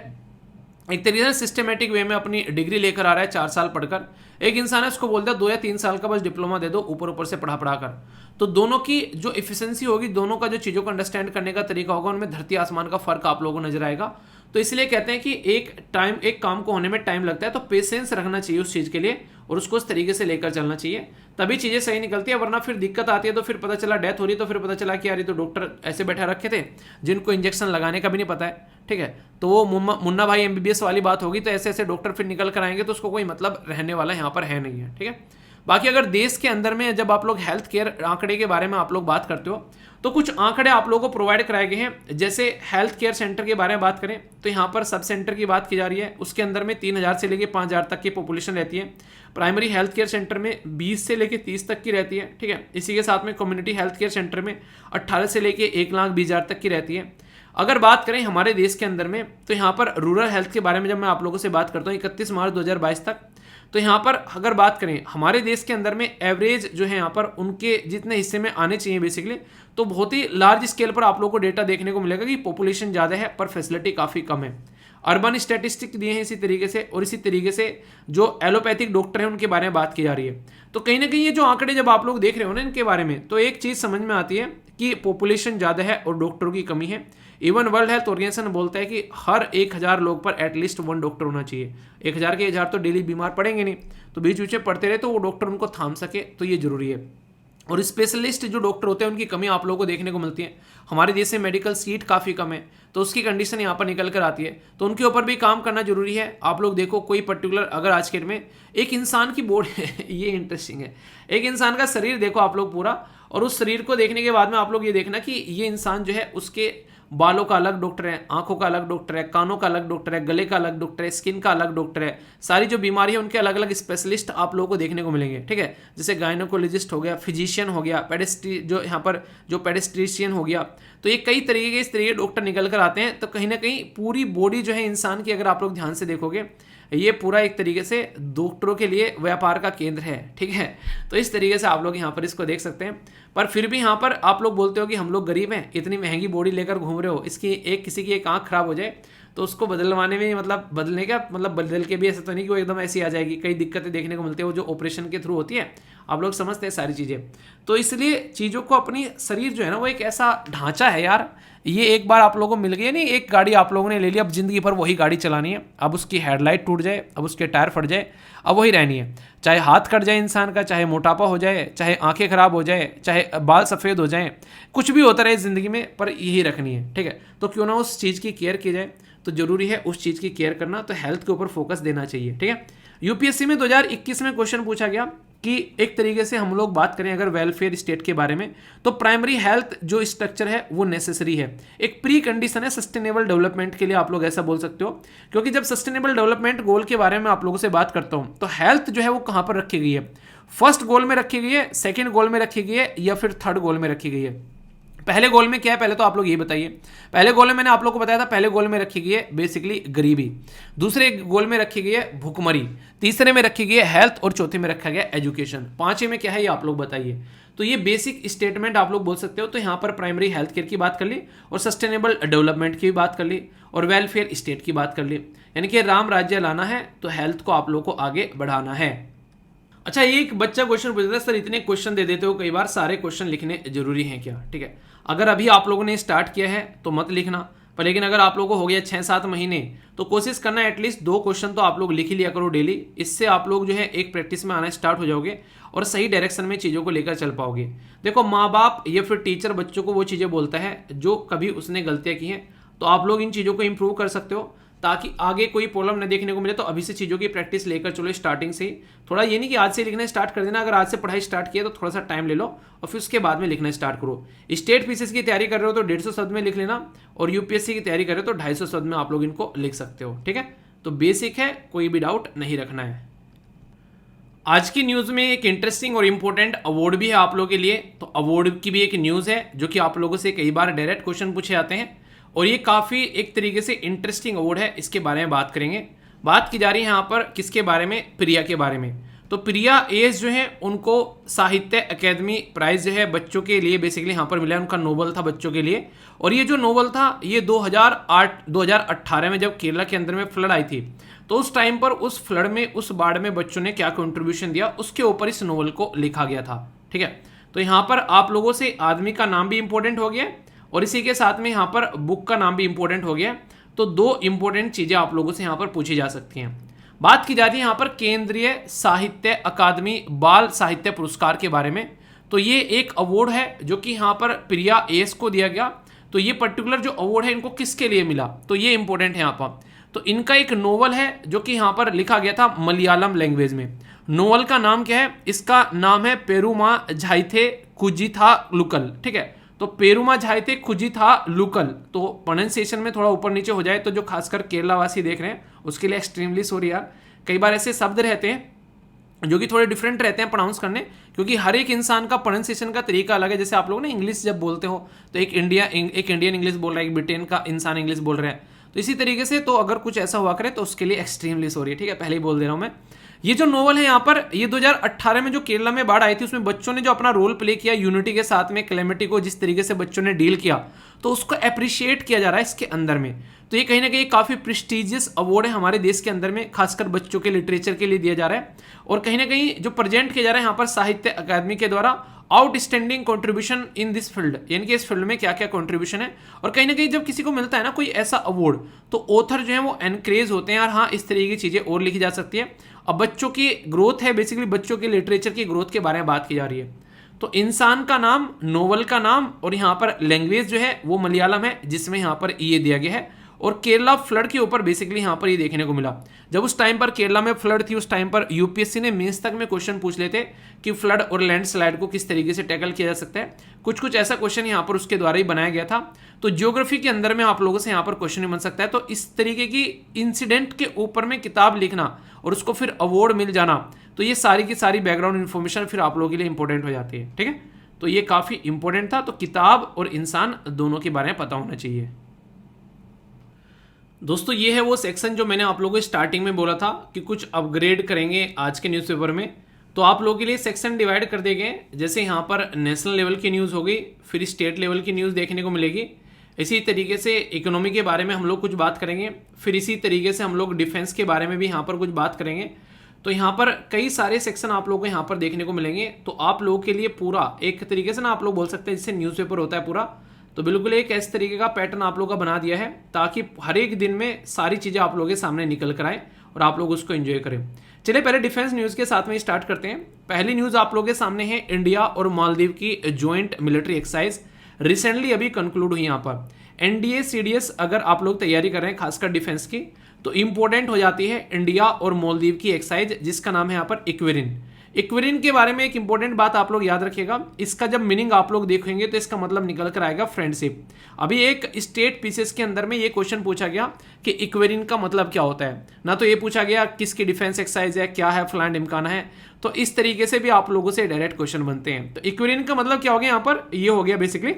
S1: एक तरीके से सिस्टमेटिक वे में अपनी डिग्री लेकर आ रहा है 4 साल पढ़कर, एक इंसान है उसको बोलता है 2 या 3 साल का बस डिप्लोमा दे दो ऊपर ऊपर से पढ़ा कर, तो दोनों की जो इफिशिएंसी होगी, दोनों का जो चीज़ों को अंडरस्टैंड करने का तरीका होगा, उनमें धरती आसमान का फर्क आप लोगों को नजर आएगा। तो इसलिए कहते हैं कि एक काम को होने में टाइम लगता है, तो पेशेंस रखना चाहिए उस चीज़ के लिए और उसको उस तरीके से लेकर चलना चाहिए, तभी चीज़ें सही निकलती है। वरना फिर दिक्कत आती है, तो फिर पता चला डेथ हो रही है, तो फिर पता चला कि यार ये तो डॉक्टर ऐसे बैठा रखे थे जिनको इंजेक्शन लगाने का भी नहीं पता है, ठीक है। तो वो मुन्ना भाई एमबीबीएस वाली बात होगी, तो ऐसे ऐसे डॉक्टर फिर निकल कर आएंगे, तो उसको कोई मतलब रहने वाला यहाँ पर है नहीं है, ठीक है। बाकी अगर देश के अंदर में जब आप लोग हेल्थ केयर आंकड़े के बारे में आप लोग बात करते हो, तो कुछ आंकड़े आप लोगों को प्रोवाइड कराए गए हैं। जैसे हेल्थ केयर सेंटर के बारे में बात करें तो यहाँ पर सब सेंटर की बात की जा रही है, उसके अंदर में 3000 से लेकर 5000 तक की पॉपुलेशन रहती है। प्राइमरी हेल्थ केयर सेंटर में 20 से लेकर 30 तक की रहती है, ठीक है। इसी के साथ में कम्युनिटी हेल्थ केयर सेंटर में 18 से लेकर 1,20,000 तक की रहती है। अगर बात करें हमारे देश के अंदर में, तो यहाँ पर रूरल हेल्थ के बारे में जब मैं आप लोगों से बात करता हूँ 31 मार्च 2022 तक, तो यहाँ पर अगर बात करें हमारे देश के अंदर में एवरेज जो है यहाँ पर उनके जितने हिस्से में आने चाहिए बेसिकली, तो बहुत ही लार्ज स्केल पर आप लोगों को डेटा देखने को मिलेगा कि पॉपुलेशन ज़्यादा है पर फैसिलिटी काफ़ी कम है। अर्बन स्टैटिस्टिक दिए हैं इसी तरीके से, और इसी तरीके से जो एलोपैथिक डॉक्टर हैं उनके बारे में बात की जा रही है। तो कहीं ना कहीं ये जो आंकड़े जब आप लोग देख रहे हो ना इनके बारे में, तो एक चीज़ समझ में आती है कि पॉपुलेशन ज़्यादा है और डॉक्टरों की कमी है। इवन वर्ल्ड हेल्थ ऑर्गेनाइजेशन बोलता है कि हर 1000 लोग पर एटलीस्ट 1 डॉक्टर होना चाहिए। 1000 के 1000 तो डेली बीमार पड़ेंगे नहीं, तो बीच बीच में पढ़ते रहे तो वो डॉक्टर उनको थाम सके, तो ये जरूरी है। और स्पेशलिस्ट जो डॉक्टर होते हैं उनकी कमी आप लोगों को देखने को मिलती है। हमारे देश में मेडिकल सीट काफ़ी कम है, तो उसकी कंडीशन यहाँ पर निकल कर आती है, तो उनके ऊपर भी काम करना जरूरी है। आप लोग देखो कोई पर्टिकुलर अगर आज के डेट में एक इंसान की बॉडी ये इंटरेस्टिंग है, एक इंसान का शरीर देखो आप लोग पूरा, और उस शरीर को देखने के बाद में आप लोग ये देखना कि ये इंसान जो है उसके बालों का अलग डॉक्टर है, आंखों का अलग डॉक्टर है, कानों का अलग डॉक्टर है, गले का अलग डॉक्टर है, स्किन का अलग डॉक्टर है। सारी जो बीमारी है उनके अलग अलग स्पेशलिस्ट आप लोगों को देखने को मिलेंगे, ठीक है। जैसे गायनोकोलॉजिस्ट हो गया, फिजिशियन हो गया, जो यहाँ पर जो पेडिस्ट्रिशियन हो गया, तो ये कई तरीके के इस तरीके डॉक्टर निकल कर आते हैं। तो कहीं ना कहीं पूरी बॉडी जो है इंसान की अगर आप लोग ध्यान से देखोगे, ये पूरा एक तरीके से डॉक्टरों के लिए व्यापार का केंद्र है, ठीक है। तो इस तरीके से आप लोग यहाँ पर इसको देख सकते हैं। पर फिर भी यहाँ पर आप लोग बोलते हो कि हम लोग गरीब हैं, इतनी महंगी बॉडी लेकर घूम रहे हो, इसकी किसी की एक आंख खराब हो जाए तो उसको बदलवाने में मतलब बदलने का मतलब बदल के भी ऐसा तो नहीं कि वो एकदम ऐसी आ जाएगी, कई दिक्कतें देखने को मिलती है वो जो ऑपरेशन के थ्रू होती है, आप लोग समझते हैं सारी चीज़ें। तो इसलिए चीज़ों को अपनी शरीर जो है ना वो एक ऐसा ढांचा है यार, ये एक बार आप लोगों को मिल गया नहीं, एक गाड़ी आप लोगों ने ले ली, अब जिंदगी भर वही गाड़ी चलानी है। अब उसकी हेडलाइट टूट जाए, अब उसके टायर फट जाए, अब वही रहनी है। चाहे हाथ कट जाए इंसान का, चाहे मोटापा हो जाए, चाहे आंखें खराब हो जाए, चाहे बाल सफ़ेद हो जाए, कुछ भी होता रहे ज़िंदगी में, पर यही रखनी है, ठीक है। तो क्यों ना उस चीज़ की केयर की जाए, तो जरूरी है उस चीज़ की केयर करना, तो हेल्थ के ऊपर फोकस देना चाहिए, ठीक है। यूपीएससी में 2021 में क्वेश्चन पूछा गया कि एक तरीके से हम लोग बात करें अगर वेलफेयर स्टेट के बारे में, तो प्राइमरी हेल्थ जो स्ट्रक्चर है वो नेसेसरी है, एक प्री कंडीशन है सस्टेनेबल डेवलपमेंट के लिए, आप लोग ऐसा बोल सकते हो। क्योंकि जब सस्टेनेबल डेवलपमेंट गोल के बारे में आप लोगों से बात करता हूं, तो हेल्थ जो है वो कहां पर रखी गई है, फर्स्ट गोल में रखी गई है, सेकेंड गोल में रखी गई है, या फिर थर्ड गोल में रखी गई है। पहले गोल में क्या है, पहले तो आप लोग ये बताइए। पहले गोल में मैंने आप लोग को बताया था, पहले गोल में रखी गई है बेसिकली गरीबी, दूसरे गोल में रखी गई है भूखमरी, तीसरे में रखी गई है हेल्थ, और चौथे में रखा गया एजुकेशन। पांचवें में क्या है ये आप लोग बताइए। तो ये बेसिक स्टेटमेंट आप लोग बोल सकते हो। तो यहाँ पर प्राइमरी हेल्थ केयर की बात कर ली, और सस्टेनेबल डेवलपमेंट की भी बात कर ली, और वेलफेयर स्टेट की बात कर ली, यानी कि राम राज्य लाना है तो हेल्थ को आप लोग को आगे बढ़ाना है। अच्छा, ये एक बच्चा क्वेश्चन पूछता है, सर इतने क्वेश्चन दे देते हो कई बार, सारे क्वेश्चन लिखने जरूरी हैं क्या? ठीक है, अगर अभी आप लोगों ने स्टार्ट किया है तो मत लिखना, पर लेकिन अगर आप लोगों को हो गया 6-7 महीने, तो कोशिश करना एटलीस्ट 2 क्वेश्चन तो आप लोग लिख ही लिया करो डेली। इससे आप लोग जो है एक प्रैक्टिस में आना स्टार्ट हो जाओगे और सही डायरेक्शन में चीज़ों को लेकर चल पाओगे। देखो, माँ बाप या फिर टीचर बच्चों को वो चीज़ें बोलता है जो कभी उसने गलतियाँ की हैं, तो आप लोग इन चीज़ों को इंप्रूव कर सकते हो। ताकि आगे कोई प्रॉब्लम न देखने को मिले। तो अभी से चीज़ों की प्रैक्टिस लेकर चलो स्टार्टिंग से ही। थोड़ा ये नहीं कि आज से लिखना स्टार्ट कर देना, अगर आज से पढ़ाई स्टार्ट किया तो थोड़ा सा टाइम ले लो और फिर उसके बाद में लिखना स्टार्ट करो। स्टेट पीसीएस की तैयारी कर रहे हो तो 150 शब्द में लिख लेना, और यूपीएससी की तैयारी कर रहे हो तो 250 शब्द में आप लोग इनको लिख सकते हो। ठीक है, तो बेसिक है, कोई भी डाउट नहीं रखना है। आज की न्यूज़ में एक इंटरेस्टिंग और इंपॉर्टेंट अवार्ड भी है आप लोगों के लिए। तो अवार्ड की भी एक न्यूज़ है जो कि आप लोगों से कई बार डायरेक्ट क्वेश्चन पूछे जाते हैं, और ये काफ़ी एक तरीके से इंटरेस्टिंग अवार्ड है। इसके बारे में बात करेंगे। बात की जा रही है यहाँ पर किसके बारे में, प्रिया के बारे में। तो प्रिया एस जो है उनको साहित्य अकेदमी प्राइज जो है बच्चों के लिए बेसिकली यहाँ पर मिला है। उनका नोवेल था बच्चों के लिए, और ये जो नोवेल था ये 2018 में जब केरला के अंदर में फ्लड आई थी, तो उस टाइम पर उस फ्लड में, उस बाढ़ में बच्चों ने क्या कंट्रीब्यूशन दिया उसके ऊपर इस नोवेल को लिखा गया था। ठीक है, तो यहाँ पर आप लोगों से आदमी का नाम भी इंपॉर्टेंट हो गया और इसी के साथ में यहाँ पर बुक का नाम भी इंपॉर्टेंट हो गया। तो दो इंपॉर्टेंट चीजें आप लोगों से यहाँ पर पूछी जा सकती हैं। बात की जाती है यहाँ पर केंद्रीय साहित्य अकादमी बाल साहित्य पुरस्कार के बारे में। तो ये एक अवार्ड है जो कि यहाँ पर प्रिया एस को दिया गया। तो ये पर्टिकुलर जो अवार्ड है इनको किसके लिए मिला, तो ये इंपॉर्टेंट है यहाँ पर। तो इनका एक नोवेल है जो कि यहाँ पर लिखा गया था मलयालम लैंग्वेज में। नोवेल का नाम क्या है, इसका नाम है पेरुमा झाइथे कुजिथा लुकल। ठीक है, तो पेरुमा झाइथे कुजिथा लुकल। तो प्रोनाउंसिएशन में थोड़ा ऊपर नीचे हो जाए तो जो खासकर केरला वासी देख रहे हैं उसके लिए एक्सट्रीमली सॉरी यार। कई बार ऐसे शब्द रहते हैं जो कि थोड़े डिफरेंट रहते हैं प्रोनाउंस करने, क्योंकि हर एक इंसान का प्रोनाउंसिएशन का तरीका अलग है। जैसे आप लोग ना इंग्लिश जब बोलते हो तो एक इंडियन इंग्लिश बोल रहा है, एक ब्रिटेन का इंसान इंग्लिश बोल रहे हैं, तो इसी तरीके से तो अगर कुछ ऐसा हुआ करे तो उसके लिए एक्सट्रीमली सॉरी। ठीक है, पहले ही बोल दे रहा हूं मैं। ये जो नोवेल है यहाँ पर, ये 2018 में जो केरला में बाढ़ आई थी उसमें बच्चों ने जो अपना रोल प्ले किया यूनिटी के साथ में, कैलेमिटी को जिस तरीके से बच्चों ने डील किया, तो उसको अप्रिशिएट किया जा रहा है इसके अंदर में। तो ये कहीं ना कहीं काफी प्रेस्टिजियस अवार्ड है हमारे देश के अंदर में, खासकर बच्चों के लिटरेचर के लिए दिया जा रहा है। और कहीं ना कहीं जो प्रेजेंट किया जा रहा है यहाँ पर साहित्य अकादमी के द्वारा outstanding contribution in this field, यानी कि इस फील्ड में क्या क्या कंट्रीब्यूशन है। और कहीं ना कहीं जब किसी को मिलता है ना कोई ऐसा अवार्ड, तो ऑथर जो है वो एनकरेज होते हैं, और हाँ इस तरीके की चीजें और लिखी जा सकती है। अब बच्चों की ग्रोथ है, बेसिकली बच्चों के लिटरेचर की ग्रोथ के बारे में बात की जा रही है। तो इंसान का नाम, नोवेल का नाम, और यहाँ पर लैंग्वेज जो है वो मलयालम है जिसमें यहाँ पर ये दिया गया है। और केरला फ्लड के ऊपर बेसिकली यहाँ पर ये देखने को मिला। जब उस टाइम पर केरला में फ्लड थी उस टाइम पर यूपीएससी ने मेंस तक में क्वेश्चन पूछ लेते कि फ्लड और लैंडस्लाइड को किस तरीके से टैकल किया जा सकता है। कुछ ऐसा क्वेश्चन यहाँ पर उसके द्वारा ही बनाया गया था। तो ज्योग्राफी के अंदर में आप लोगों से यहाँ पर क्वेश्चन बन सकता है। तो इस तरीके की इंसिडेंट के ऊपर में किताब लिखना और उसको फिर अवार्ड मिल जाना, तो ये सारी की सारी बैकग्राउंड इन्फॉर्मेशन फिर आप लोगों के लिए इंपॉर्टेंट हो जाती है। ठीक है, तो ये काफी इंपॉर्टेंट था। तो किताब और इंसान दोनों के बारे में पता होना चाहिए। दोस्तों ये है वो सेक्शन जो मैंने आप लोगों को स्टार्टिंग में बोला था कि कुछ अपग्रेड करेंगे आज के न्यूज़पेपर में। तो आप लोगों के लिए सेक्शन डिवाइड कर दिए गए। जैसे यहाँ पर नेशनल लेवल की न्यूज़ हो गई, फिर स्टेट लेवल की न्यूज़ देखने को मिलेगी। इसी तरीके से इकोनॉमी के बारे में हम लोग कुछ बात करेंगे। फिर इसी तरीके से हम लोग डिफेंस के बारे में भी यहाँ पर कुछ बात करेंगे। तो यहाँ पर कई सारे सेक्शन आप लोगों को यहाँ पर देखने को मिलेंगे। तो आप लोगों के लिए पूरा एक तरीके से ना आप लोग बोल सकते हैं जिससे न्यूज़पेपर होता है पूरा, तो बिल्कुल एक इस तरीके का पैटर्न आप लोगों का बना दिया है ताकि हर एक दिन में सारी चीज़ें आप लोगों के सामने निकल कर आए और आप लोग उसको एंजॉय करें। चलिए पहले डिफेंस न्यूज़ के साथ में स्टार्ट करते हैं। पहली न्यूज़ आप लोगों के सामने है इंडिया और मालदीव की ज्वाइंट मिलिट्री एक्सरसाइज रिसेंटली अभी कंक्लूड हुई। यहाँ पर एनडीए सीडीएस अगर आप लोग तैयारी कर रहे हैं खासकर डिफेंस की, तो इंपॉर्टेंट हो जाती है इंडिया और मालदीव की एक्सरसाइज जिसका नाम है यहाँ पर इक्वेरिन। इक्वेरिन के बारे में एक इंपॉर्टेंट बात आप लोग याद रखिएगा, इसका जब मीनिंग आप लोग देखेंगे तो इसका मतलब निकल कर आएगा फ्रेंडशिप। अभी एक स्टेट पीसीएस के अंदर में ये क्वेश्चन पूछा गया कि इक्वेरिन का मतलब क्या होता है, ना तो ये पूछा गया किसकी डिफेंस एक्सरसाइज है, क्या है, फलान ढिमकाना है। तो इस तरीके से भी आप लोगों से डायरेक्ट क्वेश्चन बनते हैं। तो इक्वेरिन का मतलब क्या हो गया, यहाँ पर ये हो गया बेसिकली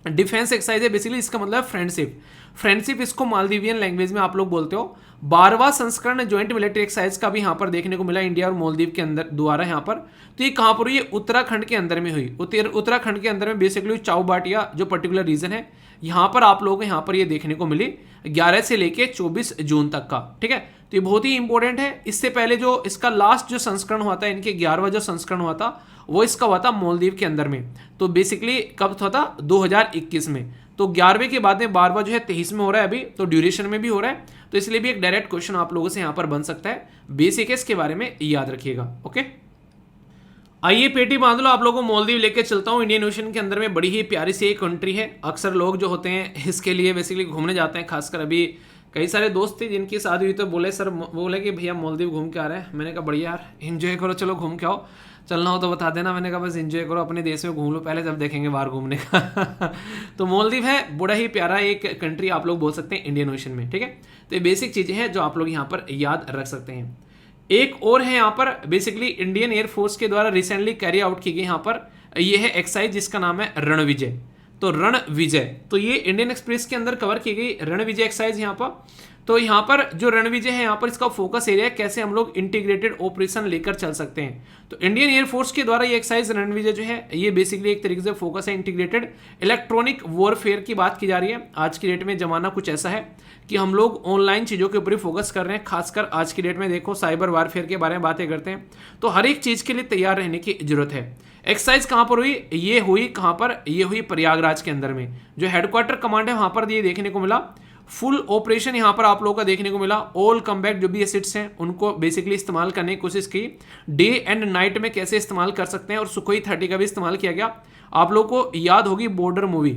S1: डिफेंस एक्सरसाइज है, बेसिकली इसका मतलब फ्रेंडशिप। फ्रेंडशिप इसको मालदीवियन लैंग्वेज में आप लोग बोलते हो। 12वां संस्करण ज्वाइंट मिलिट्री एक्सरसाइज का भी यहाँ पर देखने को मिला इंडिया और मालदीव के अंदर द्वारा यहाँ पर। तो ये कहाँ पर हुई, ये उत्तराखंड के अंदर में हुई। उत्तराखंड के अंदर में बेसिकली चाउबाटिया जो पर्टिकुलर रीजन है यहाँ पर आप लोगों को यहाँ पर ये देखने को मिली 11 से लेके 24 जून तक का। ठीक है, तो ये बहुत ही इंपॉर्टेंट है। इससे पहले जो इसका लास्ट जो संस्करण हुआ था, इनके 11वां जो संस्करण हुआ था वो इसका हुआ था मालदीव के अंदर में। तो बेसिकली कब हुआ था, 2021 में। तो 11वें के बाद में 12वां जो है 23 में हो रहा है अभी, तो ड्यूरेशन में भी हो रहा है। तो इसलिए भी एक डायरेक्ट क्वेश्चन आप लोगों से यहाँ पर बन सकता है। बेसिक इसके बारे में याद रखिएगा। ओके, आइए पेटी बांध लो, आप लोगों को मालदीव लेके चलता हूँ। इंडियन ओशन के अंदर में बड़ी ही प्यारी सी एक कंट्री है। अक्सर लोग जो होते हैं इसके लिए बेसिकली घूमने जाते हैं, खासकर अभी कई सारे दोस्त थे जिनकी शादी हुई तो बोले सर, बोले कि भैया मालदीव घूम के आ रहे हैं। मैंने कहा बढ़िया यार, एंजॉय करो, चलो घूम के आओ, चलना हो तो बता देना। मैंने कहा बस एंजॉय करो, अपने देश में घूम लो पहले, जब देखेंगे बाहर घूमने का। तो मालदीव है बड़ा ही प्यारा एक कंट्री, आप लोग बोल सकते हैं इंडियन ओशन में, ठीक है। तो ये बेसिक चीज़ें हैं जो आप लोग यहाँ पर याद रख सकते हैं। एक और है यहाँ पर, बेसिकली इंडियन एयरफोर्स के द्वारा रिसेंटली कैरी आउट की गई यहाँ पर, ये है एक्सरसाइज जिसका नाम है रण विजय। तो रण विजय, तो ये इंडियन एक्सप्रेस के अंदर कवर की गई रण विजय एक्सरसाइज यहाँ पर। तो यहाँ पर जो रण विजय है यहाँ पर इसका फोकस एरिया है कैसे हम लोग इंटीग्रेटेड ऑपरेशन लेकर चल सकते हैं। तो इंडियन एयरफोर्स के द्वारा ये एक्सरसाइज रण विजय जो है ये बेसिकली एक तरीके से फोकस है इंटीग्रेटेड इलेक्ट्रॉनिक वॉरफेयर की बात की जा रही है। आज की डेट में जमाना कुछ ऐसा है कि हम लोग ऑनलाइन चीज़ों के ऊपर ही फोकस कर रहे हैं, खासकर आज की डेट में देखो साइबर वारफेयर के बारे में बातें करते हैं। तो हर एक चीज़ के लिए तैयार रहने की जरूरत है। एक्सरसाइज कहाँ पर हुई, ये हुई कहाँ पर, ये हुई प्रयागराज के अंदर में, जो हेडक्वार्टर कमांड है वहाँ पर ये देखने को मिला। फुल ऑपरेशन यहाँ पर आप लोगों का देखने को मिला। ऑल कम्बैट जो भी एसिड्स हैं उनको बेसिकली इस्तेमाल करने की कोशिश की, डे एंड नाइट में कैसे इस्तेमाल कर सकते हैं, और सुखोई 30 का भी इस्तेमाल किया गया। आप लोगों को याद होगी बॉर्डर मूवी,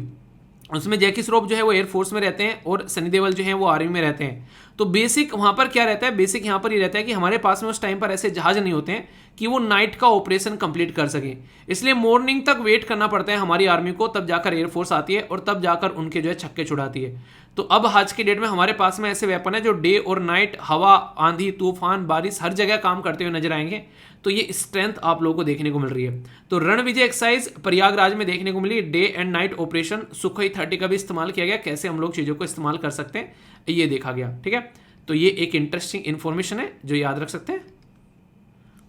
S1: उसमें जैकी श्रॉफ जो है वो एयरफोर्स में रहते हैं और सनी देओल जो है वो आर्मी में रहते हैं। तो बेसिक वहाँ पर क्या रहता है, बेसिक यहाँ पर ये रहता है कि हमारे पास में उस टाइम पर ऐसे जहाज नहीं होते हैं कि वो नाइट का ऑपरेशन कंप्लीट कर सके, इसलिए मॉर्निंग तक वेट करना पड़ता है हमारी आर्मी को, तब जाकर एयरफोर्स आती है और तब जाकर उनके जो है छक्के छुड़ाती है। तो अब आज की डेट में हमारे पास में ऐसे वेपन है जो डे और नाइट, हवा, आंधी, तूफान, बारिश हर जगह काम करते हुए नजर आएंगे। तो ये स्ट्रेंथ आप लोगों को देखने को मिल रही है। तो रण विजय एक्सरसाइज प्रयागराज में देखने को मिली, day and night operation, Sukhoi 30 का भी इस्तेमाल किया गया, कैसे हम लोग चीज़ों को इस्तेमाल कर सकते हैं ये देखा गया, ठीक है। तो ये एक इंटरेस्टिंग इन्फॉर्मेशन है जो याद रख सकते हैं।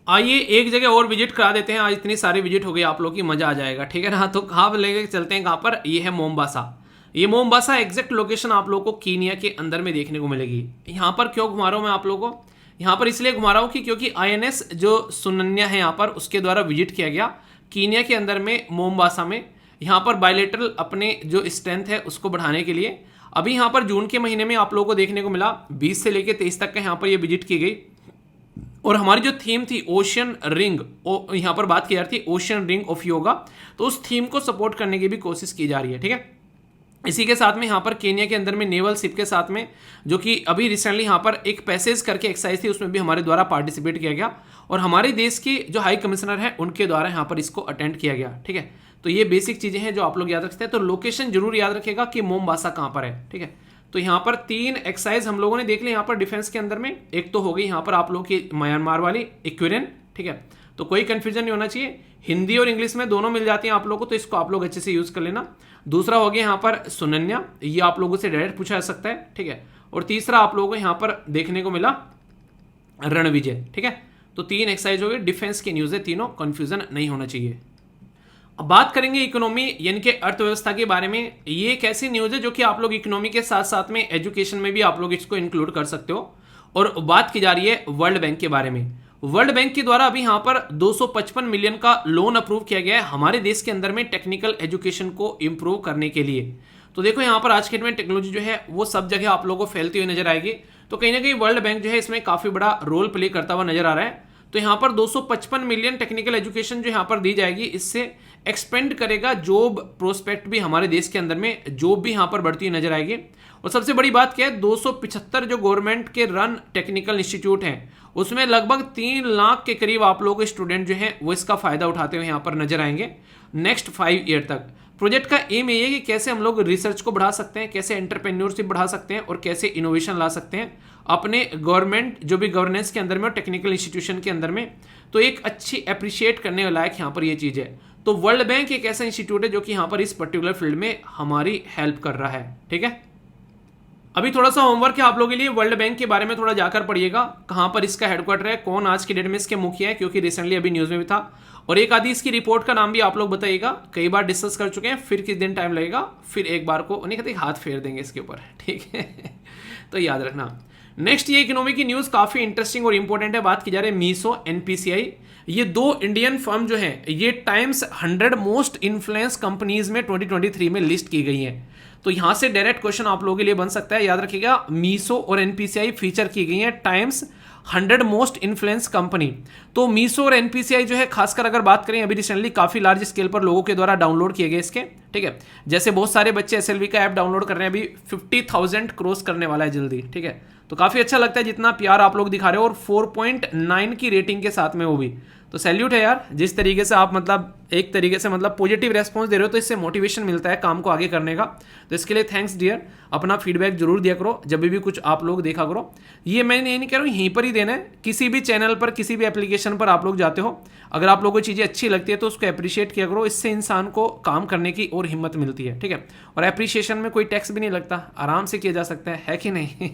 S1: आइए एक जगह और विजिट करा देते हैं, आज इतनी सारी विजिट हो गई आप लोग की, मजा आ जाएगा, ठीक है ना। तो कहाँ लेके चलते हैं, कहाँ पर, ये है मोम्बासा। ये मोम्बासा एग्जैक्ट लोकेशन आप लोगों को कीनिया के अंदर में देखने को मिलेगी। यहाँ पर क्यों घुमा रहा हूँ मैं आप लोगों को, यहाँ पर इसलिए घुमा रहा हूँ कि क्योंकि आईएनएस जो सुनन्या है यहाँ पर उसके द्वारा विजिट किया गया कीनिया के अंदर में मोम्बासा में, यहाँ पर बायलेटरल अपने जो स्ट्रेंथ है उसको बढ़ाने के लिए। अभी यहाँ पर जून के महीने में आप लोगों को देखने को मिला 20 से लेकर 23 तक का यहाँ पर ये विजिट की गई। और हमारी जो थीम थी ओशियन रिंग, यहाँ पर बात की जा रही थी ओशियन रिंग ऑफ योगा, तो उस थीम को सपोर्ट करने की भी कोशिश की जा रही है, ठीक है। इसी के साथ में यहाँ पर केनिया के अंदर में नेवल शिप के साथ में, जो कि अभी रिसेंटली यहाँ पर एक पैसेज करके एक्सरसाइज थी, उसमें भी हमारे द्वारा पार्टिसिपेट किया गया और हमारे देश की जो हाई कमिश्नर है उनके द्वारा यहाँ पर इसको अटेंड किया गया, ठीक है। तो ये बेसिक चीज़ें हैं जो आप लोग याद रखते हैं। तो लोकेशन जरूर याद रखेगा कि मोम्बासा कहाँ पर है, ठीक है। तो यहाँ पर 3 एक्सरसाइज हम लोगों ने देख ली यहाँ पर डिफेंस के अंदर में। एक तो हो गई यहाँ पर आप लोग की म्यांमार वाली इक्वेरियन, ठीक है। तो कोई कंफ्यूजन नहीं होना चाहिए, हिंदी और इंग्लिश में दोनों मिल जाती हैं आप लोगों को, तो इसको आप लोग अच्छे से यूज कर लेना। दूसरा हो गया यहाँ पर सुनन्या, ये आप लोगों से डायरेक्ट पूछा जा सकता है, ठीक है। और तीसरा आप लोगों को यहाँ पर देखने को मिला रण विजय, ठीक है। तो 3 एक्सरसाइज हो गई, डिफेंस की न्यूज है तीनों, कंफ्यूजन नहीं होना चाहिए। अब बात करेंगे इकोनॉमी यानी कि अर्थव्यवस्था के बारे में। ये एक ऐसी न्यूज है जो कि आप लोग इकोनॉमी के साथ साथ में एजुकेशन में भी आप लोग इसको इंक्लूड कर सकते हो। और बात की जा रही है वर्ल्ड बैंक के बारे में। वर्ल्ड बैंक के द्वारा अभी यहाँ पर 255 मिलियन का लोन अप्रूव किया गया है हमारे देश के अंदर में टेक्निकल एजुकेशन को इम्प्रूव करने के लिए। तो देखो यहाँ पर आज के डेट में टेक्नोलॉजी जो है वो सब जगह आप लोगों को फैलती हुई नजर आएगी, तो कहीं ना कहीं वर्ल्ड बैंक जो है इसमें काफी बड़ा रोल प्ले करता हुआ नजर आ रहा है। तो यहाँ पर 255 मिलियन टेक्निकल एजुकेशन जो यहाँ पर दी जाएगी, इससे एक्सपेंड करेगा जॉब प्रोस्पेक्ट भी हमारे देश के अंदर में, जॉब भी यहाँ पर बढ़ती हुई नजर आएगी। और सबसे बड़ी बात क्या है, 275 जो गवर्नमेंट के रन टेक्निकल इंस्टीट्यूट हैं उसमें लगभग 3 लाख के करीब आप लोग स्टूडेंट जो हैं वो इसका फायदा उठाते हुए यहाँ पर नजर आएंगे नेक्स्ट 5 ईयर तक। प्रोजेक्ट का एम ये है कि कैसे हम लोग रिसर्च को बढ़ा सकते हैं, कैसे एंटरप्रेन्योरशिप बढ़ा सकते हैं और कैसे इनोवेशन ला सकते हैं अपने गवर्नमेंट जो भी गवर्नेंस के अंदर में और टेक्निकल इंस्टीट्यूशन के अंदर में। तो एक अच्छी अप्रिशिएट करने लायक यहाँ पर ये चीज़ है। तो वर्ल्ड बैंक एक ऐसा इंस्टीट्यूट है जो कि यहाँ पर इस पर्टिकुलर फील्ड में हमारी हेल्प कर रहा है, ठीक है। अभी थोड़ा सा होमवर्क है आप लोगों के लिए, वर्ल्ड बैंक के बारे में थोड़ा जाकर पढ़िएगा, कहाँ पर इसका हेडक्वार्टर है, कौन आज की डेट में इसके मुखिया है, क्योंकि रिसेंटली अभी न्यूज़ में भी था। और एक आदि इसकी रिपोर्ट का नाम भी आप लोग बताइएगा, कई बार डिस्कस कर चुके हैं, फिर किस दिन टाइम लगेगा, फिर एक बार को नहीं कहते हाथ फेर देंगे इसके ऊपर, ठीक है। तो याद रखना। नेक्स्ट ये इकोनॉमी की न्यूज़ काफ़ी इंटरेस्टिंग और इंपॉर्टेंट है, बात की जा रही है मीसो एनपीसीआई। ये 2 इंडियन फर्म जो है ये टाइम्स 100 मोस्ट इन्फ्लुएंस कंपनीज में 2023 में लिस्ट की गई हैं। तो यहां से डायरेक्ट क्वेश्चन आप लोगों के लिए बन सकता है, याद रखिएगा मीसो और एनपीसीआई फीचर की गई हैं टाइम्स 100 मोस्ट इन्फ्लुएंस कंपनी। तो मीशो और एनपीसीआई जो है, खासकर अगर बात करें अभी रिसेंटली काफ़ी लार्ज स्केल पर लोगों के द्वारा डाउनलोड किए गए इसके, ठीक है। जैसे बहुत सारे बच्चे एसएलवी का ऐप डाउनलोड कर रहे हैं, अभी 50,000 क्रॉस करने वाला है जल्दी, ठीक है। तो काफ़ी अच्छा लगता है जितना प्यार आप लोग दिखा रहे हो, और 4.9 की रेटिंग के साथ में वो भी। तो सैल्यूट है यार, जिस तरीके से आप मतलब एक तरीके से मतलब पॉजिटिव रेस्पॉन्स दे रहे हो, तो इससे मोटिवेशन मिलता है काम को आगे करने का। तो इसके लिए थैंक्स डियर। अपना फीडबैक जरूर दिया करो जब भी कुछ आप लोग देखा करो। ये मैं ये नहीं कह रहा हूँ यहीं पर ही देना है, किसी भी चैनल पर किसी भी एप्लीकेशन पर आप लोग जाते हो, अगर आप लोगों को चीज़ें अच्छी लगती है तो उसको अप्रिशिएट किया करो। इससे इंसान को काम करने की और हिम्मत मिलती है, ठीक है। और अप्रिशिएशन में कोई टैक्स भी नहीं लगता, आराम से किया जा सकता है कि नहीं।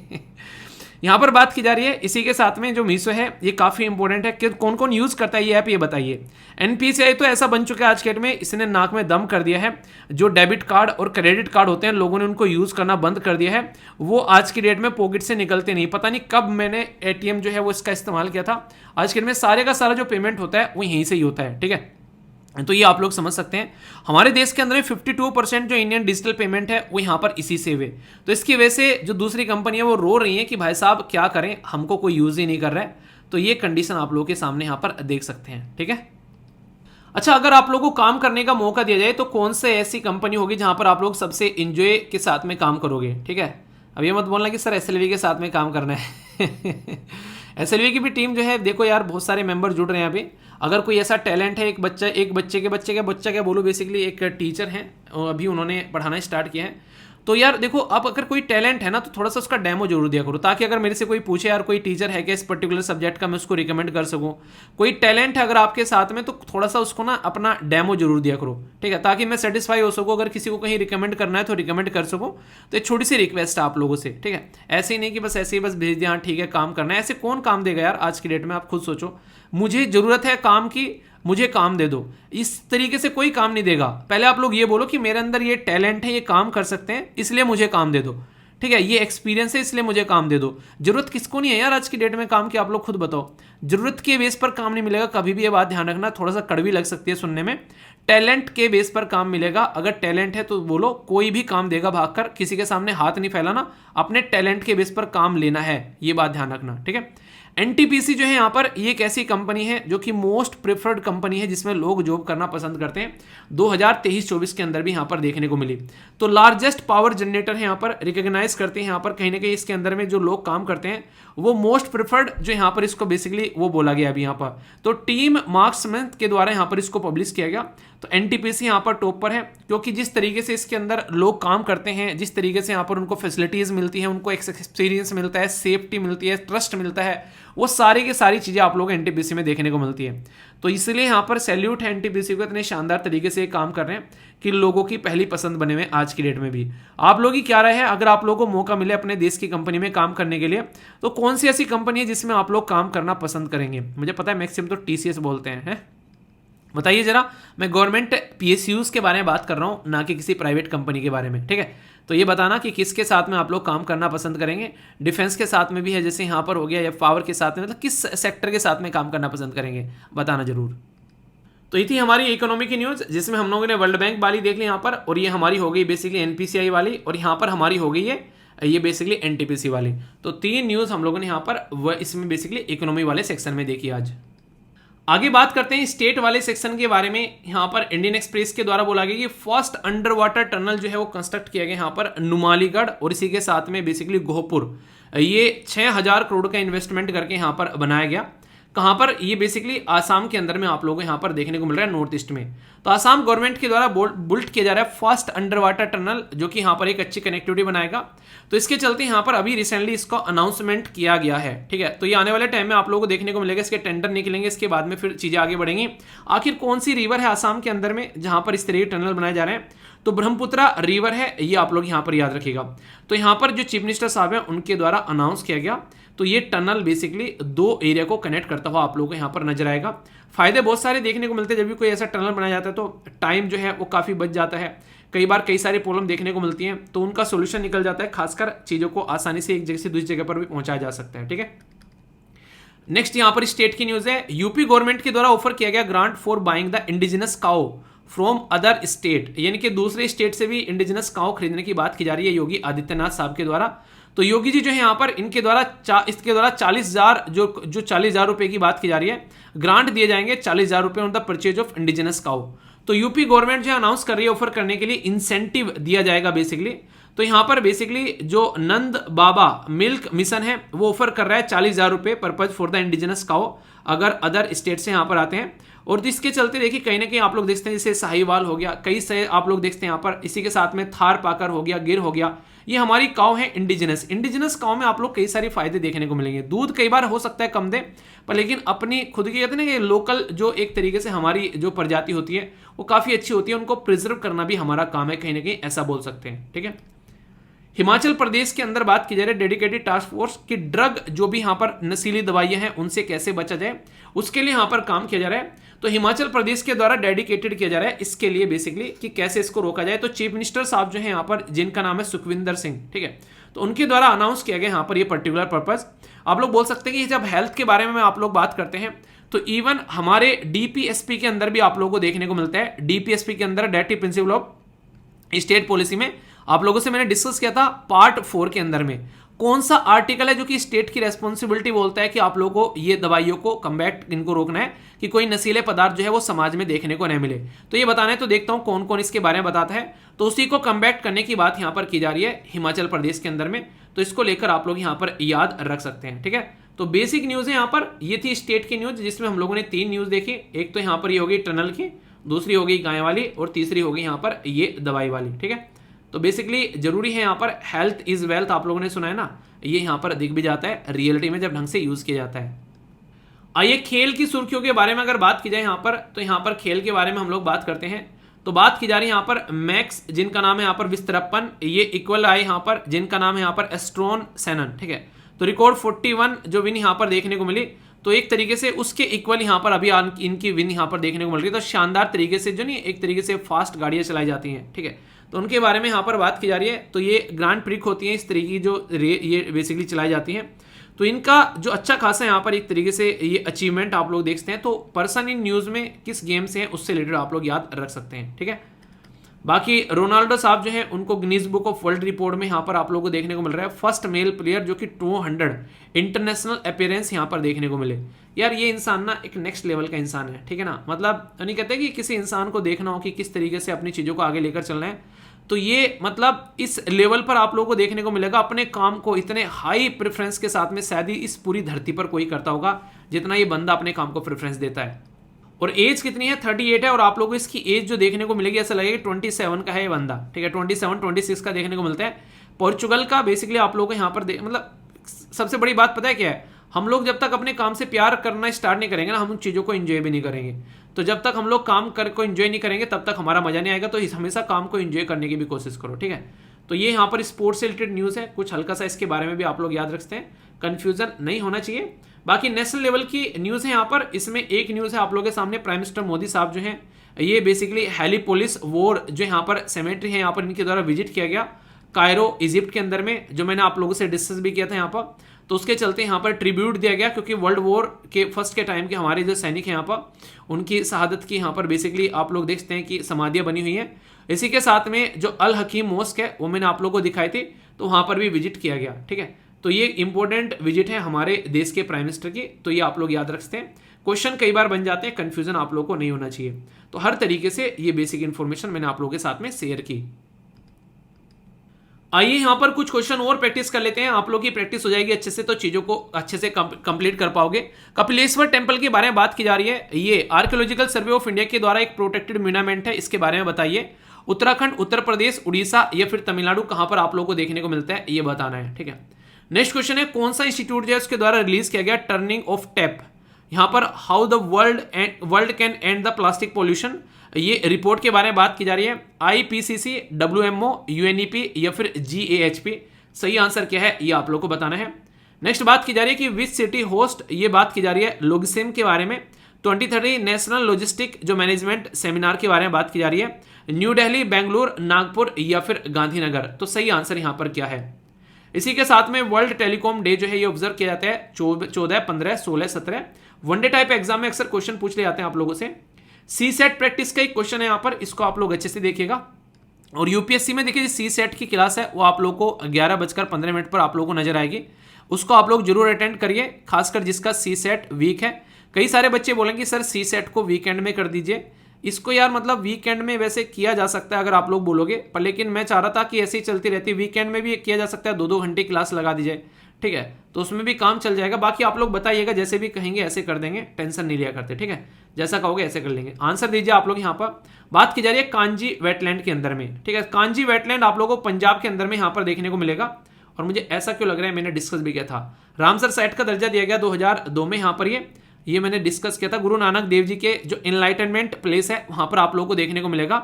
S1: यहाँ पर बात की जा रही है इसी के साथ में जो मीशो है ये काफ़ी इंपॉर्टेंट है कि कौन कौन यूज़ करता है ये ऐप, ये बताइए। एनपीसीआई तो ऐसा बन चुका है आज के डेट में, इसने नाक में दम कर दिया है। जो डेबिट कार्ड और क्रेडिट कार्ड होते हैं लोगों ने उनको यूज़ करना बंद कर दिया है, वो आज की डेट में पॉकेट से निकलते नहीं। पता नहीं कब मैंने एटीएम जो है वो इसका इस्तेमाल किया था। आज के डेट में सारे का सारा जो पेमेंट होता है वो यहीं से ही होता है, ठीक है। तो ये आप लोग समझ सकते हैं हमारे देश के अंदर 52% जो इंडियन डिजिटल पेमेंट है वो यहाँ पर इसी से हुए। तो इसकी वजह से जो दूसरी कंपनी है वो रो रही है कि भाई साहब क्या करें, हमको कोई यूज़ ही नहीं कर रहा है। तो ये कंडीशन आप लोगों के सामने यहाँ पर देख सकते हैं, ठीक है। अच्छा, अगर आप लोगों को काम करने का मौका दिया जाए तो कौन से ऐसी कंपनी होगी जहाँ पर आप लोग सबसे इंजॉय के साथ में काम करोगे, ठीक है। अब ये मत बोलना कि सर एसएलवी के साथ में काम करना है। एसएलवी की भी टीम जो है देखो यार, बहुत सारे मेंबर जुड़ रहे हैं अभी। अगर कोई ऐसा टैलेंट है, एक बच्चा क्या बोलूँ, बेसिकली एक टीचर हैं, अभी उन्होंने पढ़ाना स्टार्ट किया है। तो यार देखो, अब अगर कोई टैलेंट है ना तो थोड़ा सा उसका डेमो जरूर दिया करो, ताकि अगर मेरे से कोई पूछे यार कोई टीचर है क्या इस पर्टिकुलर सब्जेक्ट का, मैं उसको रिकमेंड कर सकूं। कोई टैलेंट है अगर आपके साथ में तो थोड़ा सा उसको ना अपना डेमो जरूर दिया करो, ठीक है, ताकि मैं सेटिस्फाई हो सकूं। अगर किसी को कहीं रिकमेंड करना है तो रिकमेंड कर सकूं। तो एक छोटी सी रिक्वेस्ट है आप लोगों से, ठीक है। ऐसे ही नहीं कि बस ऐसे ही बस भेज दिया, हाँ ठीक है काम करना है। ऐसे कौन काम देगा यार आज की डेट में, आप खुद सोचो। मुझे जरूरत है काम की, मुझे काम दे दो, इस तरीके से कोई काम नहीं देगा। पहले आप लोग ये बोलो कि मेरे अंदर ये टैलेंट है, ये काम कर सकते हैं, इसलिए मुझे काम दे दो, ठीक है। ये एक्सपीरियंस है इसलिए मुझे काम दे दो। जरूरत किसको नहीं है यार आज की डेट में काम की, आप लोग खुद बताओ। जरूरत के बेस पर काम नहीं मिलेगा कभी भी, ये बात ध्यान रखना। थोड़ा सा कड़वी लग सकती है सुनने में। टैलेंट के बेस पर काम मिलेगा। अगर टैलेंट है तो बोलो, कोई भी काम देगा भागकर, किसी के सामने हाथ नहीं फैलाना, अपने टैलेंट के बेस पर काम लेना है, ये बात ध्यान रखना, ठीक है। एनटीपीसी जो है यहाँ पर ये एक ऐसी कंपनी है जो कि मोस्ट प्रेफर्ड कंपनी है जिसमें लोग जॉब करना पसंद करते हैं। 2023-24 के अंदर भी यहाँ पर देखने को मिली। तो लार्जेस्ट पावर जनरेटर है यहाँ पर, रिकॉग्नाइज करते हैं यहाँ पर कहीं ना कहीं इसके अंदर में जो लोग काम करते हैं वो मोस्ट प्रेफर्ड जो यहाँ पर इसको बेसिकली वो बोला गया अभी यहाँ पर। तो टीम मार्क्समैन के द्वारा यहाँ पर इसको पब्लिश किया गया। तो एनटीपीसी यहाँ पर टॉप पर है, क्योंकि जिस तरीके से इसके अंदर लोग काम करते हैं, जिस तरीके से यहाँ पर उनको फैसिलिटीज़ मिलती हैं, उनको एक्सपीरियंस मिलता है, सेफ्टी मिलती है, ट्रस्ट मिलता है, वो सारी की सारी चीज़ें आप लोगों को एनटीपीसी में देखने को मिलती है। तो इसलिए यहाँ पर सैल्यूट है एनटीपीसी को, इतने शानदार तरीके से काम कर रहे हैं कि लोगों की पहली पसंद बने हुए आज की डेट में भी। आप लोगों की क्या राय है, अगर आप लोगों को मौका मिले अपने देश की कंपनी में काम करने के लिए, तो कौन सी ऐसी कंपनी है जिसमें आप लोग काम करना पसंद करेंगे? मुझे पता है मैक्सिमम तो टीसीएस बोलते हैं। बताइए जरा, मैं गवर्नमेंट पीएसयूज के बारे में बात कर रहा हूँ, ना कि किसी प्राइवेट कंपनी के बारे में, ठीक है। तो ये बताना कि किसके साथ में आप लोग काम करना पसंद करेंगे। डिफेंस के साथ में भी है जैसे यहाँ पर हो गया, या पावर के साथ में, मतलब किस सेक्टर के साथ में काम करना पसंद करेंगे, बताना जरूर। तो ये थी हमारी इकोनॉमी की न्यूज़, जिसमें हम लोगों ने वर्ल्ड बैंक वाली देख ली यहाँ पर, और ये हमारी हो गई बेसिकली एनपीसीआई वाली, और यहाँ पर हमारी हो गई है ये बेसिकली एनटीपीसी वाली। तो 3 न्यूज़ हम लोगों ने यहाँ पर इसमें बेसिकली इकोनॉमी वाले सेक्शन में देखी आज। आगे बात करते हैं स्टेट वाले सेक्शन के बारे में। यहाँ पर इंडियन एक्सप्रेस के द्वारा बोला गया कि फर्स्ट अंडर वाटर टनल जो है वो कंस्ट्रक्ट किया गया यहाँ पर नुमालीगढ़, और इसी के साथ में बेसिकली गोहपुर। ये 6000 करोड़ का इन्वेस्टमेंट करके यहाँ पर बनाया गया। कहाँ पर? ये बेसिकली आसाम के अंदर में आप लोगों को यहाँ पर देखने को मिल रहा है, नॉर्थ ईस्ट में। तो आसाम गवर्नमेंट के द्वारा बिल्ड किया जा रहा है फर्स्ट अंडर वाटर टनल, जो कि यहाँ पर एक अच्छी कनेक्टिविटी बनाएगा। तो इसके चलते यहाँ पर अभी रिसेंटली इसको अनाउंसमेंट किया गया है, ठीक है। तो ये आने वाले टाइम में आप लोगों को देखने को मिलेगा, इसके टेंडर निकलेंगे, इसके बाद में फिर चीजें आगे बढ़ेंगी। आखिर कौन सी रिवर है आसाम के अंदर में जहां पर इस तरह के टनल बनाए जा रहे हैं? तो ब्रह्मपुत्रा रिवर है, ये आप लोग यहाँ पर याद रखिएगा। तो यहाँ पर जो चीफ मिनिस्टर साहब हैं उनके द्वारा अनाउंस किया गया। तो ये टनल बेसिकली 2 एरिया को कनेक्ट करता हुआ आप लोगों को यहाँ पर नजर आएगा। फायदे बहुत सारे देखने को मिलते हैं, जब भी कोई ऐसा टनल बनाया जाता है तो टाइम जो है वो काफी बच जाता है। कई बार कई सारी प्रॉब्लम देखने को मिलती हैं, तो उनका सोल्यूशन निकल जाता है, खासकर चीजों को आसानी से एक जगह से दूसरी जगह पर भी पहुंचाया जा सकता है, ठीक है। नेक्स्ट यहाँ पर स्टेट की न्यूज है। यूपी गवर्नमेंट के द्वारा ऑफर किया गया grant for buying the indigenous cow from other state, यानी कि दूसरे स्टेट से भी इंडिजिनस काउ खरीदने की बात की जा रही है योगी आदित्यनाथ साहब के द्वारा। तो योगी जी जो है यहाँ पर इसके द्वारा 40,000 जो 40,000 रुपए की बात की जा रही है, ग्रांट दिए जाएंगे 40,000 रुपए on the purchase of indigenous cow. तो यूपी गवर्नमेंट जो अनाउंस कर रही है ऑफर करने के लिए इंसेंटिव दिया जाएगा बेसिकली। तो यहाँ पर बेसिकली जो नंद बाबा मिल्क मिशन है वो ऑफर कर रहा है 40,000 रुपए purpose for the indigenous cow अगर अदर स्टेट से यहाँ पर आते हैं। और इसके चलते देखिए कहीं ना कहीं आप लोग देखते हैं जैसे साहिवाल हो गया, कई से आप लोग देखते हैं यहाँ पर, इसी के साथ में थार पाकर हो गया, गिर हो गया, ये हमारी काउ है इंडिजिनस काउ में आप लोग कई सारे फायदे देखने को मिलेंगे। दूध कई बार हो सकता है कम दे, पर लेकिन अपनी खुद की कहते हैं ना कि लोकल जो एक तरीके से हमारी जो प्रजाति होती है वो काफी अच्छी होती है, उनको प्रिजर्व करना भी हमारा काम है कहीं ना कहीं, ऐसा बोल सकते हैं। ठीक है, हिमाचल प्रदेश के अंदर बात की जा रही है डेडिकेटेड टास्क फोर्स की ड्रग जो भी यहाँ पर नशीली दवाइयां हैं उनसे कैसे बचा जाए, उसके लिए यहाँ पर काम किया जा रहा है। तो हिमाचल प्रदेश के द्वारा डेडिकेटेड किया जा रहा है इसके लिए बेसिकली कि कैसे इसको रोका जाए। तो चीफ मिनिस्टर साहब जो है यहाँ पर, जिनका नाम है सुखविंदर सिंह, ठीक है, तो उनके द्वारा अनाउंस किया गया यहाँ पर ये पर्टिकुलर पर्पज। आप लोग बोल सकते हैं कि जब हेल्थ के बारे में आप लोग बात करते हैं तो इवन हमारे डीपीएसपी के अंदर भी आप लोगों को देखने को मिलता है। डीपीएसपी के अंदर directive principle of state policy में आप लोगों से मैंने डिस्कस किया था पार्ट 4 के अंदर में कौन सा आर्टिकल है जो कि स्टेट की रेस्पॉन्सिबिलिटी बोलता है कि आप लोगों को ये दवाइयों को कम्बैट इनको रोकना है कि कोई नशीले पदार्थ जो है वो समाज में देखने को नहीं मिले। तो ये बताना है, तो देखता हूं कौन कौन इसके बारे में बताता है। तो उसी को कम्बैट करने की बात यहां पर की जा रही है हिमाचल प्रदेश के अंदर में, तो इसको लेकर आप लोग यहां पर याद रख सकते हैं। ठीक है, तो बेसिक न्यूज है यहां पर, ये थी स्टेट की न्यूज जिसमें हम लोगों ने 3 न्यूज देखी। एक तो यहां पर ये होगी टनल की, दूसरी होगी गाय वाली, और तीसरी होगी यहां पर ये दवाई वाली। ठीक है, तो बेसिकली जरूरी है यहाँ पर हेल्थ इज वेल्थ, आप लोगों ने सुना है ना, ये यहाँ पर दिख भी जाता है रियलिटी में जब ढंग से यूज किया जाता है। आइए खेल की सुर्खियों के बारे में अगर बात की जाए यहाँ पर, तो यहाँ पर खेल के बारे में हम लोग बात करते हैं। तो बात की जा रही है यहाँ पर मैक्स, जिनका नाम है यहाँ पर विस्तरप्पन, ये इक्वल आए यहाँ पर, जिनका नाम है यहाँ पर एस्ट्रोन सेनन। ठीक है, तो रिकॉर्ड 41 जो विन यहाँ पर देखने को मिली, तो एक तरीके से उसके इक्वल यहाँ पर अभी इनकी विन यहाँ पर देखने को मिल रही है। तो शानदार तरीके से जो नहीं एक तरीके से फास्ट गाड़ियाँ चलाई जाती हैं। ठीक है, तो उनके बारे में यहाँ पर बात की जा रही है। तो ये ग्रांड प्रिक होती हैं इस तरीके की जो ये बेसिकली चलाई जाती हैं। तो इनका जो अच्छा खासा यहाँ पर एक तरीके से ये अचीवमेंट आप लोग देखते हैं। तो पर्सन इन न्यूज़ में किस गेम से है उससे रिलेटेड आप लोग याद रख सकते हैं। ठीक है, बाकी रोनाल्डो साहब जो है उनको Guinness book of world report में यहाँ पर आप लोगों को देखने को मिल रहा है फर्स्ट मेल प्लेयर जो कि 200 इंटरनेशनल अपीयरेंस यहाँ पर देखने को मिले। यार ये इंसान ना एक नेक्स्ट लेवल का इंसान है। ठीक है ना, मतलब नहीं कहते कि किसी इंसान को देखना हो कि किस तरीके से अपनी चीज़ों को आगे लेकर चलना है, तो ये मतलब इस लेवल पर आप लोगों को देखने को मिलेगा। अपने काम को इतने हाई प्रेफरेंस के साथ में शायद ही इस पूरी धरती पर कोई करता होगा जितना ये बंदा अपने काम को प्रेफरेंस देता है। और एज कितनी है, 38 है, और आप लोगों को इसकी एज जो देखने को मिलेगी ऐसा लगेगा 27 का है ये बंदा। ठीक है, 27-26 का देखने को मिलता है। पोर्चुगल का बेसिकली आप लोगों को यहाँ पर मतलब सबसे बड़ी बात पता है क्या है, हम लोग जब तक अपने काम से प्यार करना स्टार्ट नहीं करेंगे ना, हम उन चीज़ों को एंजॉय भी नहीं करेंगे। तो जब तक हम लोग काम कर को एंजॉय नहीं करेंगे तब तक हमारा मजा नहीं आएगा। तो हमेशा काम को एंजॉय करने की भी कोशिश करो। ठीक है, तो ये यहाँ पर स्पोर्ट्स से रिलेटेड न्यूज़ है, कुछ हल्का सा इसके बारे में भी आप लोग याद रखते हैं, कन्फ्यूजन नहीं होना चाहिए। बाकी नेशनल लेवल की न्यूज़ है यहाँ पर, इसमें एक न्यूज़ है आप लोगों के सामने, प्राइम मिनिस्टर मोदी साहब जो हैं ये बेसिकली हेलीपोलिस वॉर जो यहाँ पर सेमेट्री है यहाँ पर इनके द्वारा विजिट किया गया कायरो इजिप्ट के अंदर में, जो मैंने आप लोगों से डिस्कस भी किया था यहाँ पर। तो उसके चलते यहाँ पर ट्रिब्यूट दिया गया क्योंकि वर्ल्ड वॉर के फर्स्ट के टाइम के हमारे जो सैनिक हैं यहाँ पर उनकी शहादत की यहाँ पर बेसिकली आप लोग देखते हैं कि समाधियाँ बनी हुई हैं। इसी के साथ में जो अल हकीम मोस्क है वो मैंने आप लोगों को दिखाई थी, तो वहाँ पर भी विजिट किया गया। ठीक है, तो ये इंपॉर्टेंट विजिट है हमारे देश के प्राइम मिनिस्टर की, तो ये आप लोग याद रखते हैं। क्वेश्चन कई बार बन जाते हैं, कंफ्यूजन आप लोगों को नहीं होना चाहिए। तो हर तरीके से ये बेसिक इंफॉर्मेशन मैंने आप लोगों के साथ में शेयर की। आइए यहाँ पर कुछ क्वेश्चन और प्रैक्टिस कर लेते हैं, आप लोग की प्रैक्टिस हो जाएगी अच्छे से, तो चीजों को अच्छे से कंप्लीट कर पाओगे। कपिलेश्वर टेंपल के बारे में बात की जा रही है, ये आर्कियोलॉजिकल सर्वे ऑफ इंडिया के द्वारा एक प्रोटेक्टेड मोन्यूमेंट है, इसके बारे में बताइए। उत्तराखंड, उत्तर प्रदेश, उड़ीसा या फिर तमिलनाडु कहां पर आप लोगों को देखने को मिलता है ये बताना है। ठीक है, नेक्स्ट क्वेश्चन है कौन सा इंस्टीट्यूट जो है उसके द्वारा रिलीज किया गया टर्निंग ऑफ टैप, यहाँ पर how the world can and the plastic pollution, ये रिपोर्ट के बारे में बात की जा रही है। IPCC, WMO, UNEP या फिर GAHP, सही आंसर क्या है ये आप लोग को बताना है। नेक्स्ट बात की जा रही है कि विच सिटी होस्ट, ये बात की जा रही है लोगसिम के बारे में। 2030 नेशनल लॉजिस्टिक जो मैनेजमेंट सेमिनार के बारे में बात की जा रही है, न्यू दिल्ली, बेंगलुरु, नागपुर या फिर गांधीनगर, तो सही आंसर यहाँ पर क्या है। इसी के साथ में वर्ल्ड टेलीकॉम डे जो है ये ऑब्जर्व किया जाता है 14, 15, 16, 17। वनडे टाइप एग्जाम में अक्सर क्वेश्चन पूछ ले जाते हैं आप लोगों से। सी सेट प्रैक्टिस का एक क्वेश्चन है यहाँ पर, इसको आप लोग अच्छे से देखिएगा। और यूपीएससी में देखिए सी सेट की क्लास है वो आप लोग को 11:15 पर आप लोगों को नजर आएगी, उसको आप लोग जरूर अटेंड करिए, खासकर जिसका सी सेट वीक है। कई सारे बच्चे बोलेंगे सर सी सेट को वीकेंड में कर दीजिए, इसको यार मतलब वीकेंड में वैसे किया जा सकता है अगर आप लोग बोलोगे, पर लेकिन मैं चाह रहा था कि ऐसे ही चलती रहती, वीकेंड में भी किया जा सकता है, 2-2 घंटे क्लास लगा दी जाए, ठीक है, तो उसमें भी काम चल जाएगा। बाकी आप लोग बताइएगा, जैसे भी कहेंगे ऐसे कर देंगे, टेंशन नहीं लिया करते, ठीक है, जैसा कहोगे ऐसे कर लेंगे। आंसर दीजिए आप लोग। यहाँ पर बात की जा रही है कांजी वेटलैंड के अंदर में, ठीक है, कांजी वेटलैंड आप लोगों को पंजाब के अंदर में यहाँ पर देखने को मिलेगा। और मुझे ऐसा क्यों लग रहा है, मैंने डिस्कस भी किया था, रामसर साइट का दर्जा दिया गया 2002 में, यहाँ पर ये मैंने डिस्कस किया था। गुरु नानक देव जी के जो इनलाइटनमेंट प्लेस है वहां पर आप लोगों को देखने को मिलेगा,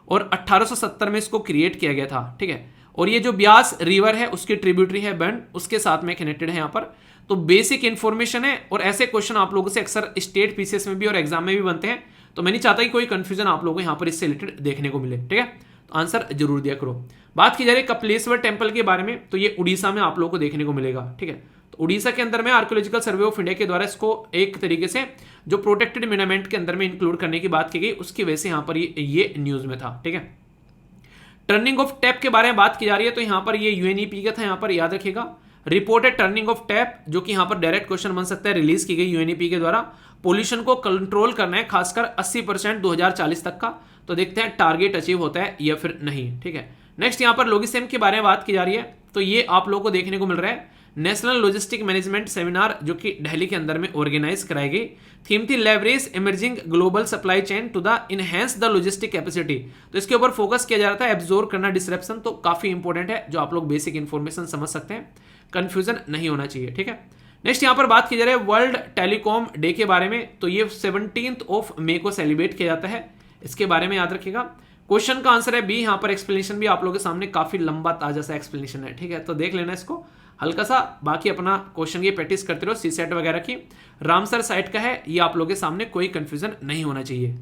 S1: और 1870 में इसको क्रिएट किया गया था, ठीक है। और ये जो ब्यास रिवर है उसकी ट्रिब्यूटरी है बर्न, उसके साथ में कनेक्टेड है यहाँ पर। तो बेसिक इंफॉर्मेशन है, और ऐसे क्वेश्चन आप लोगों से अक्सर स्टेट पीसीएस में भी और एग्जाम में भी बनते हैं, तो मैं नहीं चाहता कि कोई कंफ्यूजन आप लोगों को यहाँ पर इससे रिलेटेड देखने को मिले, ठीक है, तो आंसर जरूर दिया करो। बात की जा रही है कपिलेश्वर टेम्पल के बारे में, तो ये उड़ीसा में आप लोगों को देखने को मिलेगा, ठीक है। तो उड़ीसा के अंदर में आर्कियोलॉजिकल सर्वे ऑफ इंडिया के द्वारा इसको एक तरीके से जो प्रोटेक्टेड मोन्यूमेंट के अंदर में इंक्लूड करने की बात की गई, उसकी वजह से यहाँ पर ये न्यूज में था, ठीक है। टर्निंग ऑफ टैप के बारे में बात की जा रही है, तो यहाँ पर ये यूएनईपी का था, यहाँ पर याद रखिएगा। रिपोर्टेड टर्निंग ऑफ टैप, जो कि यहाँ पर डायरेक्ट क्वेश्चन बन सकता है, रिलीज की गई यूएनईपी के द्वारा। पोल्यूशन को कंट्रोल करना है खासकर 80% 2040 तक का, तो देखते हैं टारगेट अचीव होता है या फिर नहीं, ठीक है। नेक्स्ट यहाँ पर लोगिसेम के बारे में बात की जा रही है, तो ये आप लोगों को देखने को मिल रहा है नेशनल लॉजिस्टिक मैनेजमेंट सेमिनार, जो कि दिल्ली के अंदर में ऑर्गेनाइज कराई गई। थीम थी leverage emerging global supply chain to the enhance the logistic capacity, तो इसके ऊपर फोकस किया जा रहा था, एब्जॉर्ब करना डिसरप्शन, तो काफी इंपॉर्टेंट है, जो आप लोग बेसिक इंफॉर्मेशन समझ सकते हैं, कंफ्यूजन नहीं होना चाहिए, ठीक है। नेक्स्ट यहाँ पर बात की जा रही है वर्ल्ड टेलीकॉम डे के बारे में, तो ये 17 मई को सेलिब्रेट किया जाता है, इसके बारे में याद रखिएगा। क्वेश्चन का आंसर है बी, यहाँ पर एक्सप्लेनेशन भी आप लोगों के सामने काफी लंबा ताजा सा एक्सप्लेनेशन है, ठीक है, तो देख लेना इसको हल्का सा। बाकी अपना क्वेश्चन की प्रैक्टिस करते रहो, सी सेट वगैरह की। रामसर साइट का है, ये आप लोगों के सामने कोई कंफ्यूजन नहीं होना चाहिए।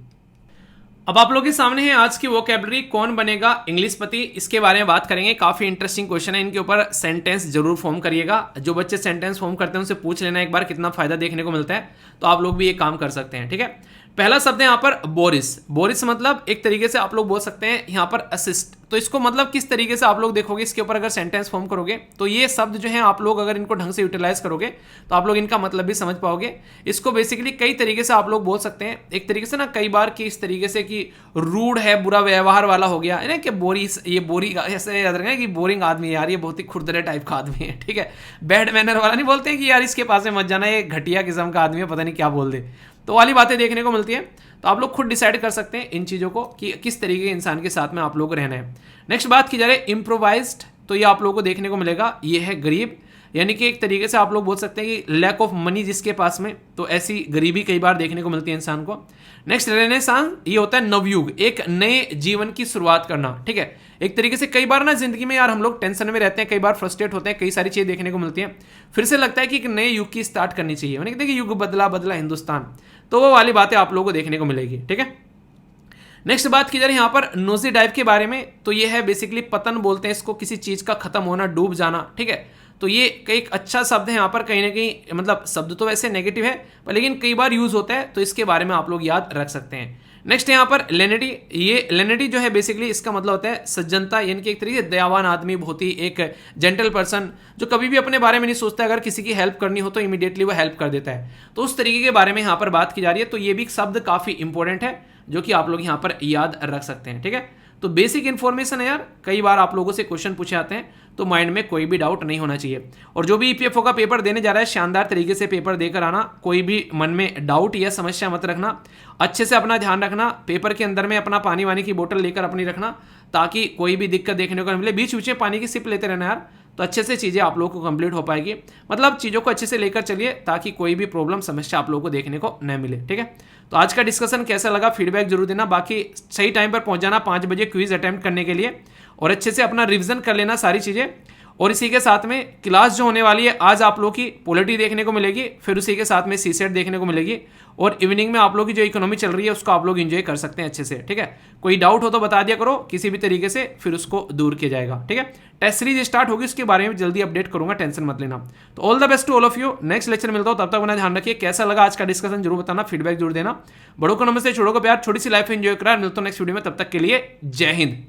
S1: अब आप लोगों के सामने है आज की वोकैबुलरी, कौन बनेगा इंग्लिश पति, इसके बारे में बात करेंगे। काफी इंटरेस्टिंग क्वेश्चन है, इनके ऊपर सेंटेंस जरूर फॉर्म करिएगा। जो बच्चे सेंटेंस फॉर्म करते हैं उनसे पूछ लेना एक बार कितना फायदा देखने को मिलता है, तो आप लोग भी ये काम कर सकते हैं, ठीक है। पहला शब्द है यहाँ पर बोरिस। बोरिस मतलब एक तरीके से आप लोग बोल सकते हैं यहाँ पर असिस्ट, तो इसको मतलब किस तरीके से आप लोग देखोगे, इसके ऊपर अगर सेंटेंस फॉर्म करोगे तो ये शब्द जो है आप लोग अगर इनको ढंग से यूटिलाइज करोगे तो आप लोग इनका मतलब भी समझ पाओगे। इसको बेसिकली कई तरीके से आप लोग बोल सकते हैं। एक तरीके से ना कई बार कि इस तरीके से कि रूड है, बुरा व्यवहार वाला हो गया है ना, कि बोरिस, ये बोरी ऐसे याद रखना कि बोरिंग आदमी है यार, ये बहुत ही खुरदरे टाइप का आदमी है, ठीक है। बैड मैनर वाला नहीं बोलते हैं कि यार इसके पास में मत जाना, ये घटिया किस्म का आदमी है, पता नहीं क्या बोल दे, तो वाली बातें देखने को मिलती है। तो आप लोग खुद डिसाइड कर सकते हैं इन चीज़ों को कि किस तरीके के इंसान के साथ में आप लोग को रहना है। नेक्स्ट बात की जा रही है इम्प्रोवाइज्ड, तो ये आप लोगों को देखने को मिलेगा, ये है गरीब, यानी कि एक तरीके से आप लोग बोल सकते हैं कि लैक ऑफ मनी जिसके पास में, तो ऐसी गरीबी कई बार देखने को मिलती है इंसान को। नेक्स्ट रेनेसांस, ये होता है नवयुग, एक नए जीवन की शुरुआत करना, ठीक है। एक तरीके से कई बार ना जिंदगी में यार हम लोग टेंशन में रहते हैं, कई बार फ्रस्ट्रेट होते हैं, कई सारी चीजें देखने को मिलती हैं, फिर से लगता है कि एक नए युग की स्टार्ट करनी चाहिए, यानी कि युग बदला बदला हिंदुस्तान, तो वो वाली बातें आप लोगों को देखने को मिलेगी, ठीक है। नेक्स्ट बात की जा रही है यहाँ पर नोजी डाइव के बारे में, तो ये है बेसिकली पतन बोलते हैं इसको, किसी चीज का खत्म होना, डूब जाना, ठीक है। तो ये एक अच्छा शब्द है यहाँ पर, कहीं ना कहीं मतलब शब्द तो वैसे नेगेटिव है पर लेकिन कई बार यूज होता है, तो इसके बारे में आप लोग याद रख सकते हैं। नेक्स्ट यहाँ पर लेनिटी, ये लेनिटी जो है बेसिकली इसका मतलब होता है सज्जनता, यानी कि एक तरीके से दयावान आदमी, बहुत ही एक जेंटल पर्सन, जो कभी भी अपने बारे में नहीं सोचता, अगर किसी की हेल्प करनी हो तो इमीडिएटली वो हेल्प कर देता है, तो उस तरीके के बारे में यहाँ पर बात की जा रही है। तो ये भी शब्द काफी इंपॉर्टेंट है जो कि आप लोग यहाँ पर याद रख सकते हैं, ठीक है। तो बेसिक इन्फॉर्मेशन है यार, कई बार आप लोगों से क्वेश्चन पूछे आते हैं, तो माइंड में कोई भी डाउट नहीं होना चाहिए। और जो भी ईपीएफओ का पेपर देने जा रहा है, शानदार तरीके से पेपर देकर आना, कोई भी मन में डाउट या समस्या मत रखना, अच्छे से अपना ध्यान रखना, पेपर के अंदर में अपना पानी वानी की बोतल लेकर अपनी रखना, ताकि कोई भी दिक्कत देखने को न मिले। बीच बीच में पानी की सिप लेते रहना यार, तो अच्छे से चीज़ें आप लोगों को कंप्लीट हो पाएगी। मतलब चीज़ों को अच्छे से लेकर चलिए ताकि कोई भी प्रॉब्लम समस्या आप लोगों को देखने को न मिले, ठीक है। तो आज का डिस्कशन कैसा लगा फीडबैक जरूर देना। बाकी सही टाइम पर पहुंच जाना 5 बजे क्विज अटेम्प्ट करने के लिए, और अच्छे से अपना रिवीजन कर लेना सारी चीज़ें। और इसी के साथ में क्लास जो होने वाली है, आज आप लोग की पॉलिटी देखने को मिलेगी, फिर उसी के साथ में सीसेट देखने को मिलेगी, और इवनिंग में आप लोग की जो इकोनॉमी चल रही है उसको आप लोग एंजॉय कर सकते हैं अच्छे से। ठीक है, कोई डाउट हो तो बता दिया करो किसी भी तरीके से, फिर उसको दूर किया जाएगा। ठीक है, टेस्ट सीरीज स्टार्ट होगी, उसके बारे में जल्दी अपडेट करूंगा, टेंशन मत लेना। तो all the best to all of you, next lecture मिलता हूं, तब तक अपना ध्यान रखिए। कैसा लगा आज का डिस्कशन जरूर बताना, फीडबैक जरूर देना। बड़ों को नमस्ते, छोड़ों को प्यार, छोटी सी लाइफ एंजॉय करा। मिलता हूं नेक्स्ट वीडियो में, तब तक के लिए जय हिंद।